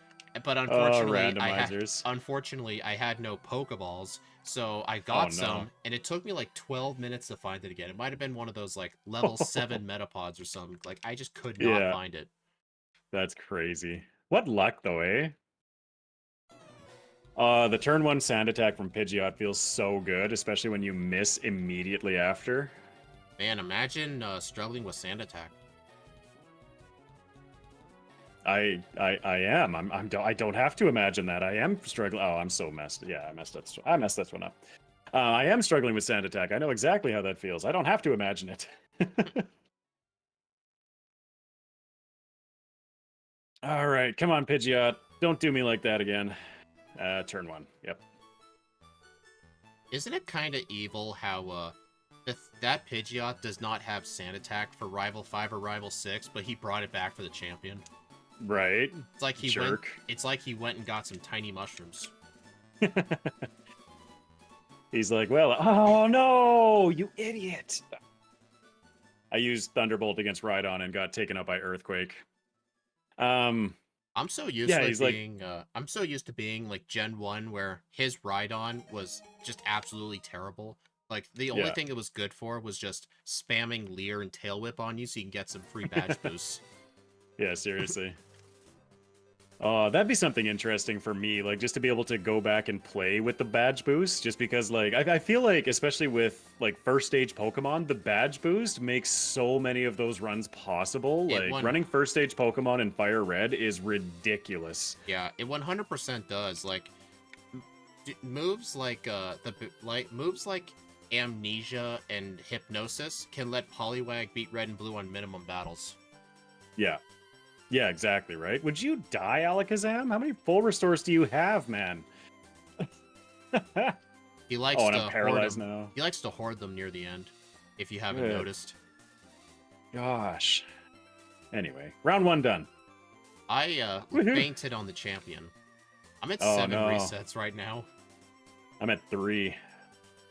But unfortunately, randomizers. I had no Pokeballs, so I got some, and it took me like 12 minutes to find it again. It might have been one of those like level 7 Metapods or something. Like, I just could not find it. That's crazy. What luck, though, eh? The turn 1 Sand Attack from Pidgeot feels so good, especially when you miss immediately after. Man, imagine struggling with Sand Attack. I am. I don't have to imagine that. I am struggling. Oh, I'm so messed. Yeah, I messed that one up. I am struggling with sand attack. I know exactly how that feels. I don't have to imagine it. All right, come on, Pidgeot. Don't do me like that again. Turn 1. Yep. Isn't it kind of evil how that Pidgeot does not have Sand Attack for Rival 5 or Rival 6, but he brought it back for the champion? Right. It's like he Jerk. went and got some tiny mushrooms. He's like, well, oh no, you idiot. I used Thunderbolt against Rhydon and got taken out by Earthquake. I'm so used Yeah, to he's being I'm so used to being like Gen 1 where his Rhydon was just absolutely terrible. Like the only thing it was good for was just spamming Leer and Tail Whip on you so you can get some free badge boosts. Yeah, seriously. Oh, that'd be something interesting for me, like just to be able to go back and play with the badge boost, just because like I feel like, especially with like first stage Pokemon, the badge boost makes so many of those runs possible. Like running first stage Pokemon in Fire Red is ridiculous. Yeah, it 100% does. Like moves like moves like Amnesia and Hypnosis can let Poliwag beat Red and Blue on minimum battles. Yeah. Yeah, exactly, right? Would you die, Alakazam? How many full restores do you have, man? He likes and to I'm paralyzed hoard them. now. He likes to hoard them near the end, if you haven't noticed. Gosh. Anyway, round 1 done. I fainted on the champion. I'm at 7 resets right now. I'm at 3.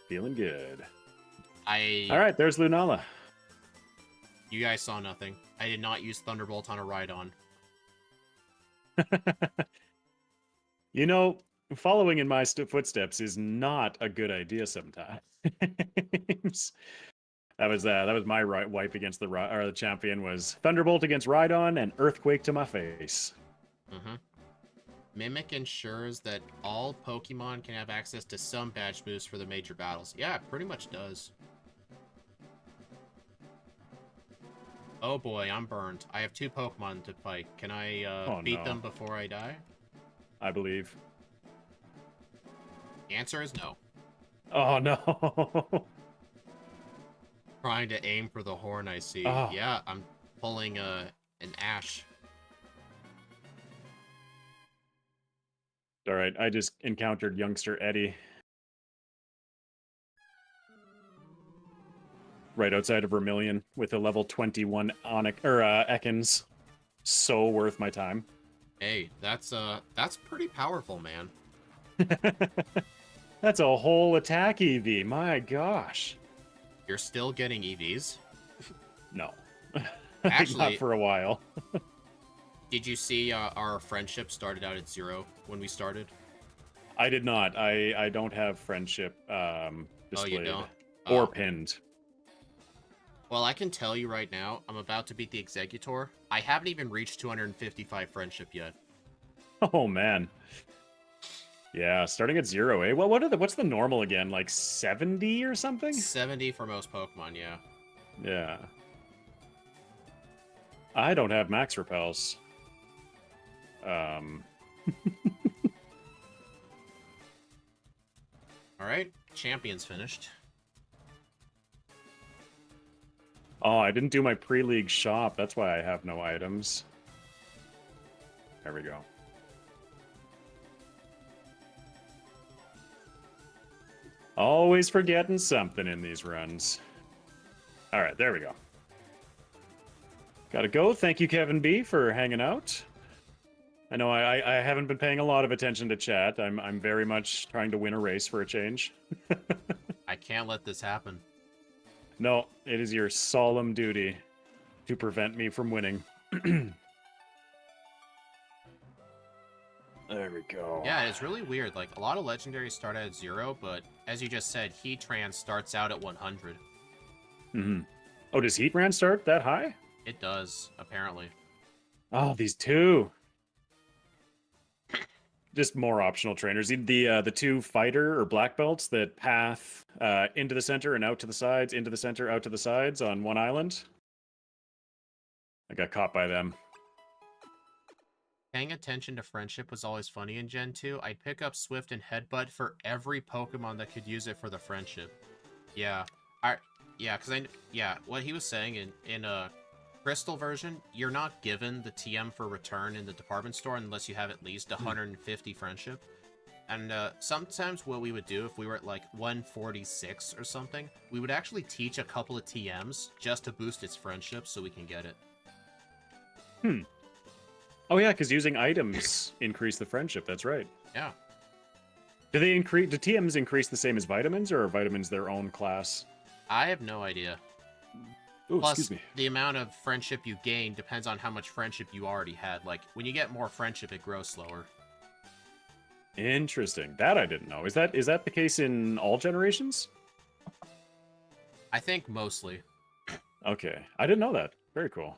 Feeling good. All right, there's Lunala. You guys saw nothing. I did not use Thunderbolt on a Rhydon. You know, following in my footsteps is not a good idea sometimes. That was my wipe against the champion was Thunderbolt against Rhydon and Earthquake to my face. Mm-hmm. Mimic ensures that all Pokemon can have access to some badge boosts for the major battles. Yeah, it pretty much does. Oh boy, I'm burned. I have 2 Pokemon to fight. Can I beat them before I die? I believe. The answer is no. Oh no. Trying to aim for the horn, I see. Oh. Yeah, I'm pulling an Ash. All right, I just encountered youngster Eddie. Right outside of Vermilion with a level 21 Ekans. So worth my time. Hey, that's pretty powerful, man. That's a whole attack EV. My gosh. You're still getting EVs? No. Actually, not for a while. Did you see our friendship started out at 0 when we started? I did not. I don't have friendship displayed. Oh, you don't? Or pinned. Well, I can tell you right now, I'm about to beat the Executor. I haven't even reached 255 friendship yet. Oh, man. Yeah, starting at 0, eh? Well, what's the normal again? Like 70 or something? 70 for most Pokemon, yeah. Yeah. I don't have max repels. Alright, champion's finished. Oh, I didn't do my pre-league shop. That's why I have no items. There we go. Always forgetting something in these runs. All right, there we go. Gotta go. Thank you, Kevin B, for hanging out. I know I haven't been paying a lot of attention to chat. I'm very much trying to win a race for a change. I can't let this happen. No, it is your solemn duty to prevent me from winning. There we go. Yeah, it's really weird. Like, a lot of legendaries start out at 0, but as you just said, Heatran starts out at 100. Mm-hmm. Oh, does Heatran start that high? It does, apparently. Oh, these two. Just more optional trainers. The 2 fighter or black belts that path into the center and out to the sides, into the center, out to the sides on one island. I got caught by them. Paying attention to friendship was always funny in Gen 2. I'd pick up Swift and Headbutt for every Pokemon that could use it for the friendship. Yeah. Yeah, what he was saying in a Crystal version, you're not given the TM for return in the department store unless you have at least 150 friendship. And sometimes what we would do if we were at like 146 or something, we would actually teach a couple of TMs just to boost its friendship so we can get it. Oh yeah, because using items increase the friendship. That's right. Yeah. Do they increase? Do TMs increase the same as vitamins, or are vitamins their own class? I have no idea. Oh, Plus, excuse me. the amount of friendship you gain depends on how much friendship you already had. Like, when you get more friendship, it grows slower. Interesting. That I didn't know. Is that the case in all generations? I think mostly. Okay, I didn't know that. Very cool.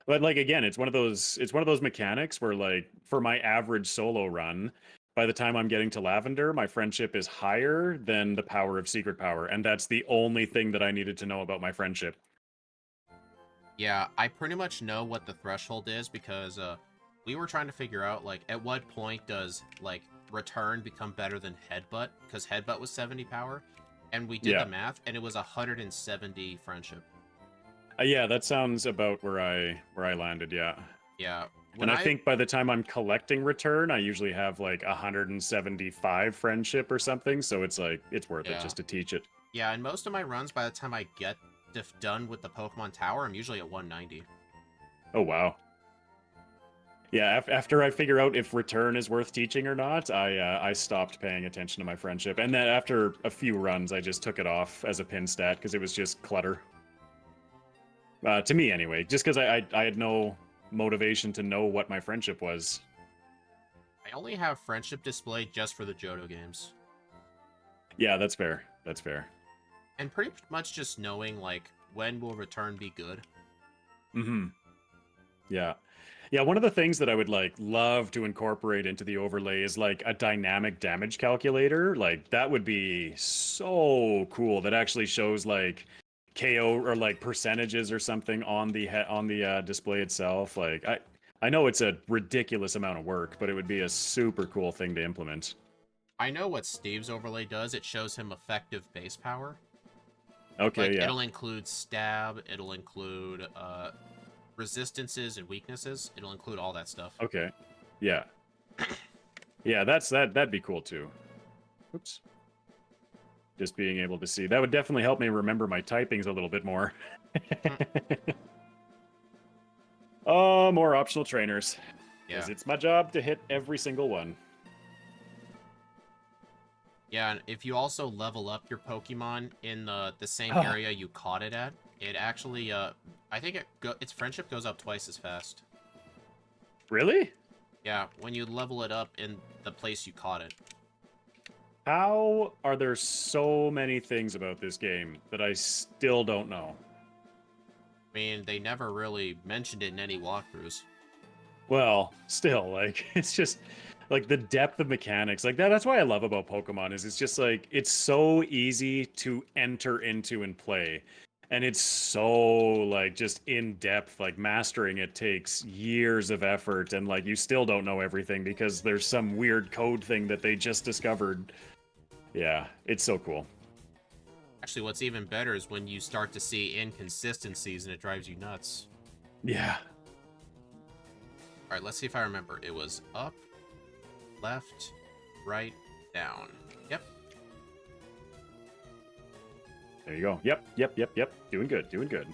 But like again, it's one of those mechanics where like for my average solo run, by the time I'm getting to Lavender, my friendship is higher than the power of secret power, and that's the only thing that I needed to know about my friendship. Yeah, I pretty much know what the threshold is because we were trying to figure out like at what point does like return become better than headbutt, because headbutt was 70 power, and we did the math and it was 170 friendship. Yeah, that sounds about where I landed. Yeah. Yeah. And I think by the time I'm collecting return, I usually have like 175 friendship or something. So it's like, it's worth it just to teach it. Yeah, and most of my runs, by the time I get done with the Pokemon Tower, I'm usually at 190. Oh, wow. Yeah, after I figure out if return is worth teaching or not, I stopped paying attention to my friendship. And then after a few runs, I just took it off as a pin stat because it was just clutter. To me, anyway, just because I had no motivation to know what my friendship was. I only have friendship displayed just for the Johto games. Yeah, that's fair. That's fair. And pretty much just knowing, like, when will return be good. Mm-hmm. Yeah. Yeah, one of the things that I would, like, love to incorporate into the overlay is, like, a dynamic damage calculator. Like, that would be so cool. That actually shows, like, KO or like percentages or something on the display itself. Like I know it's a ridiculous amount of work, but it would be a super cool thing to implement. I know what Steve's overlay does. It shows him effective base power. Okay, like, yeah. It'll include stab. It'll include resistances and weaknesses. It'll include all that stuff. Okay, yeah, yeah. That'd be cool too. Oops. Just being able to see that would definitely help me remember my typings a little bit more. Oh, more optional trainers. Because it's my job to hit every single one. Yeah, and if you also level up your Pokemon in the same area you caught it at, it actually, I think its friendship goes up twice as fast. Really? Yeah, when you level it up in the place you caught it. How are there so many things about this game that I still don't know? I mean, they never really mentioned it in any walkthroughs. Well, still, like, it's just, like, the depth of mechanics. Like, that's why I love about Pokemon, is it's just, like, it's so easy to enter into and play. And it's so, like, just in-depth. Like, mastering it takes years of effort, and, like, you still don't know everything because there's some weird code thing that they just discovered. Yeah, it's so cool. Actually, what's even better is when you start to see inconsistencies and it drives you nuts. Yeah. Alright, let's see if I remember. It was up, left, right, down. Yep. There you go. Yep. Doing good.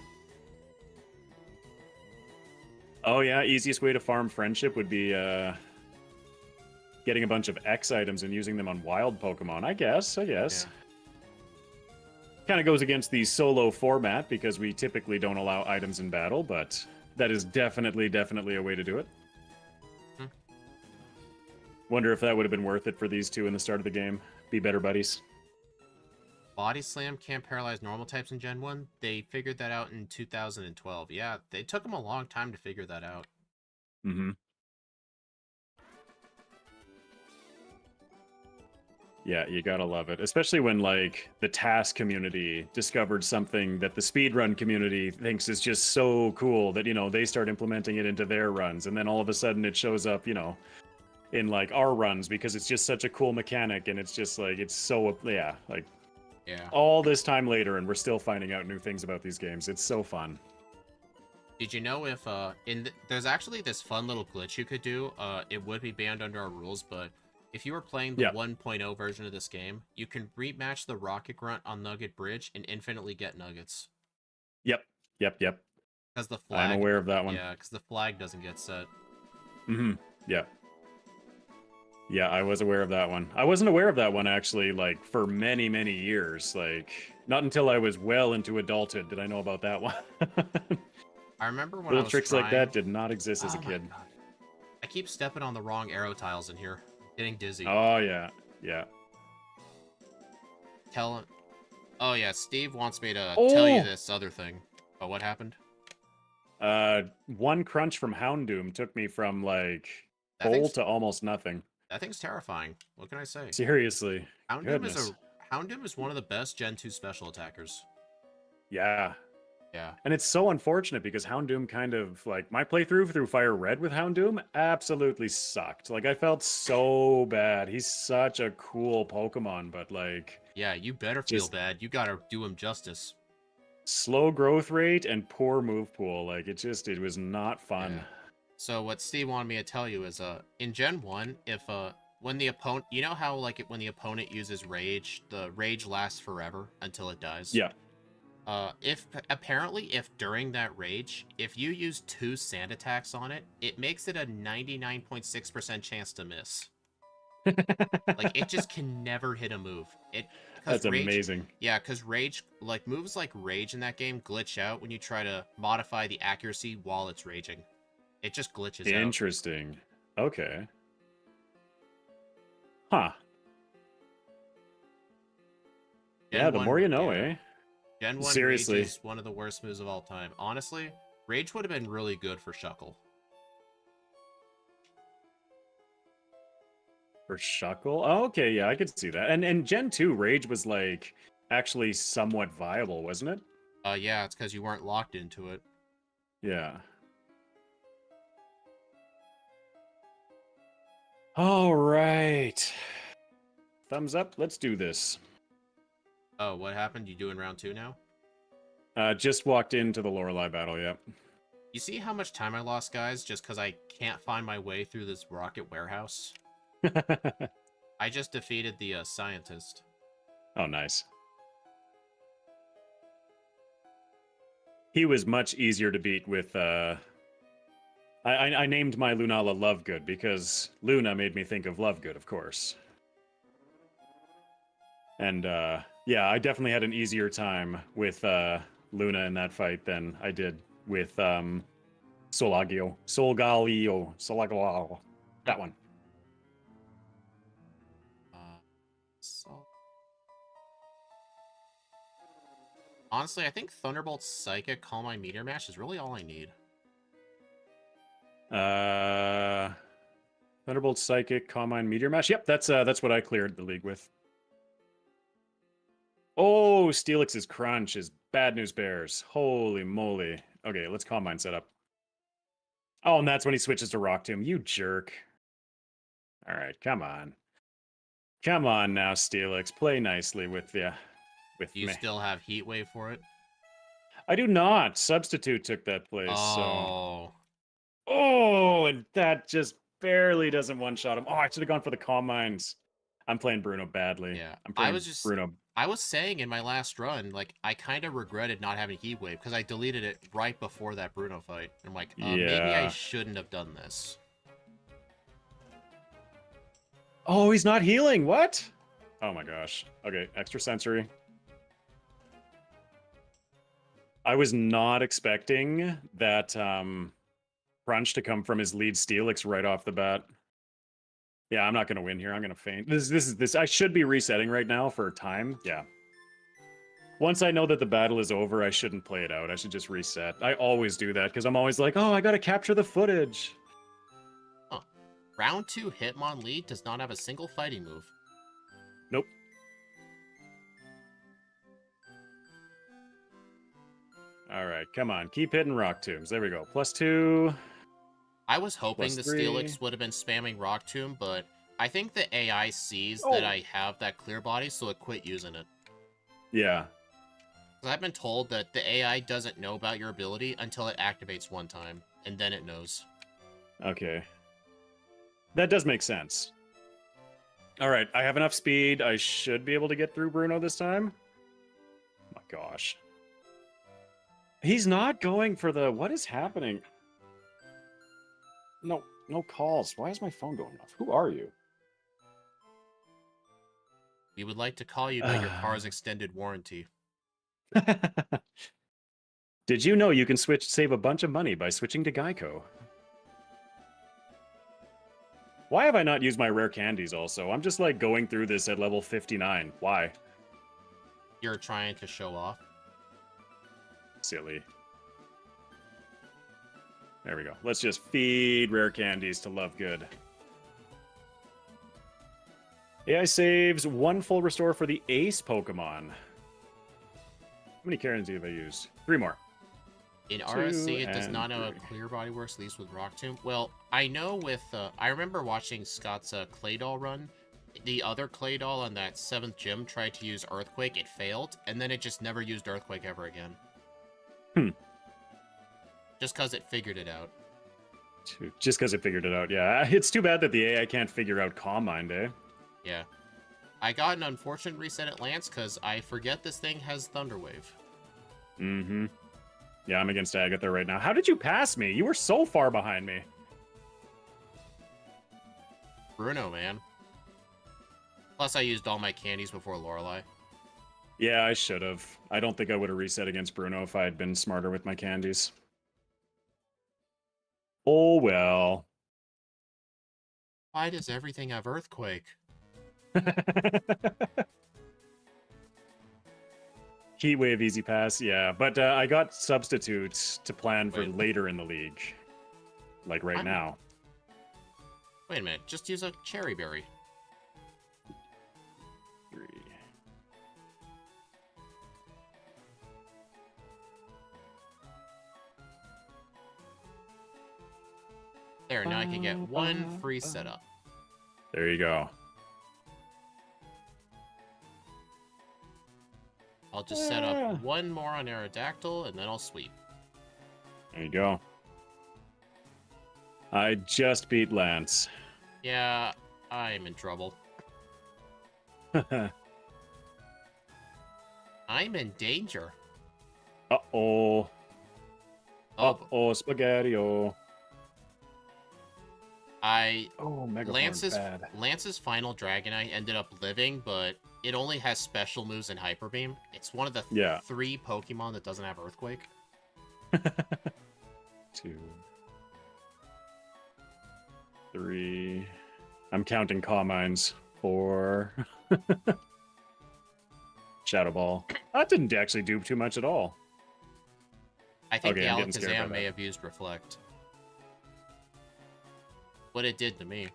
Oh yeah, easiest way to farm friendship would be getting a bunch of X items and using them on wild Pokemon, I guess. Yeah. Kind of goes against the solo format because we typically don't allow items in battle, but that is definitely a way to do it. Wonder if that would have been worth it for these two in the start of the game. Be better buddies. Body Slam can't paralyze normal types in Gen 1. They figured that out in 2012. Yeah, they took them a long time to figure that out. Mm-hmm. Yeah, you gotta love it, especially when like the task community discovered something that the speedrun community thinks is just so cool that they start implementing it into their runs, and then all of a sudden it shows up, in like our runs because it's just such a cool mechanic, and it's just like it's so like Yeah. all this time later, and we're still finding out new things about these games. It's so fun. Did you know if there's actually this fun little glitch you could do? It would be banned under our rules, but if you were playing the Yeah. 1.0 version of this game, you can rematch the Rocket Grunt on Nugget Bridge and infinitely get nuggets. Yep. Because the flag. I'm aware of that one. Yeah, because the flag doesn't get set. Yeah. Yeah, I was aware of that one. I wasn't aware of that one actually, like for many, many years. Like not until I was well into adulthood did I know about that one. I remember when Little I was tricks trying... like that did not exist as a my kid. God. I keep stepping on the wrong arrow tiles in here. I'm getting dizzy. Oh yeah, yeah. Tell him. Oh yeah, Steve wants me to tell you this other thing. Oh, what happened? One crunch from Houndoom took me from like That full thing's- to almost nothing. That thing's terrifying. What can I say? Seriously. Houndoom is one of the best Gen 2 special attackers. Yeah. Yeah. And it's so unfortunate because Houndoom kind of like my playthrough through Firered with Houndoom absolutely sucked. Like I felt so bad. He's such a cool Pokemon, but like yeah, you better feel bad. You gotta do him justice. Slow growth rate and poor move pool. Like it was not fun. Yeah. So what Steve wanted me to tell you is in Gen 1, if when the opponent, you know how like when the opponent uses rage, the rage lasts forever until it dies. Yeah. If during that rage, if you use 2 sand attacks on it, it makes it a 99.6% chance to miss. Like it just can never hit a move. That's amazing. Yeah, because rage, like moves like rage in that game glitch out when you try to modify the accuracy while it's raging. It just glitches out. Interesting. Okay. Huh. Yeah, the more you know, eh? Gen 1 Seriously. Rage is one of the worst moves of all time. Honestly, Rage would have been really good for Shuckle. For Shuckle? Oh, okay, yeah, I could see that. And Gen 2 Rage was like actually somewhat viable, wasn't it? Yeah, it's because you weren't locked into it. Yeah. All right. Thumbs up. Let's do this. Oh, what happened? You doing round 2 now? Just walked into the Lorelei battle, yep. You see how much time I lost, guys, just because I can't find my way through this rocket warehouse? I just defeated the scientist. Oh, nice. He was much easier to beat with... I named my Lunala Lovegood because Luna made me think of Lovegood, of course. And yeah, I definitely had an easier time with Luna in that fight than I did with Solgaleo. That one. Honestly, I think Thunderbolt Psychic Calm My Meteor Mash is really all I need. Thunderbolt Psychic, Calmine, Meteor Mash. Yep, that's what I cleared the league with. Oh, Steelix's Crunch is Bad News Bears. Holy moly. Okay, let's Calmine set up. Oh, and that's when he switches to Rock Tomb. You jerk. All right, come on. Come on now, Steelix. Play nicely with me. You still have Heat Wave for it? I do not. Substitute took that place, so... Oh, and that just barely doesn't one-shot him. Oh, I should have gone for the Calm Minds. I'm playing Bruno badly. Yeah, I'm playing Bruno. I was saying in my last run, like, I kind of regretted not having Heat Wave, because I deleted it right before that Bruno fight. I'm like, maybe I shouldn't have done this. Oh, he's not healing. What? Oh my gosh. Okay, extra sensory. I was not expecting that crunch to come from his lead Steelix right off the bat. Yeah, I'm not going to win here. I'm going to faint. This. I should be resetting right now for time. Yeah. Once I know that the battle is over, I shouldn't play it out. I should just reset. I always do that because I'm always like, oh, I got to capture the footage. Huh. Round 2 Hitmonlee does not have a single fighting move. Nope. All right, come on. Keep hitting rock tombs. There we go. +2. I was hoping the +3. Steelix would have been spamming Rock Tomb, but I think the AI sees Oh. that I have that clear body, so it quit using it. Yeah. I've been told that the AI doesn't know about your ability until it activates one time, and then it knows. Okay. That does make sense. All right, I have enough speed. I should be able to get through Bruno this time. Oh my gosh. He's not going for the... What is happening? No calls. Why is my phone going off? Who are you? We would like to call you about your car's extended warranty. Did you know you can save a bunch of money by switching to Geico? Why have I not used my rare candies also? I'm just like going through this at level 59. Why? You're trying to show off. Silly. There we go. Let's just feed rare candies to Love Good. AI saves 1 full restore for the ace Pokemon. How many candies have I used? 3 more. In 2 RSC, it does and not know how 3. clear body works, at least with Rock Tomb. Well, I know with... I remember watching Scott's Claydol run. The other Claydol on that 7th gym tried to use Earthquake. It failed, and then it just never used Earthquake ever again. Just because it figured it out. Just because it figured it out, yeah. It's too bad that the AI can't figure out Calm Mind, eh? Yeah. I got an unfortunate reset at Lance because I forget this thing has Thunder Wave. Mm-hmm. Yeah, I'm against Agatha right now. How did you pass me? You were so far behind me. Bruno, man. Plus, I used all my candies before Lorelei. Yeah, I should have. I don't think I would have reset against Bruno if I had been smarter with my candies. Oh, well. Why does everything have Earthquake? Heatwave Easy Pass, yeah. But I got substitutes to plan for Wait. later in the league. Like right now. Wait a minute. Just use a Cherry Berry. 3. There, now I can get 1 free setup. There you go. I'll just set up 1 more on Aerodactyl, and then I'll sweep. There you go. I just beat Lance. Yeah, I'm in trouble. I'm in danger. Uh-oh. Oh, Uh-oh, Spaghetti-O. Oh, Megaform bad. Lance's final Dragonite ended up living, but it only has special moves and Hyper Beam. It's one of the 3 Pokemon that doesn't have Earthquake. 2, 3. I'm counting Calm Minds. 4. Shadow Ball. That didn't actually do too much at all. I think Okay, the I'm getting scared by Alakazam may that. have used Reflect. What it did to me.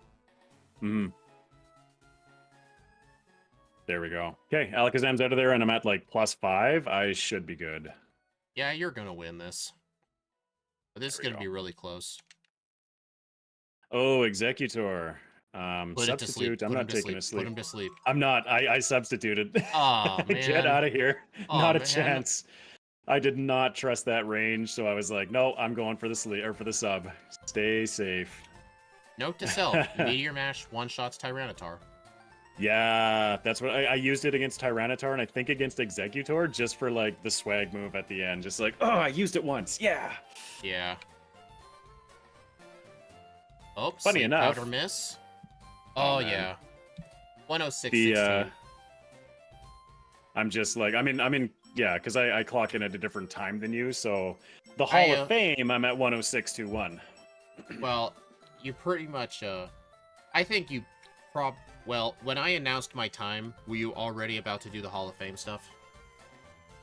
There we go. Okay, Alakazam's out of there, and I'm at like +5. I should be good. Yeah, you're gonna win this. But this is There we gonna go. be really close. Oh, Executor. Put it to sleep. Substitute. I'm not taking a sleep. Put him to sleep. I'm not. I substituted. Aw, man. Get out of here. Aw, Not a man. chance. I did not trust that range, so I was like, no, I'm going for the sleep or for the sub. Stay safe. Note to self: Meteor Mash one-shots Tyranitar. Yeah, that's what I used it against Tyranitar, and I think against Executor just for like the swag move at the end. Just like, oh, I used it once. Yeah. Yeah. Oh, Funny Sleep enough. Powder miss. Oh, Oh, man. yeah. 106. The I'm just like I'm in yeah, because I clock in at a different time than you, so the Hall of Fame I'm at 106.21. Well, you pretty much I think you well, when I announced my time, were you already about to do the Hall of Fame stuff?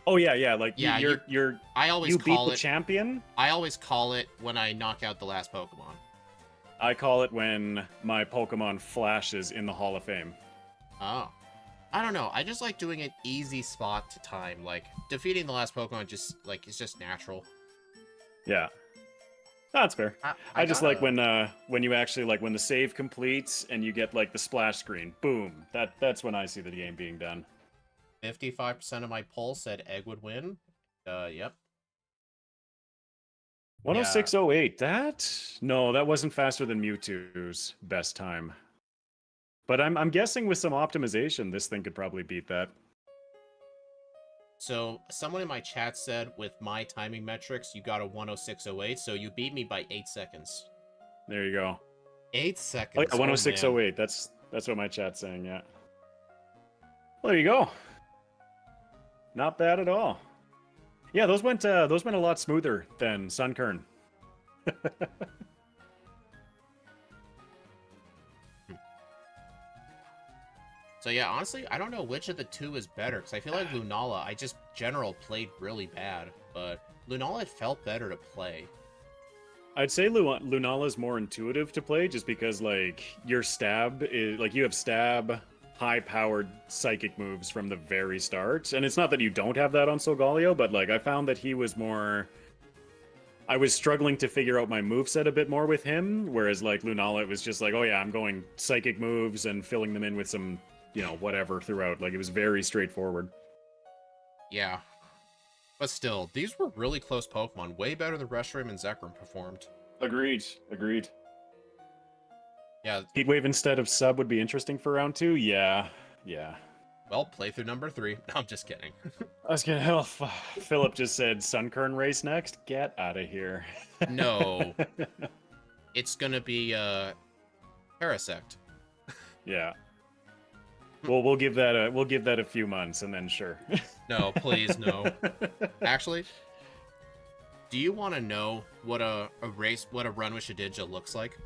Oh yeah, like Yeah, you're I always you beat call the it champion. I always call it when I knock out the last Pokemon. I call it when my Pokemon flashes in the Hall of Fame. Oh. I don't know. I just like doing an easy spot to time. Like, defeating the last Pokemon just, like, it's just natural. Yeah. That's fair. I I just like gotta... when you actually like when the save completes and you get like the splash screen. Boom. That's when I see the game being done. 55% of my poll said Egg would win. Yep. 106.08. That wasn't faster than Mewtwo's best time. But I'm guessing with some optimization, this thing could probably beat that. So, someone in my chat said, with my timing metrics, you got a 106.08, so you beat me by 8 seconds. There you go. 8 Oh seconds. yeah, 106.08. That's what my chat's saying. Yeah. Well, there you go. Not bad at all. Yeah, those went a lot smoother than Sunkern. So yeah, honestly, I don't know which of the two is better, because I feel like Lunala, I just general played really bad, but Lunala felt better to play. I'd say Lunala is more intuitive to play, just because like your stab is like you have stab, high-powered psychic moves from the very start, and it's not that you don't have that on Solgaleo, but like I found that he was more. I was struggling to figure out my moveset a bit more with him, whereas like Lunala, it was just like, oh yeah, I'm going psychic moves and filling them in with some, whatever throughout. Like it was very straightforward. Yeah. But still, these were really close Pokemon, way better than Reshiram and Zekrom performed. Agreed. Yeah. Heatwave instead of Sub would be interesting for round 2. Yeah. Well, playthrough number 3. No, I'm just kidding. I was gonna hell. Philip just said Sunkern race next. Get out of here. No. It's gonna be Parasect. Yeah. Well, we'll give that a few months and then sure. No, please, no. Actually, do you want to know what a run with Shedinja looks like?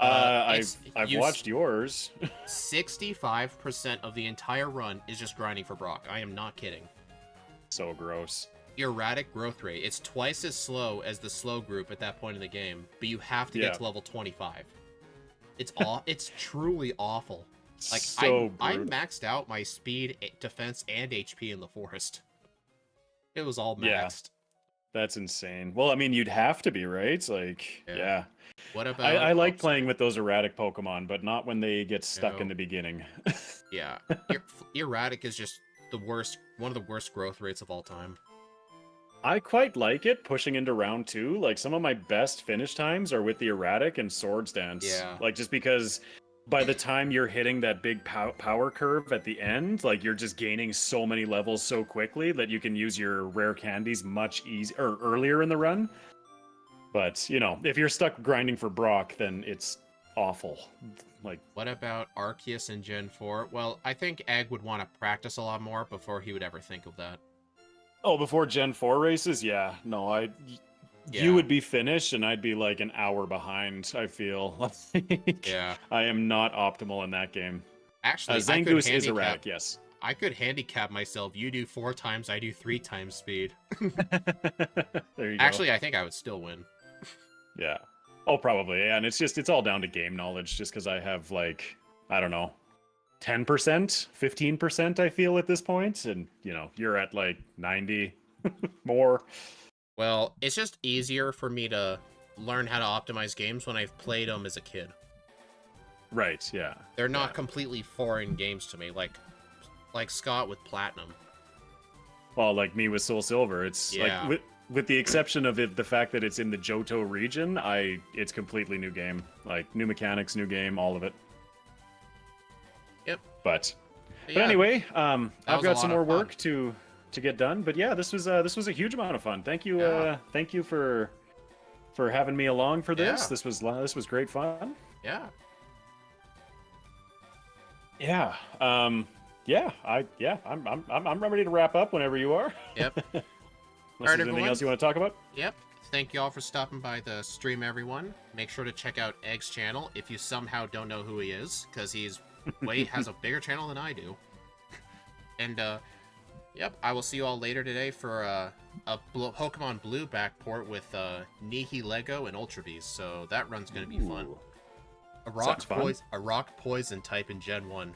I've watched yours. 65% of the entire run is just grinding for Brock. I am not kidding. So gross. Erratic growth rate. It's twice as slow as the slow group at that point in the game, but you have to get to level 25. It's truly awful. Like I maxed out my speed, defense, and HP in the forest. It was all maxed. Yeah, that's insane. Well, I mean, you'd have to be, right? Like, yeah. What about? I like playing with those erratic Pokemon, but not when they get stuck in the beginning. Yeah, erratic is just the worst. One of the worst growth rates of all time. I quite like it pushing into round 2. Like some of my best finish times are with the erratic and Swords Dance. Yeah. Like just because by the time you're hitting that big power curve at the end, like you're just gaining so many levels so quickly that you can use your rare candies much easier or earlier in the run. But, if you're stuck grinding for Brock, then it's awful. Like, what about Arceus in Gen 4? Well, I think Egg would want to practice a lot more before he would ever think of that. Oh, before Gen 4 races? Yeah. No, you would be finished, and I'd be like an hour behind, I feel. Yeah. I am not optimal in that game. Actually, Zangoose is erratic, yes. I could handicap myself. You do 4 times, I do 3 times speed. There you go. Actually, I think I would still win. Yeah. Oh, probably. Yeah, and it's all down to game knowledge, just because I have, like, I don't know, 10%, 15%, I feel, at this point. And, you're at, like, 90 more. Well, it's just easier for me to learn how to optimize games when I've played them as a kid. Right, yeah. They're not completely foreign games to me, like Scott with Platinum. Well, like me with Soul Silver, it's like with the exception of the fact that it's in the Johto region, it's completely new game. Like new mechanics, new game, all of it. Yep. But anyway, I've got some more work to get done. But yeah, this was a huge amount of fun. Thank you, thank you for having me along for this. Yeah. This was great fun. Yeah. Yeah. I'm ready to wrap up whenever you are. Yep. Unless there's anything else you want to talk about? Yep. Thank you all for stopping by the stream, everyone. Make sure to check out Egg's channel if you somehow don't know who he is, because he's has a bigger channel than I do. And yep, I will see you all later today for a Pokemon Blue backport with Nihilego and Ultra Beast. So that run's gonna be fun. A rock poison type in Gen 1.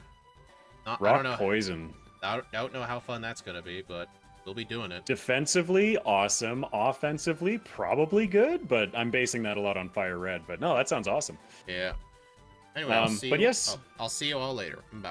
I Rock don't know. poison. I don't know how fun that's gonna be, but we'll be doing it. Defensively, awesome. Offensively, probably good, but I'm basing that a lot on Firered. But no, that sounds awesome. Yeah. Anyway, I'll see but you. yes. I'll see you all later. Bye.